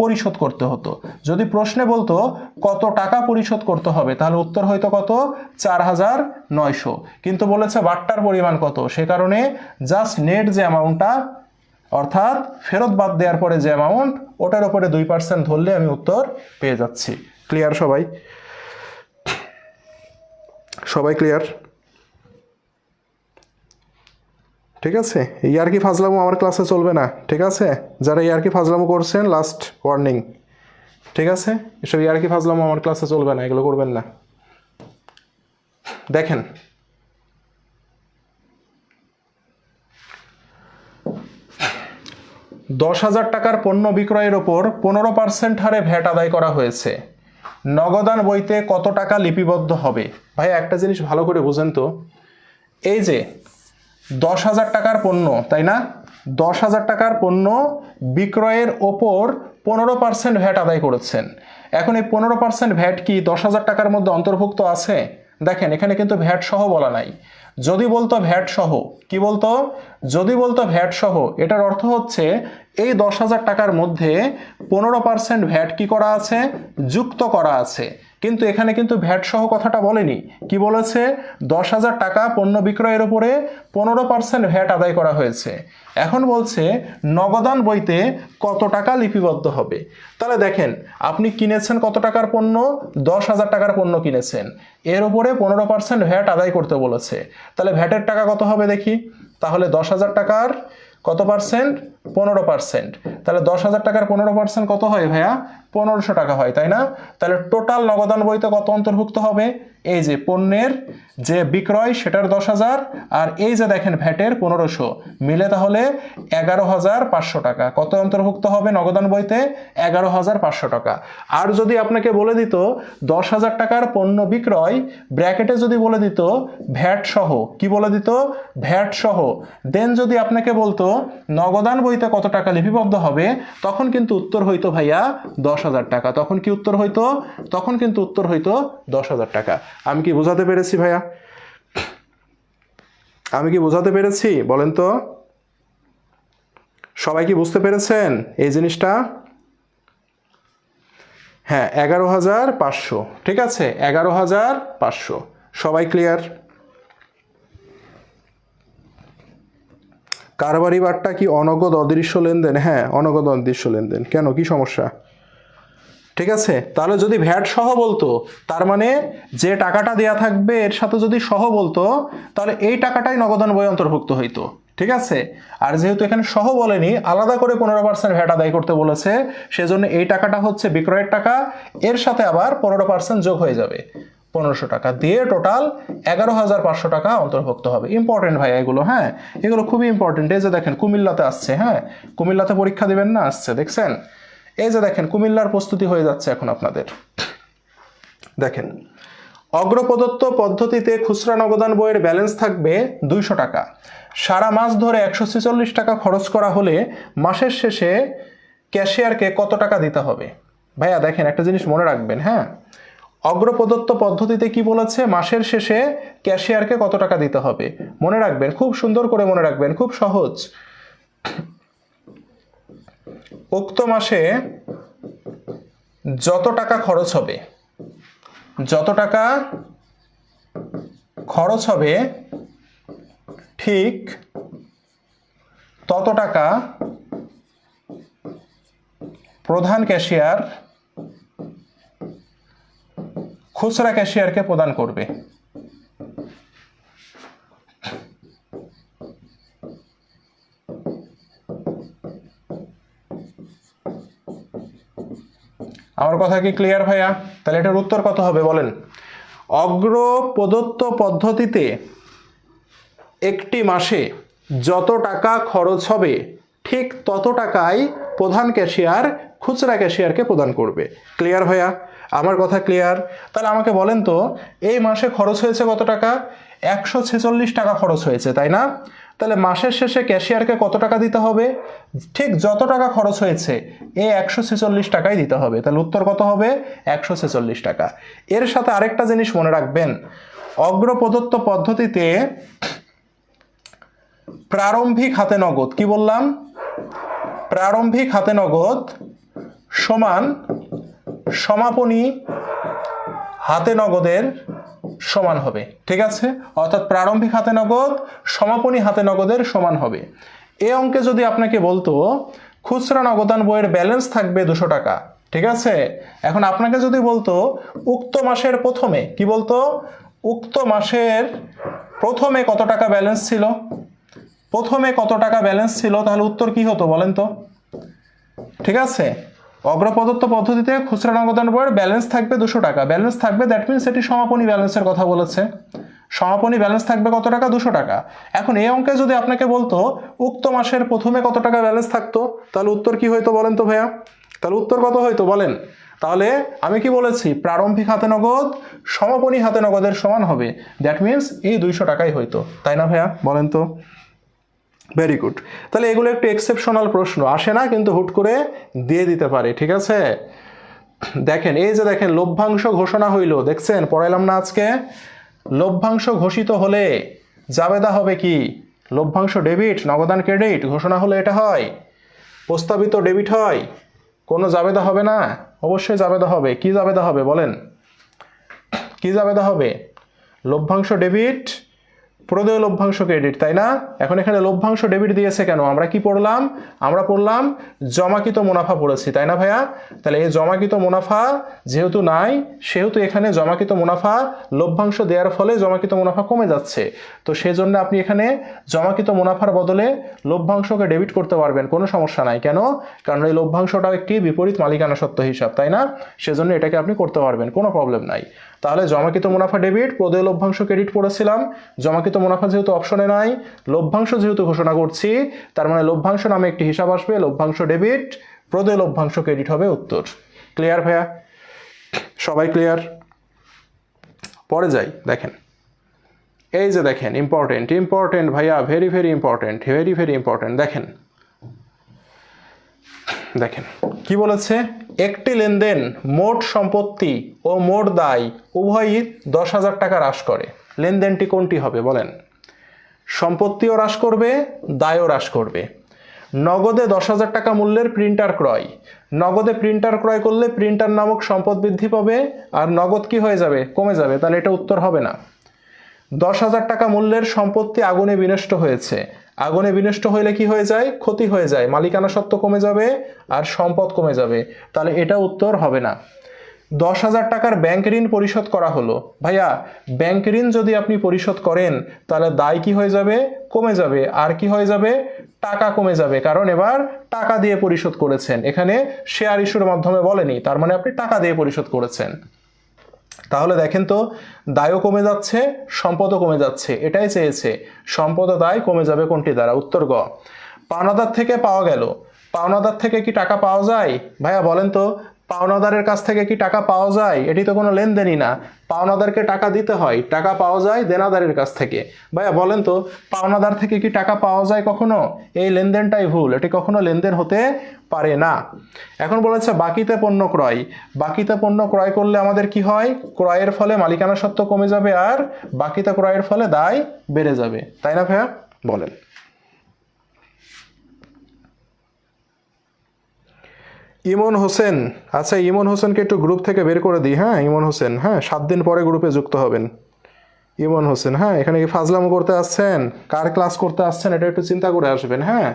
পরিশোধ করতে হতো। যদি প্রশ্নে বলতো কত টাকা পরিশোধ করতে হবে, তাহলে উত্তর হয়তো কত? 4900। কিন্তু বলেছে বাট্টার পরিমাণ কত, সে কারণে জাস্ট নেট যে অ্যামাউন্টটা, অর্থাৎ ফেরত বাদ দেওয়ার পরে যে অ্যামাউন্ট, ওটার উপরে 2% ধরলে আমি উত্তর পেয়ে যাচ্ছি। ক্লিয়ার সবাই? সবাই ক্লিয়ার? ঠিক আছে, ইয়ার্কি ফাজলামো আমার ক্লাসে চলবে না, ঠিক আছে? যারা ইয়ার্কি ফাজলামো করছেন লাস্ট ওয়ার্নিং, ঠিক আছে? এসব ইয়ার্কি ফাজলামো আমার ক্লাসে চলবে না, এগুলো করবেন না। দেখেন, $10,000 টাকার পণ্য বিক্রয়ের ওপর 15% হারে ভ্যাট আদায় করা হয়েছে। নগদান বইতে কত টাকা লিপিবদ্ধ হবে? ভাই, একটা জিনিস ভালো করে বুঝেন তো, এই যে 10,000 টাকার পণ্য, তাই না? 10,000 টাকার পণ্য বিক্রয়ের ওপর 15% ভ্যাট আদায় করেছেন। এখন এই 15% ভ্যাট কি 10,000 টাকার মধ্যে অন্তর্ভুক্ত আছে? দেখেন এখানে কিন্তু ভ্যাট সহ বলা নাই। যদি বলতো ভ্যাট সহ, কি বলতো, যদি বলতো ভ্যাট সহ, এটার অর্থ হচ্ছে এই 10,000 টাকার মধ্যে 15% ভ্যাট কি করা আছে, যুক্ত করা আছে। কিন্তু এখানে কিন্তু ভ্যাট সহ কথাটা বলেনি, কি বলেছে, 10,000 টাকা পণ্য বিক্রয়ের উপরে 15% ভ্যাট আদায় করা হয়েছে। এখন বলছে নগদান বইতে কত টাকা লিপিবদ্ধ হবে। তাহলে দেখেন আপনি কিনেছেন কত টাকার পণ্য, 10,000 টাকার পণ্য কিনেছেন, এর উপরে 15% ভ্যাট আদায় করতে বলেছে। তাহলে ভ্যাটের টাকা কত হবে দেখি, তাহলে 10,000 টাকার কত পার্সেন্ট, 15%। তাহলে 10,000 টাকার 15% কত হয় ভাইয়া, 1500 টাকা হয়, তাই না? তাহলে টোটাল নগদান বইতে কত অন্তর্ভুক্ত হবে, এই যে পণ্যের যে বিক্রয় সেটার 10,000 আর এই যে দেখেন ভ্যাটের 1500 মিলে তাহলে 11,500 টাকা। কত অন্তর্ভুক্ত হবে নগদান বইতে, 11,500 টাকা। আর যদি আপনাকে বলে দিত 10,000 টাকার পণ্য বিক্রয়, ব্র্যাকেটে যদি বলে দিত ভ্যাট সহ, কি বলে দিত, ভ্যাট সহ, দেন যদি আপনাকে বলতো নগদান বইতে কত টাকা লিপিবদ্ধ হবে, তখন কিন্তু উত্তর হইতো ভাইয়া 10,000 টাকা। তখন কি উত্তর হইতো, তখন কিন্তু উত্তর হইতো 10,000 টাকা। আমি কি বোঝাতে পেরেছি ভাইয়া, আমি কি বোঝাতে পেরেছি বলেন তো, সবাই কি বুঝতে পেরেছেন এই জিনিসটা? হ্যাঁ 11,500, ঠিক আছে 11,500, সবাই ক্লিয়ার? কারবারি বারটা কি অনগদ অদৃশ্য লেনদেন? হ্যাঁ অনগদ অদৃশ্য লেনদেন। কেন, কি সমস্যা? ঠিক আছে, তাহলে যদি ভ্যাট সহ বলতো, তার মানে যে টাকাটা দেয়া থাকবে এর সাথে যদি সহ বলতো, তাহলে এই টাকাটাই নগদান বই অন্তর্ভুক্ত হইতো। ঠিক আছে, আর যেহেতু এখানে সহ বলেনি, আলাদা করে 15% ভ্যাট আদায় করতে বলেছে, সেজন্য এই টাকাটা হচ্ছে বিক্রয়ের টাকা, এর সাথে আবার 15% যোগ হয়ে যাবে, 1500 টাকা দিয়ে টোটাল 11,500 টাকা অন্তর্ভুক্ত হবে। ইম্পর্টেন্ট ভাই এগুলো, হ্যাঁ এগুলো খুবই ইম্পর্টেন্ট। এই যে দেখেন কুমিল্লাতে আসছে, হ্যাঁ কুমিল্লাতে পরীক্ষা দিবেন না, আসছে দেখছেন, এই যে দেখেন কুমিল্লার প্রস্তুতি হয়ে যাচ্ছে এখন আপনাদের। দেখেন অগ্রপ্রদত্ত পদ্ধতিতে খুচরা নগদান বইয়ের ব্যালেন্স থাকবে 200 টাকা। সারা মাস ধরে 146 টাকা খরচ করা হলে মাসের শেষে ক্যাশিয়ারকে কত টাকা দিতে হবে? ভাইয়া দেখেন একটা জিনিস মনে রাখবেন, হ্যাঁ অগ্রপ্রদত্ত পদ্ধতিতে কি বলেছে, মাসের শেষে ক্যাশিয়ারকে কত টাকা দিতে হবে। মনে রাখবেন, খুব সুন্দর করে মনে রাখবেন, খুব সহজ। উক্ত মাসে যত টাকা খরচ হবে, যত টাকা খরচ হবে ঠিক তত টাকা প্রধান ক্যাশিয়ার খুচরা ক্যাশিয়ারকে প্রদান করবে। আমার কথা কি ক্লিয়ার ভাইয়া? তাহলে এটার উত্তর কত হবে বলেন? অগ্র প্রদত্ত পদ্ধতিতে একটি মাসে যত টাকা খরচ হবে ঠিক তত টাকাই প্রধান ক্যাশিয়ার খুচরা ক্যাশিয়ারকে প্রদান করবে। ক্লিয়ার ভাইয়া? আমার কথা ক্লিয়ার? তাহলে আমাকে বলেন তো এই মাসে খরচ হয়েছে কত টাকা? 146 টাকা খরচ হয়েছে, তাই না? তাহলে মাসের শেষে ক্যাশিয়ারকে কত টাকা দিতে হবে? ঠিক যত টাকা খরচ হয়েছে এই 146 টাকাই দিতে হবে। তাহলে উত্তর কত হবে? 146 টাকা। এর সাথে আরেকটা জিনিস মনে রাখবেন, অগ্র প্রদত্ত পদ্ধতিতে প্রারম্ভিক হাতে নগদ, কি বললাম? প্রারম্ভিক হাতে নগদ সমান সমাপনী হাতে নগদের সমান হবে। ঠিক আছে, অর্থাৎ প্রারম্ভিক হাতে নগদ সমাপনী হাতে নগদের সমান হবে। এই অঙ্কে যদি আপনাকে বলতো খুচরা নগদান বইয়ের ব্যালেন্স থাকবে 200 টাকা, ঠিক আছে, এখন আপনাকে যদি বলতো উক্ত মাসের প্রথমে, কি বলতো, উক্ত মাসের প্রথমে কত টাকা ব্যালেন্স ছিল, প্রথমে কত টাকা ব্যালেন্স ছিল, তাহলে উত্তর কি হতো বলেন তো? ঠিক আছে, অগ্রপ্রদত্ত পদ্ধতিতে খুচরা নগদান বইয়ের ব্যালেন্স থাকবে 200 টাকা, ব্যালেন্স থাকবে, দ্যাট মিনস এটি সমাপনী ব্যালেন্সের কথা বলেছে। সমাপনী ব্যালেন্স থাকবে কত টাকা? 200 টাকা। এখন এই অঙ্কে যদি আপনাকে বলতো উক্ত মাসের প্রথমে কত টাকা ব্যালেন্স থাকতো, তাহলে উত্তর কি হইতো বলেন তো ভাইয়া? তাহলে উত্তর কত হইতো বলেন? তাহলে আমি কি বলেছি, প্রারম্ভিক হাতে নগদ সমাপনী হাতে নগদের সমান হবে, দ্যাট মিনস এই 200 টাকাই হইতো, তাই না ভাইয়া? বলেন তো। Very good. তাহলে এগুলো একটু এক্সেপশনাল প্রশ্ন, আসে না কিন্তু হুট করে দিয়ে দিতে পারে। ঠিক আছে, দেখেন এই যে দেখেন লভ্যাংশ ঘোষণা হইল, দেখছেন পড়াইলাম না আজকে? লভ্যাংশ ঘোষিত হলে জাবেদা হবে কি? লভ্যাংশ ডেবিট, নগদান ক্রেডিট ঘোষণা হলে এটা হয়, প্রস্তাবিত ডেবিট হয়, কোনো জাবেদা হবে না? অবশ্যই জাবেদা হবে। কি জাবেদা হবে বলেন, কি জাবেদা হবে? লভ্যাংশ ডেবিট, প্রদেয় লভ্যাংশ ক্রেডিট, তাই না? এখন এখানে লভ্যাংশ ডেবিট দিয়েছে কেন? আমরা কি পড়লাম? আমরা পড়লাম জমাকৃত মুনাফা পড়েছি, তাই না ভাইয়া? তাহলে এই জমাকৃত মুনাফা যেহেতু নাই, সেহেতু এখানে জমাকৃত মুনাফা লভ্যাংশ দেওয়ার ফলে জমাকৃত মুনাফা কমে যাচ্ছে। তো সেজন্য আপনি এখানে জমাকৃত মুনাফার বদলে লভ্যাংশকে ডেবিট করতে পারবেন, কোনো সমস্যা নাই। কেন? কারণ এই লভ্যাংশটাও একটি বিপরীত মালিকানা সত্ত্ব হিসাব, তাই না? সেজন্য এটাকে আপনি করতে পারবেন, কোনো প্রবলেম নাই। তাহলে জমাকৃত মুনাফা ডেবিট, প্রদেয় লভ্যাংশ ক্রেডিট পড়েছিলাম। জমাকৃত মুনাফা যেহেতু অপশনে নাই, লভ্যাংশ যেহেতু ঘোষণা করছি, তার মানে লভ্যাংশ নামে একটি হিসাব আসবে, লভ্যাংশ ডেবিট, প্রদেয় লভ্যাংশ ক্রেডিট হবে উত্তর। ক্লিয়ার ভাইয়া? সবাই ক্লিয়ার? পরে যাই, দেখেন এই যে দেখেন, ইম্পর্টেন্ট ইম্পর্টেন্ট ভাইয়া, very very important, very very important. দেখেন দেখেন কি বলেছে, একটি লেনদেন মোট সম্পত্তি ও মোট দায় উভয়ই 10,000 টাকা হ্রাস করে। লেনদেনটি কোনটি হবে বলেন? সম্পত্তিও হ্রাস করবে, দায়ও হ্রাস করবে। নগদে 10,000 টাকা মূল্যের প্রিন্টার ক্রয়, নগদে প্রিন্টার ক্রয় করলে প্রিন্টার নামক সম্পদ বৃদ্ধি পাবে, আর নগদ কি হয়ে যাবে? কমে যাবে। তাহলে এটা উত্তর হবে না। 10,000 টাকা মূল্যের সম্পত্তি আগুনে বিনষ্ট হয়েছে, আগুনে বিনষ্ট হইলে কি হয়ে যায়? ক্ষতি হয়ে যায়, মালিকানা সত্ত্ব কমে যাবে আর সম্পদ কমে যাবে। তাহলে এটা উত্তর হবে না। 10,000 টাকার ব্যাংক ঋণ পরিশোধ করা হলো। ভাইয়া ব্যাংক ঋণ যদি আপনি পরিশোধ করেন তাহলে দায় কি হয়ে যাবে? কমে যাবে। আর কি হয়ে যাবে? টাকা কমে যাবে, কারণ এবার টাকা দিয়ে পরিশোধ করেছেন, এখানে শেয়ার ইস্যুর মাধ্যমে বলেনি, তার মানে আপনি টাকা দিয়ে পরিশোধ করেছেন। তাহলে দেখেন তো, দায়ও কমে যাচ্ছে, সম্পদও কমে যাচ্ছে, এটাই চেয়েছে। সম্পদ ও দায় কমে যাবে কোনটি দ্বারা? উত্তর গ। পাওনাদার থেকে পাওয়া গেল, পাওনাদার থেকে কি টাকা পাওয়া যায়? ভাইয়া বলেন তো, পাওনাদারের কাছ থেকে কি টাকা পাওয়া যায়? এটি তো কোনো লেনদেনই না। পাওনাদারকে টাকা দিতে হয়, টাকা পাওয়া যায় দেনাদারের কাছ থেকে। ভাইয়া বলেন তো, পাওনাদার থেকে কি টাকা পাওয়া যায় কখনো? এই লেনদেনটাই ভুল, এটি কখনো লেনদেন হতে পারে না। এখন বলেছে বাকিতে পণ্য ক্রয়, বাকিতে পণ্য ক্রয় করলে আমাদের কি হয়? ক্রয়ের ফলে মালিকানা সত্ত্ব কমে যাবে আর বাকিতে ক্রয়ের ফলে দায় বেড়ে যাবে, তাই না ভাইয়া? বলেন। ইমন হোসেন, আচ্ছা ইমন হোসেনকে একটু গ্রুপ থেকে বের করে দিই। হ্যাঁ ইমন হোসেন, হ্যাঁ 7 দিন পরে গ্রুপে যুক্ত হবেন। ইমন হোসেন, হ্যাঁ এখানে কি ফাজলামো করতে আসছেন, কার ক্লাস করতে আসছেন এটা একটু চিন্তা করে আসবেন। হ্যাঁ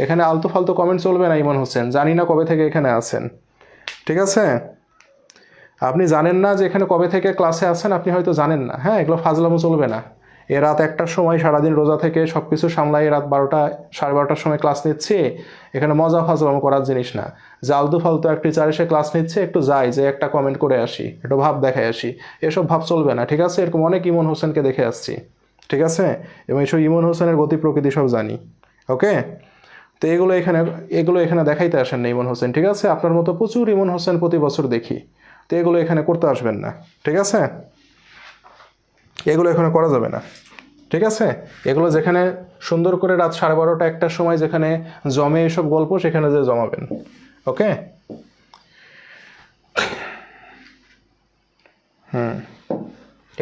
এখানে আলতু ফালতু কমেন্ট চলবে না। ইমন হোসেন জানি না কবে থেকে এখানে আছেন, ঠিক আছে? আপনি জানেন না যে এখানে কবে থেকে ক্লাসে আছেন, আপনি হয়তো জানেন না। হ্যাঁ এগুলো ফাজলামো চলবে না। এ রাত 1টার সময় সারাদিন রোজা থেকে সব কিছু সামলাই রাত 12টা 12:30টার সময় ক্লাস নিচ্ছি। এখানে মজা ফাজলামো করার জিনিস না। জালতু ফালতু এক টিচার এসে ক্লাস নিচ্ছে, একটু যাই যে একটা কমেন্ট করে আসি, একটু ভাব দেখাই আসি, এসব ভাব চলবে না, ঠিক আছে? এরকম অনেক ইমন হোসেনকে দেখে আসছি, ঠিক আছে? এবং এইসব ইমন হোসেনের গতি প্রকৃতি সব জানি, ওকে? তো এগুলো এখানে দেখাইতে আসেন না ইমন হোসেন, ঠিক আছে? আপনার মতো প্রচুর ইমন হোসেন প্রতি বছর দেখি। তো এগুলো এখানে করতে আসবেন না, ঠিক আছে? এগুলো এখানে করা যাবে না, ঠিক আছে? এগুলো যেখানে সুন্দর করে রাত 12:30 1টার সময় যেখানে জমে এসব গল্প, সেখানে যে জমাবেন, ওকে?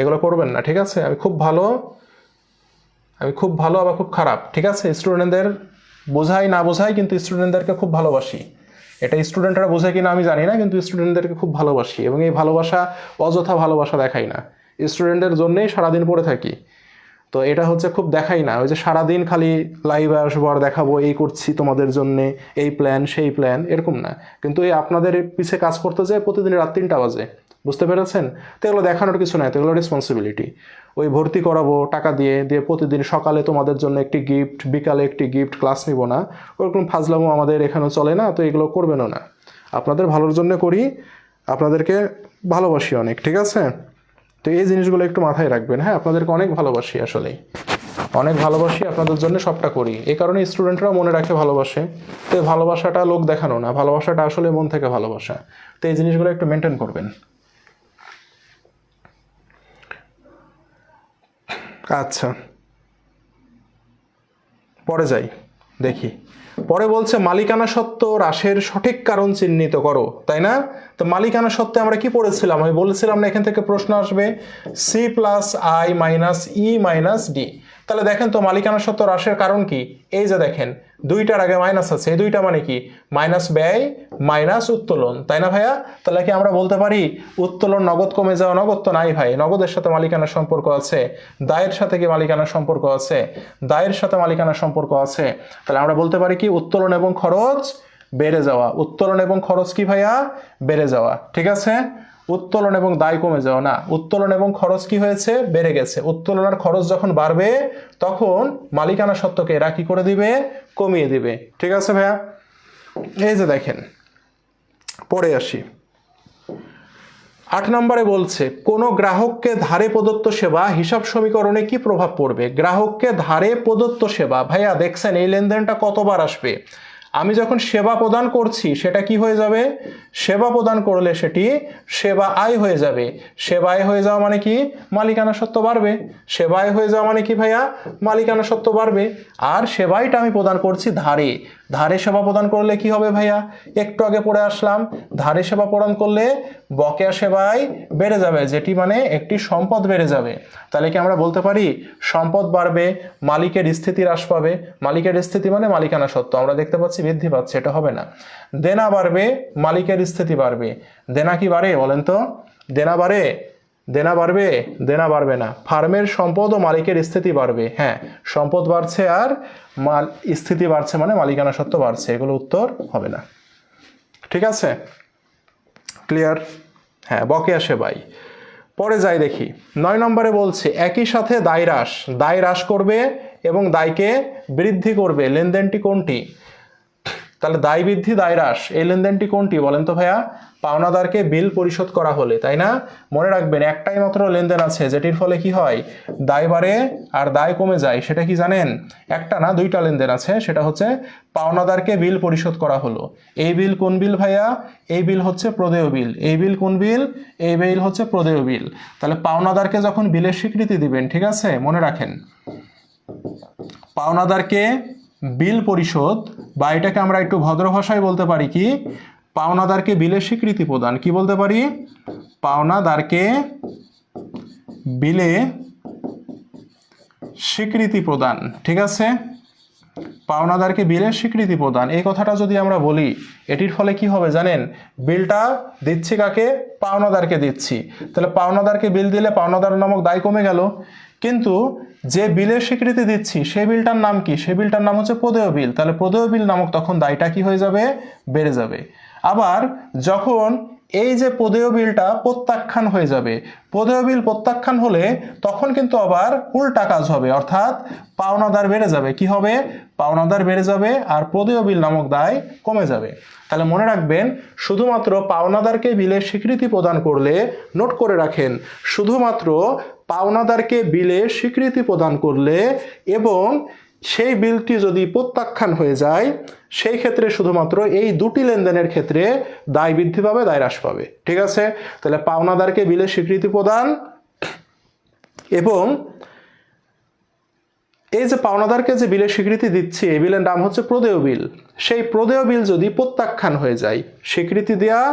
এগুলো করবেন না, ঠিক আছে? আমি খুব ভালো আবার খুব খারাপ, ঠিক আছে? স্টুডেন্টদের বোঝাই না বোঝাই, কিন্তু স্টুডেন্টদেরকে খুব ভালোবাসি। এটা স্টুডেন্টরা বোঝে কিনা আমি জানি না, কিন্তু স্টুডেন্টদেরকে খুব ভালোবাসি, এবং এই ভালোবাসা অযথা ভালোবাসা দেখাই না। স্টুডেন্টের জন্যেই সারাদিন পড়ে থাকি। তো এটা হচ্ছে খুব দেখাই না, ওই যে সারাদিন খালি লাইভে আসবো আর দেখাবো এই করছি তোমাদের জন্যে, এই প্ল্যান সেই প্ল্যান, এরকম না। কিন্তু এই আপনাদের পিছে কাজ করতে যায় প্রতিদিন রাত 3টা বাজে, বুঝতে পেরেছেন? তো এগুলো দেখানোর কিছু নাই, তো এগুলো রেসপন্সিবিলিটি। ওই ভর্তি করাবো টাকা দিয়ে দিয়ে প্রতিদিন সকালে তোমাদের জন্য একটি গিফট, বিকালে একটি গিফট, ক্লাস নিব না, ওরকম ফাজলামো আমাদের এখানেও চলে না। তো এগুলো করবেনও না, আপনাদের ভালোর জন্য করি, আপনাদেরকে ভালোবাসি অনেক, ঠিক আছে? তো এই জিনিসগুলো একটু মাথায় রাখবেন। হ্যাঁ আপনাদেরকে অনেক ভালোবাসি, আসলেই অনেক ভালোবাসি, আপনাদের জন্য সবটা করি। এই কারণে স্টুডেন্টরাও মনে রাখে ভালোবাসে। তো এই ভালোবাসাটা লোক দেখানো না, ভালোবাসাটা আসলে মন থেকে ভালোবাসা। তো এই জিনিসগুলো একটু মেনটেন করবেন। আচ্ছা পরে যাই, দেখি পরে বলছে মালিকানা সত্ত্ব হ্রাসের সঠিক কারণ চিহ্নিত করো, তাই না? তো মালিকানা সত্ত্বে আমরা কি পড়েছিলাম? আমি বলেছিলাম না এখান থেকে প্রশ্ন আসবে C plus I minus E minus D. তাহলে দেখেন তো মালিকানা সত্ত্ব হ্রাসের কারণ কি? এই যে দেখেন দুইটার আগে মাইনাস আছে, এই দুইটা মানে কি? মাইনাস ব্যয় মাইনাস উত্তোলন, তাই না ভাইয়া? তাহলে কি আমরা বলতে পারি উত্তোলন নগদ কমে যাওয়া? নগদ তো নাই ভাই, নগদের সাথে মালিকানার সম্পর্ক আছে। দায়ের সাথে কি মালিকানার সম্পর্ক আছে? দায়ের সাথে মালিকানার সম্পর্ক আছে। তাহলে আমরা বলতে পারি কি উত্তোলন এবং খরচ বেড়ে যাওয়া। উত্তোলন এবং খরচ কি ভাইয়া? বেড়ে যাওয়া, ঠিক আছে? উত্তোলন এবং দায় কমে যাওয়া না, উত্তোলন এবং খরচ কি হয়েছে? বেড়ে গেছে। উত্তোলন আর খরচ যখন বাড়বে তখন মালিকানা সত্ত্বকে এরা কি করে দিবে? কমিয়ে দিবে, ঠিক আছে ভাইয়া? এই যে দেখেন, পরে আসি। 8 নম্বরে বলছে কোন গ্রাহককে ধারে প্রদত্ত সেবা হিসাব সমীকরণে কি প্রভাব পড়বে? গ্রাহককে ধারে প্রদত্ত সেবা, ভাইয়া দেখছেন এই লেনদেনটা কতবার আসবে? আমি যখন সেবা প্রদান করছি সেটা কি হয়ে যাবে? সেবা প্রদান করলে সেটি সেবা আয় হয়ে যাবে। সেবা আয় হয়ে যাওয়া মানে কি? মালিকানা সত্ত্ব বাড়বে। সেবা আয় হয়ে যাওয়া মানে কি ভাইয়া? মালিকানা সত্ত্ব বাড়বে। আর সেবাইটা আমি প্রদান করছি ধারে। ধারে সেবা প্রদান করলে কি হবে ভাইয়া? একটু আগে পড়ে আসলাম, ধারে সেবা প্রদান করলে বকেয়া সেবায় বেড়ে যাবে, যেটি মানে একটি সম্পদ বেড়ে যাবে। তাহলে কি আমরা বলতে পারি সম্পদ বাড়বে, মালিকের স্থিতি হ্রাস পাবে? মালিকের স্থিতি মানে মালিকানা সত্ত্ব, আমরা দেখতে পাচ্ছি বৃদ্ধি পাচ্ছে, এটা হবে না। দেনা বাড়বে, মালিকের স্থিতি বাড়বে। দেনা কি বাড়ে বলেন তো? দেনা বাড়ে? দেনা বাড়বে? দেনা বাড়বে না। ফার্মের সম্পদ ও মালিকের স্থিতি বাড়বে। হ্যাঁ, সম্পদ বাড়ছে আর স্থিতি বাড়ছে মানে মালিকানা সত্ত্ব বাড়ছে, এগুলো উত্তর হবে না, ঠিক আছে? ক্লিয়ার? হ্যাঁ, বকেয়া সেবাই। পরে যাই দেখি 9 নম্বরে বলছে একই সাথে দায় হ্রাস, দায় হ্রাস করবে এবং দায়কে বৃদ্ধি করবে, লেনদেনটি কোনটি? তাহলে দায় বৃদ্ধি দায় হ্রাস, এই লেনদেনটি কোনটি বলেন তো ভাইয়া? পাওনাদারকে বিল পরিশোধ করা হলে, তাই না? মনে রাখবেন একটাই মাত্র লেনদেন আছে যেটির ফলে কি হয়? দায় বাড়ে আর দায় কমে যায়। সেটা কি জানেন? একটা না, দুইটা লেনদেন আছে। সেটা হচ্ছে পাওনাদারকে বিল পরিশোধ করা হলো। এই বিল কোন বিল ভাইয়া? এই বিল হচ্ছে প্রদেয় বিল। এই বিল কোন বিল? এই বিল হচ্ছে প্রদেয় বিল। তাহলে পাওনাদারকে যখন বিলের স্বীকৃতি দিবেন, ঠিক আছে, মনে রাখেন পাওনাদারকে বিল পরিশোধ, বা এটাকে আমরা একটু ভদ্র ভাষায় বলতে পারি কি? পাওনাদারকে বিলের স্বীকৃতি প্রদান। কি বলতে পারি? পাওনাদারকে বিলে স্বীকৃতি প্রদান, ঠিক আছে? পাওনাদারকে বিলের স্বীকৃতি প্রদান, এই কথাটা যদি আমরা বলি, এটির ফলে কি হবে জানেন? বিলটা দিচ্ছি কাকে? পাওনাদারকে দিচ্ছি। তাহলে পাওনাদারকে বিল দিলে পাওনাদার নামক দায় কমে গেল। কিন্তু যে বিলের স্বীকৃতি দিচ্ছি সেই বিলটার নাম কি? সেই বিলটার নাম হচ্ছে প্রদেয় বিল। তাহলে প্রদেয় বিল নামক তখন দায়টা কি হয়ে যাবে? বেড়ে যাবে। আবার যখন এই যে প্রদেয় বিলটা প্রত্যাখ্যান হয়ে যাবে, প্রদেয় বিল প্রত্যাখ্যান হলে তখন কিন্তু আবার উল্টা কাজ হবে, অর্থাৎ পাওনাদার বেড়ে যাবে। কি হবে? পাওনাদার বেড়ে যাবে আর প্রদেয় বিল নামক দায় কমে যাবে। তাহলে মনে রাখবেন শুধুমাত্র পাওনাদারকে বিলের স্বীকৃতি প্রদান করলে, নোট করে রাখেন, শুধুমাত্র পাওনাদারকে বিলের স্বীকৃতি প্রদান করলে এবং সেই বিলটি যদি প্রত্যাখ্যান হয়ে যায়, সেই ক্ষেত্রে শুধুমাত্র এই দুটি লেনদেনের ক্ষেত্রে দায় বৃদ্ধি পাবে, দায় হ্রাস পাবে, ঠিক আছে? তাহলে পাওনাদারকে বিলের স্বীকৃতি প্রদান এবং এই যে পাওনাদারকে যে বিলের স্বীকৃতি দিচ্ছি, এই বিলের নাম হচ্ছে প্রদেয় বিল। সেই প্রদেয় বিল যদি প্রত্যাখ্যান হয়ে যায়, স্বীকৃতি দেওয়া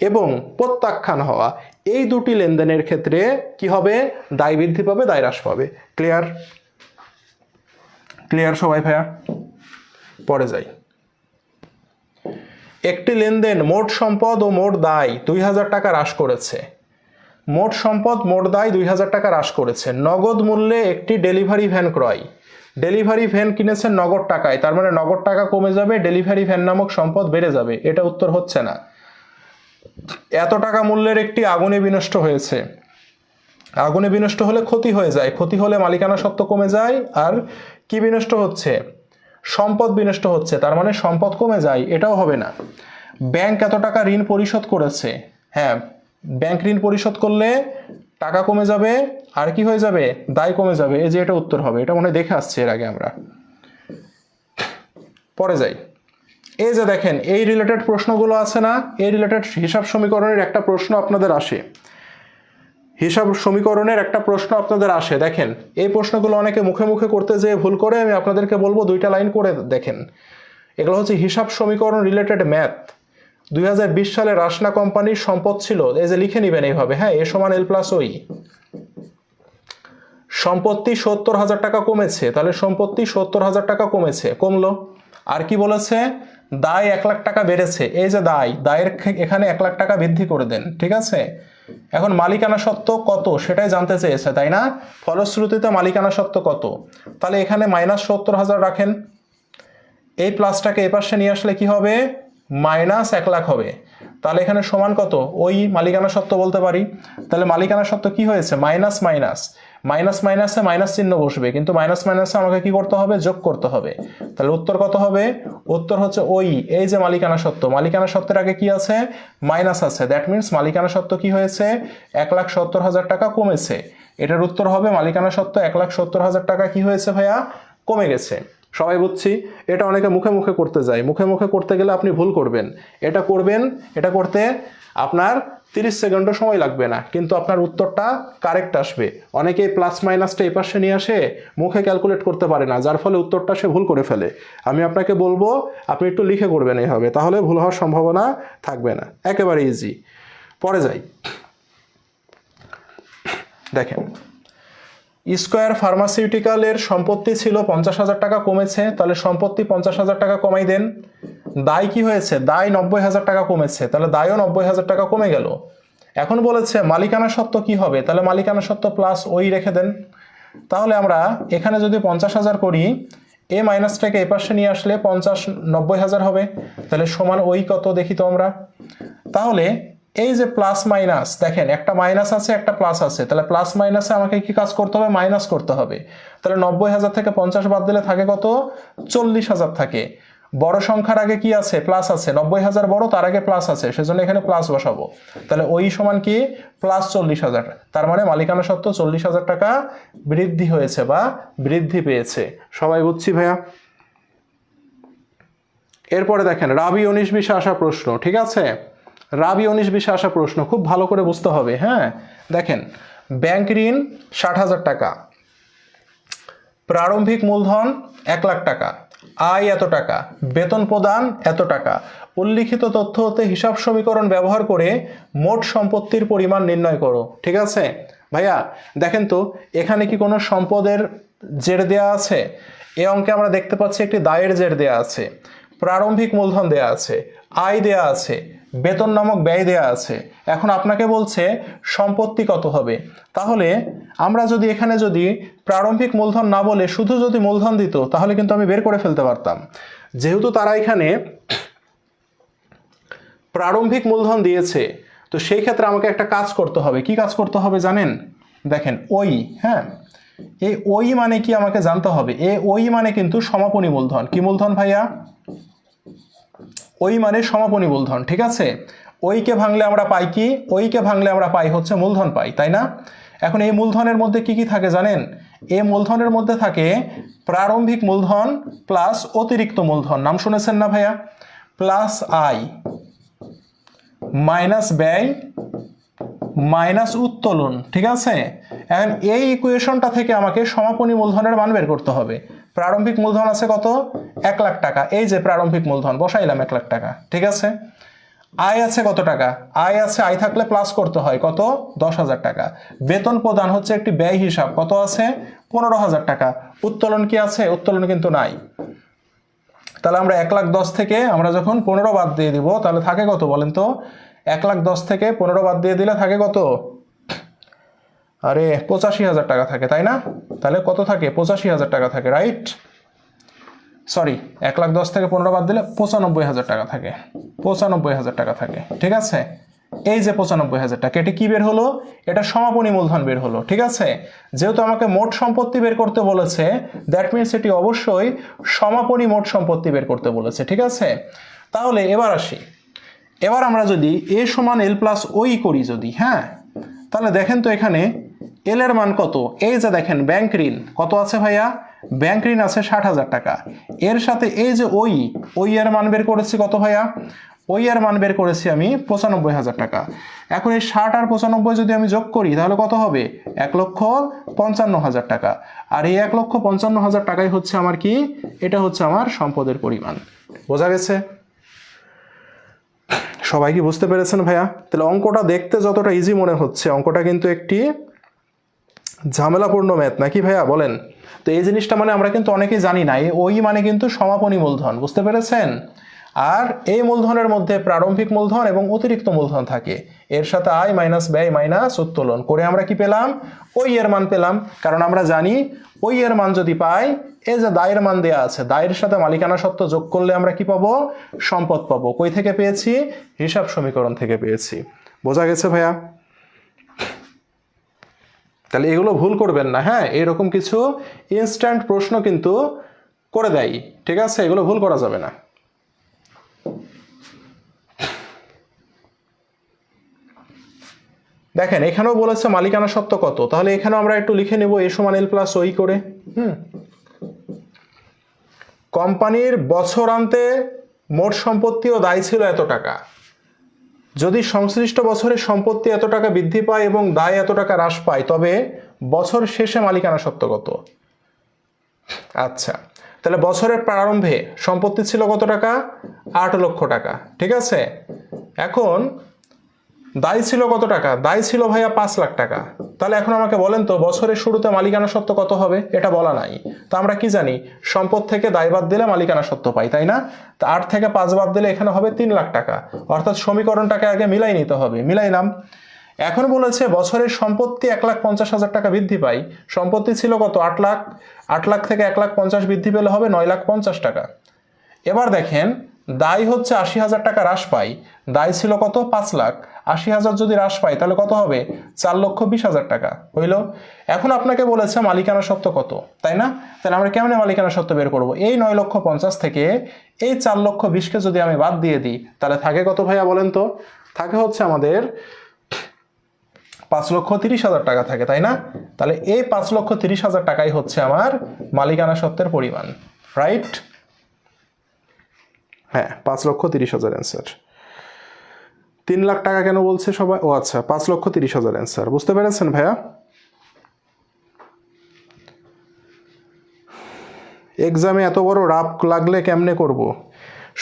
এবং প্রত্যাখ্যান হওয়া, এই দুটি লেনদেনের ক্ষেত্রে কি হবে? দায় বৃদ্ধি পাবে, দায় হ্রাস পাবে। ক্লিয়ার? ক্লিয়ার সবাই ভাইয়া? পরে যাই। একটি লেনদেন মোট সম্পদ ও মোট দায় 2000 টাকা হ্রাস করেছে। মোট সম্পদ মোট দায় 2000 টাকা হ্রাস করেছে। নগদ মূল্যে একটি ডেলিভারি ভ্যান ক্রয়। ডেলিভারি ভ্যান কিনেছেন নগদ টাকায়, তার মানে নগদ টাকা কমে যাবে, ডেলিভারি ভ্যান নামক সম্পদ বেড়ে যাবে। এটা উত্তর হচ্ছে না। এত টাকা মূল্যের একটি আগুনে বিনষ্ট হয়েছে। আগুনে বিনষ্ট হলে ক্ষতি হয়ে যায়, ক্ষতি হলে মালিকানা সত্ত্ব কমে যায়। আর কি বিনষ্ট হচ্ছে? সম্পদ বিনষ্ট হচ্ছে, তার মানে সম্পদ কমে যায়, এটাও হবে না। ব্যাংক এত টাকা ঋণ পরিশোধ করেছে। হ্যাঁ, ব্যাংক ঋণ পরিশোধ করলে টাকা কমে যাবে আর কি হয়ে যাবে? দায় কমে যাবে। এই যে এটা উত্তর হবে, এটা মনে দেখে আসছে এর আগে আমরা। পরে যাই। এই যে দেখেন এই রিলেটেড প্রশ্নগুলো আছে না, এই রিলেটেড হিসাব সমীকরণের একটা প্রশ্ন আপনাদের আসে। হিসাব সমীকরণের একটা প্রশ্ন আপনাদের আসে, দেখেন এই প্রশ্নগুলো অনেকে মুখে মুখে করতে যেয়ে ভুল করে। আমি আপনাদেরকে বলবো দুইটা লাইন করে দেখেন। এগুলো হচ্ছে হিসাব সমীকরণ রিলেটেড ম্যাথ। 2020 সালে রাসনা কোম্পানির সম্পদ ছিল, এই যে লিখে নেবেন এইভাবে, হ্যাঁ, এ সমান এল প্লাস ওই। সম্পত্তি 70,000 টাকা কমেছে, তাহলে সম্পত্তি 70,000 টাকা কমেছে, কমলো। আর কি বলেছে, দায় 1 লাখ টাকা বেড়েছে, এই যে দায়ের এখানে 1 লাখ টাকা বৃদ্ধি করে দেন, ঠিক আছে। এখন মালিকানা সত্ত্ব কত সেটাই জানতে চেয়েছে, তাই না। ফলশ্রুতিতে মালিকানা সত্ত্ব কত, তাহলে এখানে -70,000 রাখেন। এই প্লাসটাকে এ পাশে নিয়ে আসলে কি হবে, -1 লাখ হবে। তাহলে এখানে সমান কত, ওই মালিকানা সত্ত্ব বলতে পারি। তাহলে মালিকানা সত্ত্ব কি হয়েছে, মাইনাস মাইনাস, মাইনাস মাইনাসে মাইনাস চিহ্ন বসবে, কিন্তু মাইনাস মাইনাসে আমাকে কি করতে হবে, যোগ করতে হবে। তাহলে উত্তর কত হবে, উত্তর হচ্ছে ওই, এই যে মালিকানা সত্ত্ব, মালিকানা সত্ত্বের আগে কি আছে, মাইনাস আছে, দ্যাট মিনস মালিকানা সত্ত্ব কি হয়েছে, 1,70,000 টাকা কমেছে। এটার উত্তর হবে মালিকানা সত্ত্ব 1,70,000 টাকা কি হয়েছে ভাইয়া, কমে গেছে। সবাই বুঝছি। এটা অনেকে মুখে মুখে করতে যায়, মুখে মুখে করতে গেলে আপনি ভুল করবেন। এটা করবেন, এটা করতে আপনার 30 সেকেন্ডও সময় লাগবে না, কিন্তু আপনার উত্তরটা কারেক্ট আসবে। অনেকে প্লাস মাইনাসটা এই পাশে নিয়ে আসে, মুখে ক্যালকুলেট করতে পারে না, যার ফলে উত্তরটা সে ভুল করে ফেলে। আমি আপনাকে বলবো আপনি একটু লিখে করবেন এইভাবে, তাহলে ভুল হওয়ার সম্ভাবনা থাকবে না, একেবারে ইজি। পরে যাই, দেখেন স্কয়ার ফার্মাসিউটিক্যালের সম্পত্তি ছিল 50,000 টাকা, কমেছে, তাহলে সম্পত্তি 50,000 টাকা কমাই দেন। দায় কি হয়েছে, দায় 90,000 টাকা কমেছে, তাহলে দায়ও 90,000 টাকা কমে গেল। এখন বলেছে মালিকানা সত্ত্ব কি হবে, তাহলে মালিকানা সত্ত্ব প্লাস ওই রেখে দেন। তাহলে আমরা এখানে যদি 50,000 করি, এ মাইনাসটাকে এ পাশে নিয়ে আসলে 90,000 হবে, তাহলে সমান ওই কত দেখি তো আমরা। তাহলে এই যে প্লাস মাইনাস, দেখেন একটা মাইনাস আছে একটা প্লাস আছে, তাহলে প্লাস মাইনাসে আমাকে কি কাজ করতে হবে, মাইনাস করতে হবে। তাহলে 90,000 থেকে 50 বাদ দিলে থাকে কত, 40,000 থাকে। বড় সংখ্যার আগে কি আছে, প্লাস আছে, 90,000 বড়, তার আগে প্লাস আছে, সেজন্য এখানে প্লাস বসাবো। তাহলে ওই সমান কি, প্লাস 40,000। তার মানে মালিকানা সত্ত্ব 40,000 টাকা বৃদ্ধি হয়েছে বা বৃদ্ধি পেয়েছে। সবাই বুঝছি ভাইয়া। এরপরে দেখেন রাবি 19-20 আসা প্রশ্ন, ঠিক আছে। রাবি 19-20 আসা প্রশ্ন খুব ভালো করে বুঝতে হবে, হ্যাঁ। দেখেন ব্যাংক ঋণ 60,000 টাকা, প্রারম্ভিক মূলধন 1 লাখ টাকা, আয় এত টাকা, বেতন প্রদান এত টাকা। উল্লিখিত তথ্য হতে হিসাব সমীকরণ ব্যবহার করে মোট সম্পত্তির পরিমাণ নির্ণয় করো, ঠিক আছে। ভাইয়া দেখেন তো এখানে কি কোনো সম্পদের জের দেয়া আছে, এই অঙ্কে আমরা দেখতে পাচ্ছি একটি দায়ের জের দেয়া আছে, প্রারম্ভিক মূলধন দেয়া আছে, আয় দেয়া আছে, বেতন নামক ব্যয় দেয়া আছে। এখন আপনাকে বলছে সম্পত্তি কত হবে। তাহলে আমরা যদি এখানে যদি প্রারম্ভিক মূলধন না বলে শুধু যদি মূলধন দিত, তাহলে কিন্তু আমি বের করে ফেলতে পারতাম। যেহেতু তারা এখানে প্রারম্ভিক মূলধন দিয়েছে, তো সেই ক্ষেত্রে আমাকে একটা কাজ করতে হবে। কি কাজ করতে হবে জানেন, দেখেন ওই, হ্যাঁ, এই ওই মানে কি আমাকে জানতে হবে। ওই মানে কিন্তু সমাপনী মূলধন। কি মূলধন ভাইয়া, ওই মানে সমাপনী মূলধন, ঠিক আছে। ওইকে ভাঙলে আমরা পাই কি, ওইকে ভাঙলে আমরা পাই হচ্ছে মূলধন পাই, তাই না। এখন এই মূলধনের মধ্যে কি কি থাকে জানেন, এই মূলধনের মধ্যে থাকে প্রারম্ভিক মূলধন প্লাস অতিরিক্ত মূলধন, নাম শুনেছেন না ভাইয়া, প্লাস আয় মাইনাস ব্যয় মাইনাস উত্তোলন, ঠিক আছে। এখন এই ইকুয়েশনটা থেকে আমাকে সমাপনী মূলধনের মান বের করতে হবে। প্রারম্ভিক মূলধন আছে কত, 1 লাখ টাকা, এই যে প্রারম্ভিক মূলধন বসাইলাম 1 লাখ টাকা, ঠিক আছে। আয় আছে কত টাকা, আয় আছে, আয় থাকলে প্লাস করতে হয় কত, 10,000 টাকা। বেতন প্রদান হচ্ছে একটি ব্যয় হিসাব, কত আছে, 15,000 টাকা। উত্তোলন কি আছে, উত্তোলন কিন্তু নাই। তাহলে আমরা 1,10,000 থেকে আমরা যখন 15 বাদ দিয়ে দিব, তাহলে থাকে কত বলেন তো, 1,10,000 থেকে 15 বাদ দিয়ে দিলে থাকে কত, আরে 85,000 টাকা থাকে, তাই না। তাহলে কত থাকে, 85,000 টাকা থাকে, রাইট। সরি, 1,10,000 থেকে 15 বাদ দিলে 95,000 টাকা থাকে, 95,000 টাকা থাকে, ঠিক আছে। এই যে 95,000 টাকা, এটা কি বের হলো, এটা সমাপনী মূলধন বের হলো, ঠিক আছে। যেহেতু আমাকে মোট সম্পত্তি বের করতে বলেছে, দ্যাট মিনস এটি অবশ্যই সমাপনী মোট সম্পত্তি বের করতে বলেছে, ঠিক আছে। তাহলে এবার আসি, এবার আমরা যদি এ সমান এল প্লাস ওই করি যদি, হ্যাঁ, তাহলে দেখেন তো এখানে এল এর মান কত, এই যে দেখেন ব্যাংক ঋণ কত আছে ভাইয়া, ব্যাংক ঋণ আছে 60,000 টাকা। এর সাথে এই যে ওই এর মান বের করেছি কত ভাইয়া, ওই এর মান বের করেছি আমি 95,000 টাকা। এখন এই 60 আর 95 যদি আমি যোগ করি তাহলে কত হবে? 1,55,000 টাকা। আর এই 1,55,000 টাকাই হচ্ছে আমার কি? এটা হচ্ছে আমার সম্পদের পরিমাণ। বোঝা গেছে? সবাই কি বুঝতে পেরেছেন ভাইয়া? তাহলে অঙ্কটা দেখতে যতটা ইজি মনে হচ্ছে, অঙ্কটা কিন্তু একটি ঝামেলাপূর্ণ ম্যাথ, নাকি ভাইয়া বলেন? তো এই জিনিসটা মানে আমরা কিন্তু অনেকেই জানি না। ওই মানে কিন্তু সমাপনী মূলধন, বুঝতে পেরেছেন? আর এই মূলধনের মধ্যে প্রারম্ভিক মূলধন এবং অতিরিক্ত মূলধন থাকে, এর সাথে আয় মাইনাস ব্যয় মাইনাস উত্তোলন করে আমরা কি পেলাম? ওই এর মান পেলাম। কারণ আমরা জানি ওই এর মান যদি পাই, এই যে দায়ের মান দেয়া আছে, দায়ের সাথে মালিকানা সত্ত্ব যোগ করলে আমরা কি পাবো? সম্পদ পাবো। কই থেকে পেয়েছি? হিসাব সমীকরণ থেকে পেয়েছি। বোঝা গেছে ভাইয়া? তাহলে এগুলো ভুল করবেন না, হ্যাঁ? এরকম কিছু ইনস্ট্যান্ট প্রশ্ন কিন্তু করে দেয়, ঠিক আছে? এগুলো ভুল করা যাবে না। দেখেন এখানেও বলেছে মালিকানা সত্ত্ব কত, তাহলে এখানেও আমরা একটু লিখে নেব এ সমান এল প্লাস ওই করে। কোম্পানির বছরান্তে মোট সম্পত্তি ও দায় ছিল এত টাকা। যদি সংশ্লিষ্ট বছরে সম্পত্তি এত টাকা বৃদ্ধি পায় এবং দায় এত টাকা হ্রাস পায়, তবে বছর শেষে মালিকানা সত্ত্ব কত? আচ্ছা, তাহলে বছরের প্রারম্ভে সম্পত্তি ছিল কত টাকা? 8 লক্ষ টাকা, ঠিক আছে? এখন দায় ছিল কত টাকা? দায় ছিল ভাইয়া 5 লাখ টাকা। তাহলে এখন আমাকে বলেন তো বছরের শুরুতে মালিকানা সত্ত্ব কত হবে? এটা বলা নাই। তো আমরা কি জানি? সম্পদ থেকে দায় বাদ দিলে মালিকানা সত্ত্ব পাই, তাই না? তো 8 থেকে 5 বাদ দিলে এখানে হবে 3 লাখ টাকা। অর্থাৎ সমীকরণটাকে আগে মিলাই নিতে হবে। মিলাইলাম। এখন বলেছে বছরের সম্পত্তি 1,50,000 টাকা বৃদ্ধি পাই। সম্পত্তি ছিল কত? 8 লাখ। 8 লাখ থেকে 1,50,000 বৃদ্ধি পেলে হবে 9,50,000 টাকা। এবার দেখেন দায় হচ্ছে 80,000 টাকা হ্রাস পাই। দায় ছিল কত? 5 লাখ। 80,000 যদি হ্রাস পাই তাহলে কত হবে? 4,20,000 টাকা হইল। এখন আপনাকে বলেছে মালিকানা সত্ত্ব কত, তাই না? তাহলে আমরা কেমনে মালিকানা সত্ত্ব বের করব? এই 9,50,000 থেকে এই 4,20,000কে যদি আমি বাদ দিয়ে দিই তাহলে থাকে কত ভাইয়া বলেন তো? থাকে হচ্ছে আমাদের 5,30,000 টাকা থাকে, তাই না? তাহলে এই 5,30,000 টাকাই হচ্ছে আমার মালিকানা সত্ত্বের পরিমাণ, রাইট? হ্যাঁ, 5,30,000 অ্যান্সার। 3 লাখ টাকা কেন বলছে সবাই? ও আচ্ছা, 5,30,000 অ্যান্সার। বুঝতে পেরেছেন ভাইয়া? এক্সামে এত বড় রাপ লাগলে কেমনে করব?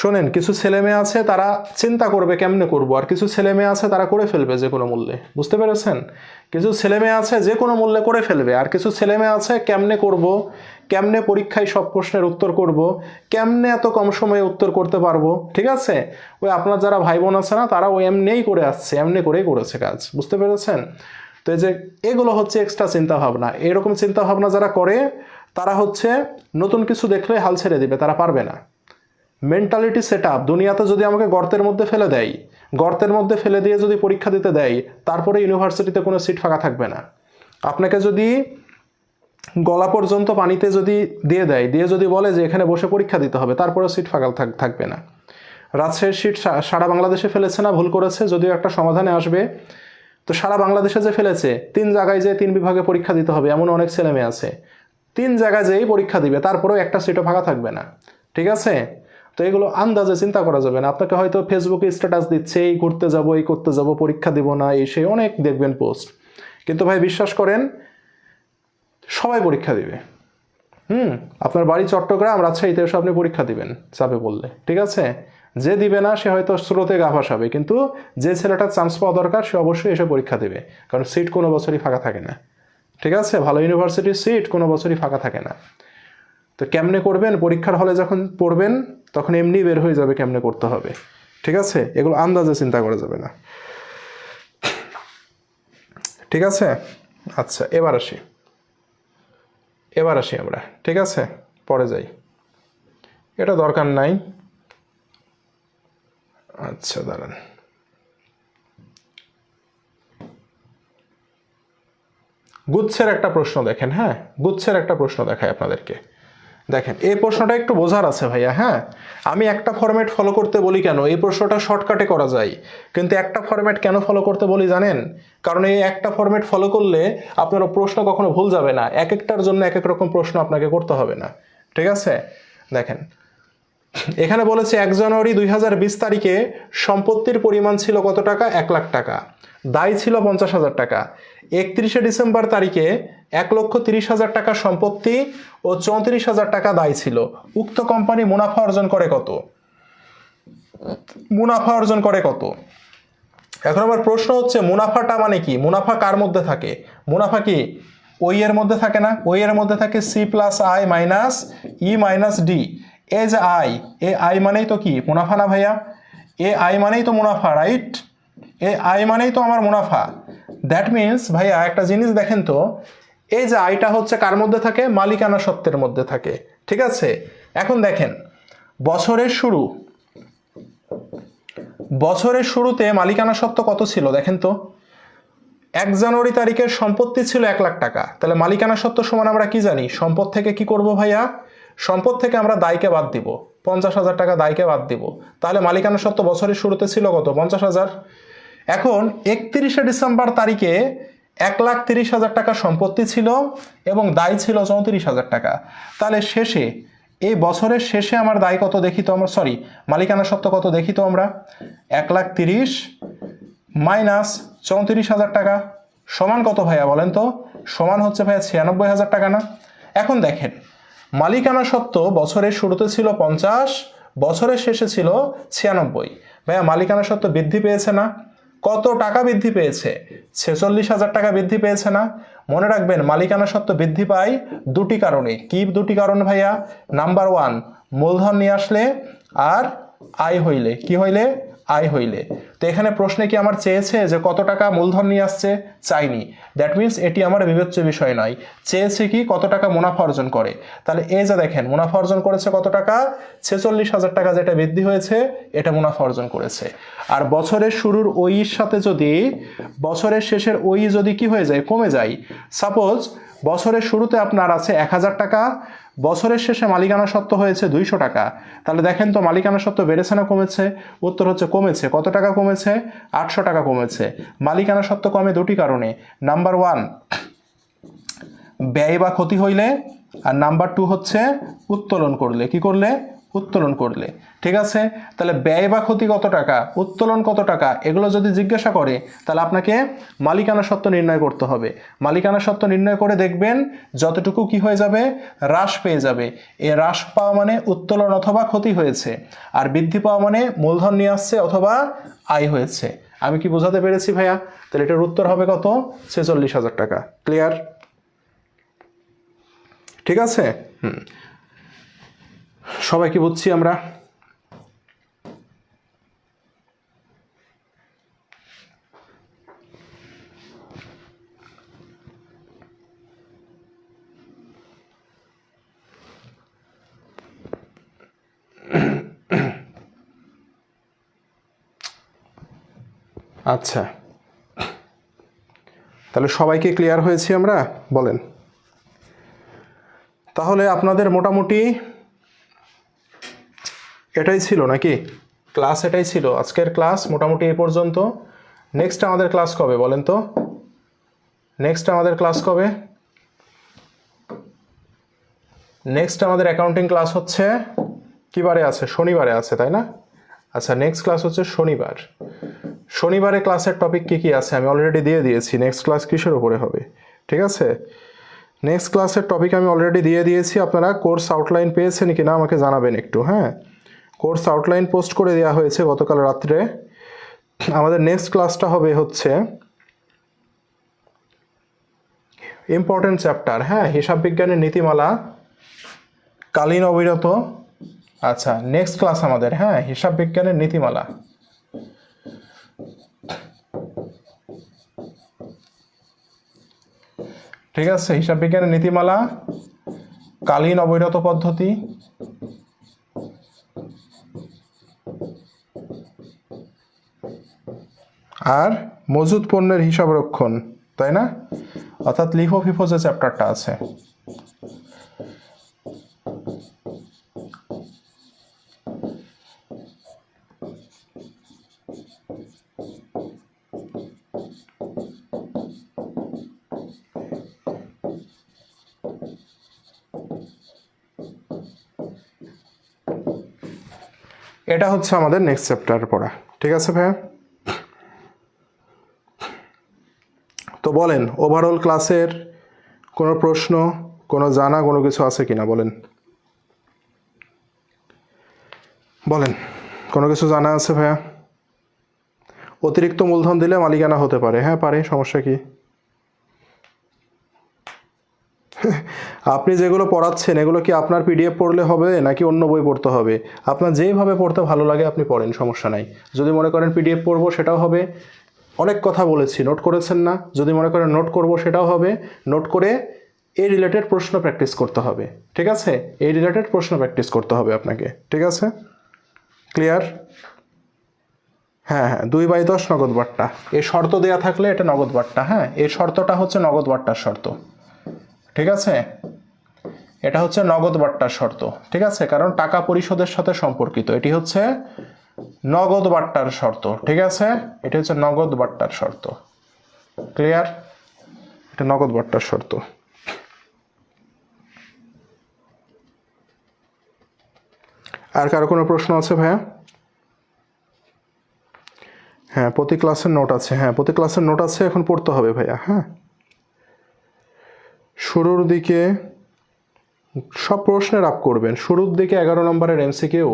শোনেন, কিছু ছেলে মেয়ে আছে তারা চিন্তা করবে কেমনে করব, আর কিছু ছেলে মেয়ে আছে তারা করে ফেলবে যে কোনো মূল্যে। বুঝতে পেরেছেন? কিছু ছেলে মেয়ে আছে যে কোনো মূল্যে করে ফেলবে, আর কিছু ছেলে মেয়ে আছে কেমনে করব, কেমনে পরীক্ষায় সব প্রশ্নের উত্তর করব, কেমনে এত কম সময়ে উত্তর করতে পারবো, ঠিক আছে? ওই আপনার যারা ভাই বোন আছে না, তারা ওই এমনিই করে আসছে, এমনি করেই করেছে কাজ। বুঝতে পেরেছেন? তো এই যে এগুলো হচ্ছে এক্সট্রা চিন্তা ভাবনা। এরকম চিন্তা ভাবনা যারা করে তারা হচ্ছে নতুন কিছু দেখলে হাল ছেড়ে দিবে, তারা পারবে না। Mentality set up. দুনিয়াতে যদি আমাকে গর্তের মধ্যে ফেলে দেয়, গর্তের মধ্যে ফেলে দিয়ে যদি পরীক্ষা দিতে দেয়, তারপরে ইউনিভার্সিটিতে কোনো সিট ফাঁকা থাকবে না। আপনাকে যদি গলা পর্যন্ত পানিতে যদি দিয়ে দেয়, দিয়ে যদি বলে যে এখানে বসে পরীক্ষা দিতে হবে, তারপরেও সিট ফাঁকা থাকবে না। রাজশাহীর সিট সারা বাংলাদেশে ফেলেছে না? ভুল করেছে, যদিও একটা সমাধানে আসবে। তো সারা বাংলাদেশে যে ফেলেছে, 3 জায়গায় যে 3 বিভাগে পরীক্ষা দিতে হবে এমন অনেক ছেলে মেয়ে আছে। 3 জায়গায় যেই পরীক্ষা দিবে তারপরেও একটা সিটও ফাঁকা থাকবে না, ঠিক আছে? তো এগুলো আন্দাজে চিন্তা করা যাবে না। আপনাকে হয়তো ফেসবুকে স্ট্যাটাস দিচ্ছে এই ঘুরতে যাব, এই করতে যাব, পরীক্ষা দিব না, এই সেই অনেক দেখবেন পোস্ট। কিন্তু ভাই বিশ্বাস করেন, সবাই পরীক্ষা দিবে। আপনার বাড়ি চট্টগ্রাম, রাজশাহীতে এসে আপনি পরীক্ষা দিবেন চাপে বললে, ঠিক আছে? যে দিবে না সে হয়তো স্রোতে গা ভাসাবে, কিন্তু যে ছেলেটার চান্স পাওয়া দরকার সে অবশ্যই এসে পরীক্ষা দিবে। কারণ সিট কোনো বছরই ফাঁকা থাকে না, ঠিক আছে? ভালো ইউনিভার্সিটির সিট কোনো বছরই ফাঁকা থাকে না। তো কেমনে করবেন? পরীক্ষার হলে যখন পড়বেন তখন এমনি বের হয়ে যাবে কেমনে করতে হবে, ঠিক আছে? এগুলো আন্দাজে চিন্তা করা যাবে না, ঠিক আছে? আচ্ছা, এবার আসি আমরা, ঠিক আছে? পরে যাই, এটা দরকার নাই। আচ্ছা দাঁড়ান, গুচ্ছের একটা প্রশ্ন দেখেন। হ্যাঁ, গুচ্ছের একটা প্রশ্ন দেখায় আপনাদেরকে। দেখেন এই প্রশ্নটা একটু বোঝার আছে ভাইয়া। হ্যাঁ, আমি একটা ফরম্যাট ফলো করতে বলি কেন? এই প্রশ্নটা শর্টকাটে করা যায়, কিন্তু একটা ফরম্যাট কেন ফলো করতে বলি জানেন? কারণ এই একটা ফরম্যাট ফলো করলে আপনার প্রশ্ন কখনো ভুল যাবে না। এক একটার জন্য এক এক রকম প্রশ্ন আপনাকে করতে হবে না, ঠিক আছে? দেখেন এখানে বলেছে 1 জানুয়ারি 2020 তারিখে সম্পত্তির পরিমাণ ছিল কত টাকা? 1 লাখ টাকা, দায় ছিল 50,000 টাকা। 31শে ডিসেম্বর তারিখে 1,30,000 টাকা সম্পত্তি ও 34,000 টাকা দায় ছিল। উক্ত কোম্পানি মুনাফা অর্জন করে কত? মুনাফা অর্জন করে কত? এখন আবার প্রশ্ন হচ্ছে মুনাফাটা মানে কি? মুনাফা কার মধ্যে থাকে? মুনাফা কি ওই এর মধ্যে থাকে না? ওই এর মধ্যে থাকে C plus I minus E minus D. এ যে আই, এ আই মানেই তো কি মুনাফা না ভাইয়া? এ আই মানেই তো মুনাফা, রাইট? এ আই মানেই তো আমার মুনাফা। দ্যাট মিনস ভাইয়া একটা জিনিস দেখেন তো, এই যে আইটা হচ্ছে কার মধ্যে থাকে? মালিকানা সত্ত্বের মধ্যে থাকে, ঠিক আছে? এখন দেখেন বছরের শুরুতে মালিকানা সত্ত্ব কত ছিল দেখেন তো? 1 জানুয়ারি তারিখের সম্পত্তি ছিল 1 লাখ টাকা। তাহলে মালিকানা সত্ত্ব সমান আমরা কি জানি? সম্পদ থেকে কি করব ভাইয়া? সম্পদ থেকে আমরা দায়কে বাদ দিব, 50,000 টাকা দায়কে বাদ দিব। তাহলে মালিকানা সত্ত্ব বছরের শুরুতে ছিল কত? 50,000। এখন 31শে ডিসেম্বর তারিখে 1,30,000 টাকা সম্পত্তি ছিল এবং দায় ছিল 34,000 টাকা। তাহলে শেষে এই বছরের শেষে আমার দায় কত দেখি তো আমরা, সরি মালিকানা সত্ত্ব কত দেখি তো আমরা? 1,30,000 মাইনাস 34,000 টাকা সমান কত ভাইয়া বলেন তো? সমান হচ্ছে ভাইয়া 96,000 টাকা না? এখন দেখেন মালিকানা সত্ত্ব বছরের শুরুতে ছিল 50, বছরের শেষে ছিল 96। ভাইয়া মালিকানা সত্ত্ব বৃদ্ধি পেয়েছে না? কত টাকা বৃদ্ধি পেয়েছে? 46,000 টাকা বৃদ্ধি পেয়েছে না? মনে রাখবেন মালিকানা সত্ত্ব বৃদ্ধি পায় দুটি কারণে। কি দুটি কারণ ভাইয়া? নাম্বার 1 মূলধন নিয়ে আসলে, আর আয় হইলে। কি হইলে? আয় হইলে। তো এখানে প্রশ্নে কি আমার চেয়েছে যে কত টাকা মূলধন নিয়ে আসছে? চাইনি। দ্যাট মিনস এটি আমার বিবেচ্য বিষয় নয়। চেয়েছে কি কত টাকা মুনাফা অর্জন করে। তাহলে এই যে দেখেন মুনাফা অর্জন করেছে কত টাকা? 46,000 টাকা, যেটা বৃদ্ধি হয়েছে এটা মুনাফা অর্জন করেছে। আর বছরের শুরুর ওইর সাথে যদি বছরের শেষের ওই যদি কি হয়ে যায়? কমে যায়। সাপোজ বছরের শুরুতে আপনার আছে 1,000 টাকা, বছরের শেষে মালিকানা সত্ত্ব হয়েছে 200 টাকা। তাহলে দেখেন তো মালিকানা সত্ত্ব বেড়েছে না কমেছে? উত্তর হচ্ছে কমেছে। কত টাকা কমেছে? 800 টাকা কমেছে। মালিকানা সত্ত্ব কমে দুটি কারণে। নাম্বার 1 ব্যয় বা ক্ষতি হইলে, আর নাম্বার 2 হচ্ছে উত্তোলন করলে। কি করলে? উত্তোলন করলে। ঠিক আছে? তাহলে ব্যয় বা ক্ষতি কত টাকা, উত্তোলন কত টাকা, এগুলো যদি জিজ্ঞাসা করে তাহলে আপনাকে মালিকানা সত্ত্ব নির্ণয় করতে হবে। মালিকানা সত্ত্ব নির্ণয় করে দেখবেন যতটুকু কি হয়ে যাবে? হ্রাস পেয়ে যাবে। এ হ্রাস পাওয়া মানে উত্তোলন অথবা ক্ষতি হয়েছে, আর বৃদ্ধি পাওয়া মানে মূলধন নিয়ে আসছে অথবা আয় হয়েছে। আমি কি বোঝাতে পেরেছি ভাইয়া? তাহলে এটার উত্তর হবে কত? 46,000 টাকা। ক্লিয়ার? ঠিক আছে? সবাই কি বুঝছি আমরা? আচ্ছা, তাহলে সবাইকে ক্লিয়ার হয়েছি আমরা? বলেন। তাহলে আপনাদের মোটামুটি এটাই ছিল নাকি? ক্লাস এটাই ছিল আজকের ক্লাস মোটামুটি এই পর্যন্ত। নেক্সট আমাদের ক্লাস কবে বলেন তো? নেক্সট আমাদের ক্লাস কবে? নেক্সট আমাদের অ্যাকাউন্টিং ক্লাস হচ্ছে কি বারে আছে? শনিবারে আছে, তাই না? আচ্ছা, নেক্সট ক্লাস হচ্ছে শনিবার। শনিবারে ক্লাসের টপিক কি কি আছে আমি অলরেডি দিয়ে দিয়েছি। নেক্সট ক্লাস কিসের উপরে হবে? ঠিক আছে, নেক্সট ক্লাসের টপিক আমি অলরেডি দিয়ে দিয়েছি। আপনারা কোর্স আউটলাইন পেয়েছেন কি না আমাকে জানাবেন একটু। হ্যাঁ, কোর্স আউটলাইন পোস্ট করে দেওয়া হয়েছে গতকাল রাত্রে। আমাদের নেক্সট ক্লাসটা হবে হচ্ছে ইম্পর্টেন্ট চ্যাপ্টার, হ্যাঁ, হিসাব বিজ্ঞানের নীতিমালা, কালীন অবিরত। আচ্ছা, নেক্সট ক্লাস আমাদের, হ্যাঁ, হিসাব বিজ্ঞানের নীতিমালা। ঠিক আছে, হিসাব বিজ্ঞানের নীতিমালা, কালীন অবিরত পদ্ধতি, আর মজুদ পণ্যের হিসাব রক্ষণ, তাই না? অর্থাৎ লিফো ফিফো যে চ্যাপ্টারটা আছে। এটা হচ্ছে আমাদের নেক্সট চ্যাপ্টার পড়া, ঠিক আছে ভাইয়া? তো বলেন, ওভারঅল ক্লাসের কোনো প্রশ্ন, কোনো জানা কোনো কিছু আছে কিনা বলেন, বলেন কোনো কিছু জানা আছে ভাইয়া? অতিরিক্ত মূলধন দিলে মালিকানা হতে পারে, হ্যাঁ পারে, সমস্যা কি? আপনি যেগুলো পড়াচ্ছেন এগুলো কি আপনার পিডিএফ পড়লে হবে নাকি অন্য বই পড়তে হবে? আপনার যেইভাবে পড়তে ভালো লাগে আপনি পড়েন, সমস্যা নাই। যদি মনে করেন পিডিএফ পড়বো সেটাও হবে, অনেক কথা বলেছি নোট করেছেন না? যদি মনে করেন নোট করব সেটাও হবে, নোট করে এই রিলেটেড প্রশ্ন প্র্যাকটিস করতে হবে, ঠিক আছে? এই রিলেটেড প্রশ্ন প্র্যাকটিস করতে হবে আপনাকে, ঠিক আছে? ক্লিয়ার? হ্যাঁ হ্যাঁ, 2/10 নগদ বাট্টা, এই শর্ত দেয়া থাকলে এটা নগদ বাট্টা। হ্যাঁ, এই শর্তটা হচ্ছে নগদ বাট্টার শর্ত, ঠিক আছে? এটা হচ্ছে নগদ বাট্টার শর্ত, ঠিক আছে? কারণ টাকা পরিশোধের সাথে সম্পর্কিত, এটি হচ্ছে নগদ বাট্টার শর্ত, ঠিক আছে? এটা হচ্ছে নগদ বাট্টার শর্ত, ক্লিয়ার? এটা নগদ বাট্টার শর্ত। আর কারো কোনো প্রশ্ন আছে ভাইয়া? হ্যাঁ, প্রতি ক্লাসের নোট আছে, হ্যাঁ প্রতি ক্লাসের নোট আছে, এখন পড়তে হবে ভাইয়া। হ্যাঁ, শুরুর দিকে সব প্রশ্নের আপ করবেন, শুরুর দিকে 11 নম্বরের এমসিকিউ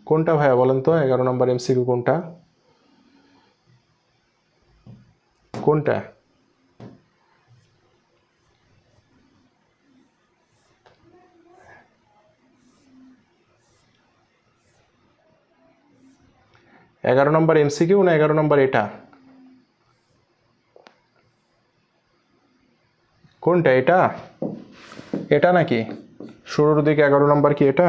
কোনটা ভাইয়া বলেন তো? 11 নম্বর এমসিকিউ কোনটা? কোনটা? এগারো নম্বর এমসিকিউ না 11 নম্বর এটা? কোনটা? এটা? এটা নাকি শুরুর দিকে 11 নম্বর কি এটা?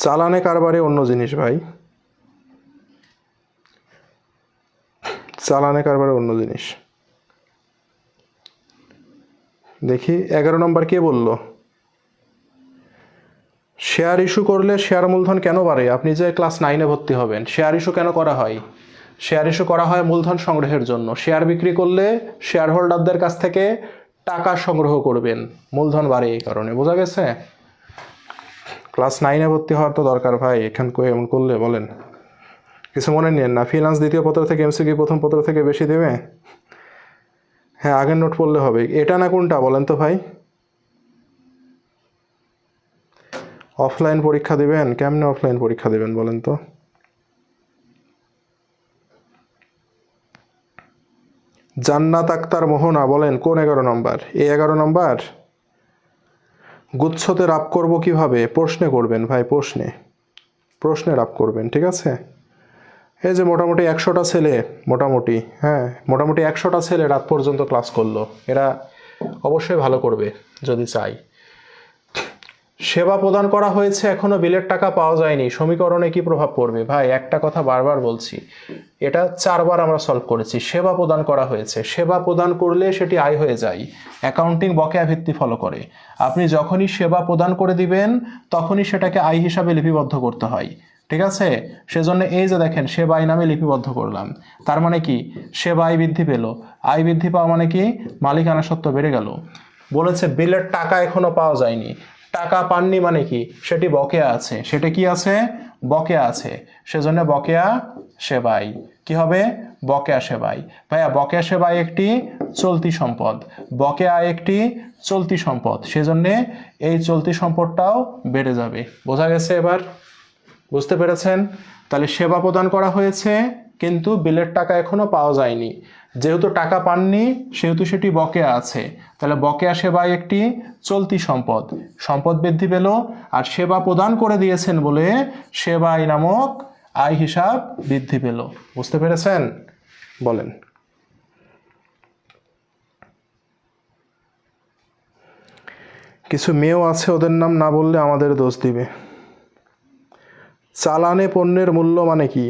চালানে কারবারে অন্য জিনিস ভাই, চালানে কারবারে অন্য জিনিস। দেখি 11 নম্বর কে বলল? শেয়ার ইস্যু করলে শেয়ার মূলধন কেন বাড়ে? আপনি যে ক্লাস 9-এ ভর্তি হবেন, শেয়ার ইস্যু কেন করা হয়? শেয়ার ইস্যু করা হয় মূলধন সংগ্রহের জন্য। শেয়ার বিক্রি করলে শেয়ার হোল্ডারদের কাছ থেকে টাকা সংগ্রহ করবেন, মূলধন বাড়ে এই কারণে। বোঝা গেছে? ক্লাস 9-এ ভর্তি হওয়ার তো দরকার ভাই, এখান করে এমন করলে বলেন কিছু মনে নিয়েন না। ফিনান্স দ্বিতীয় পত্র থেকে এমসিকিউ প্রথম পত্র থেকে বেশি দেবে। হ্যাঁ, আগের নোট পড়লে হবে। এটা না কোনটা বলেন তো ভাই? অফলাইন পরীক্ষা দিবেন? কেমনে অফলাইন পরীক্ষা দিবেন বলেন তো? জান্নাত আক্তার মোহনা বলেন কোন 11 নম্বর? এই 11 নম্বর? গুচ্ছতে রাপ করব কিভাবে? প্রশ্নে করবেন ভাই, প্রশ্নে, প্রশ্নে রাপ করবেন, ঠিক আছে? এই যে মোটামুটি 100টা ছেলে, মোটামুটি, হ্যাঁ মোটামুটি 100টা ছেলে রাত পর্যন্ত ক্লাস করলো, এরা অবশ্যই ভালো করবে যদি চাই। সেবা প্রদান করা হয়েছে, এখনো বিলের টাকা পাওয়া যায়নি, সমীকরণে কি প্রভাব পড়বে? ভাই একটা কথা বারবার বলছি, এটা 4 বার আমরা সলভ করেছি। সেবা প্রদান করা হয়েছে, সেবা প্রদান করলে সেটি আয় হয়ে যায়, অ্যাকাউন্টিং বকেয়া ভিত্তি ফলো করে। আপনি যখনই সেবা প্রদান করে দিবেন তখনই সেটাকে আয় হিসাবে লিপিবদ্ধ করতে হয়, ঠিক আছে? সেজন্য এই যে দেখেন সেবা আয় নামে লিপিবদ্ধ করলাম, তার মানে কি সেবা আয় বৃদ্ধি পেল। আয় বৃদ্ধি পাওয়া মানে কি মালিকানা সত্ত্ব বেড়ে গেল। বলেছে বিলের টাকা এখনো পাওয়া যায়নি, টাকা পাননি মানে কি সেটি বকেয়া আছে, সেটা কি আছে? বকেয়া আছে, সেজন্য বকেয়া সেবাই কি হবে? বকেয়া সেবাই। ভাইয়া বকেয়া সেবাই একটি চলতি সম্পদ, বকেয়া একটি চলতি সম্পদ, সেজন্য এই চলতি সম্পদটাও বেড়ে যাবে। বোঝা গেছে এবার? বুঝতে পেরেছেন? তাহলে সেবা প্রদান করা হয়েছে কিন্তু বিলের টাকা এখনো পাওয়া যায়নি, যেহেতু টাকা পাননি সেহেতু সেটি বকেয়া আছে, তাহলে বকেয়া সেবায় একটি চলতি সম্পদ, সম্পদ বৃদ্ধি পেল। আর সেবা প্রদান করে দিয়েছেন বলে সেবাই নামক আয় হিসাব বৃদ্ধি পেল। বুঝতে পেরেছেন? বলেন। কিছু মেয়েও আছে, ওদের নাম না বললে আমাদের দোষ দিবে। চালানে পণ্যের মূল্য মানে কি?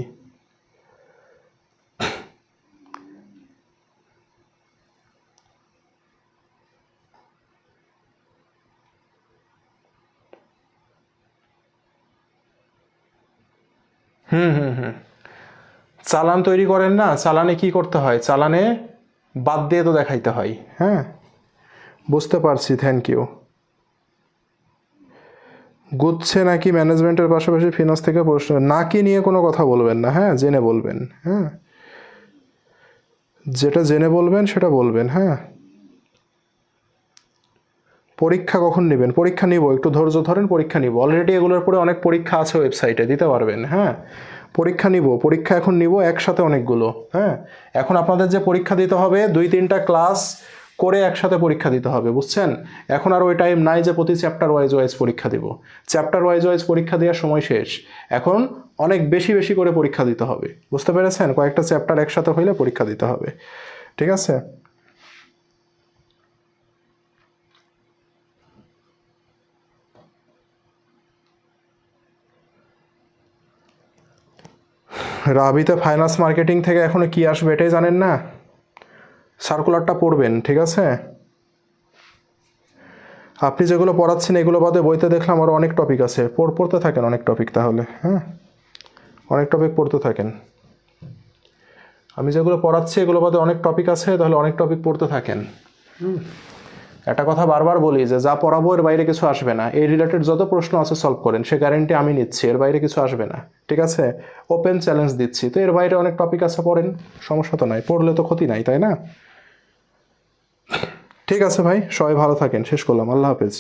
চালান তৈরি করেন না, চালানে কি করতে হয়? চালানে বাদ দিয়ে তো দেখাইতে হয়। হ্যাঁ, বুঝতে পারছি, থ্যাংক ইউ। গুচ্ছে নাকি ম্যানেজমেন্টের পাশাপাশি ফিনান্স থেকে প্রশ্ন, নাকি নিয়ে কোনো কথা বলবেন না, হ্যাঁ, জেনে বলবেন। হ্যাঁ, যেটা জেনে বলবেন সেটা বলবেন। হ্যাঁ, পরীক্ষা কখন নেবেন? পরীক্ষা নিব, একটু ধৈর্য ধরেন, পরীক্ষা নিব। অলরেডি এগুলোর পরে অনেক পরীক্ষা আছে ওয়েবসাইটে, দিতে পারবেন। হ্যাঁ, পরীক্ষা নিব, পরীক্ষা এখন নিব একসাথে অনেকগুলো। হ্যাঁ, এখন আপনাদের যে পরীক্ষা দিতে হবে 2-3টা ক্লাস করে একসাথে পরীক্ষা দিতে হবে, বুঝছেন? এখন আর ওই টাইম নাই যে প্রতি চ্যাপ্টার ওয়াইজ পরীক্ষা দিব। চ্যাপ্টার ওয়াইজ পরীক্ষা দেওয়ার সময় শেষ। এখন অনেক বেশি বেশি করে পরীক্ষা দিতে হবে, বুঝতে পেরেছেন? কয়েকটা চ্যাপ্টার একসাথে হইলে পরীক্ষা দিতে হবে, ঠিক আছে? রাবিতে ফাইন্যান্স মার্কেটিং থেকে এখনো কি আসবে এটাই জানেন না? সার্কুলারটা পড়বেন, ঠিক আছে? আপনি যেগুলো পড়াচ্ছেন এগুলো বাদে বইতে দেখলাম আরও অনেক টপিক আছে, পড়তে থাকেন অনেক টপিক তাহলে। হ্যাঁ, অনেক টপিক পড়তে থাকেন। আমি যেগুলো পড়াচ্ছি এগুলো বাদে অনেক টপিক আছে, তাহলে অনেক টপিক পড়তে থাকেন। একটা কথা বারবার বলি যে যা পড়াবো এর বাইরে কিছু আসবে না। এই রিলেটেড যত প্রশ্ন আছে সলভ করেন, সে গ্যারেন্টি আমি নিচ্ছি, এর বাইরে কিছু আসবে না, ঠিক আছে? ওপেন চ্যালেঞ্জ দিচ্ছি। তো এর বাইরে অনেক টপিক আছে, পড়েন, সমস্যা তো নাই, পড়লে তো ক্ষতি নাই, তাই না? ঠিক আছে ভাই, সবাই ভালো থাকেন, শেষ করলাম, আল্লাহ হাফেজ।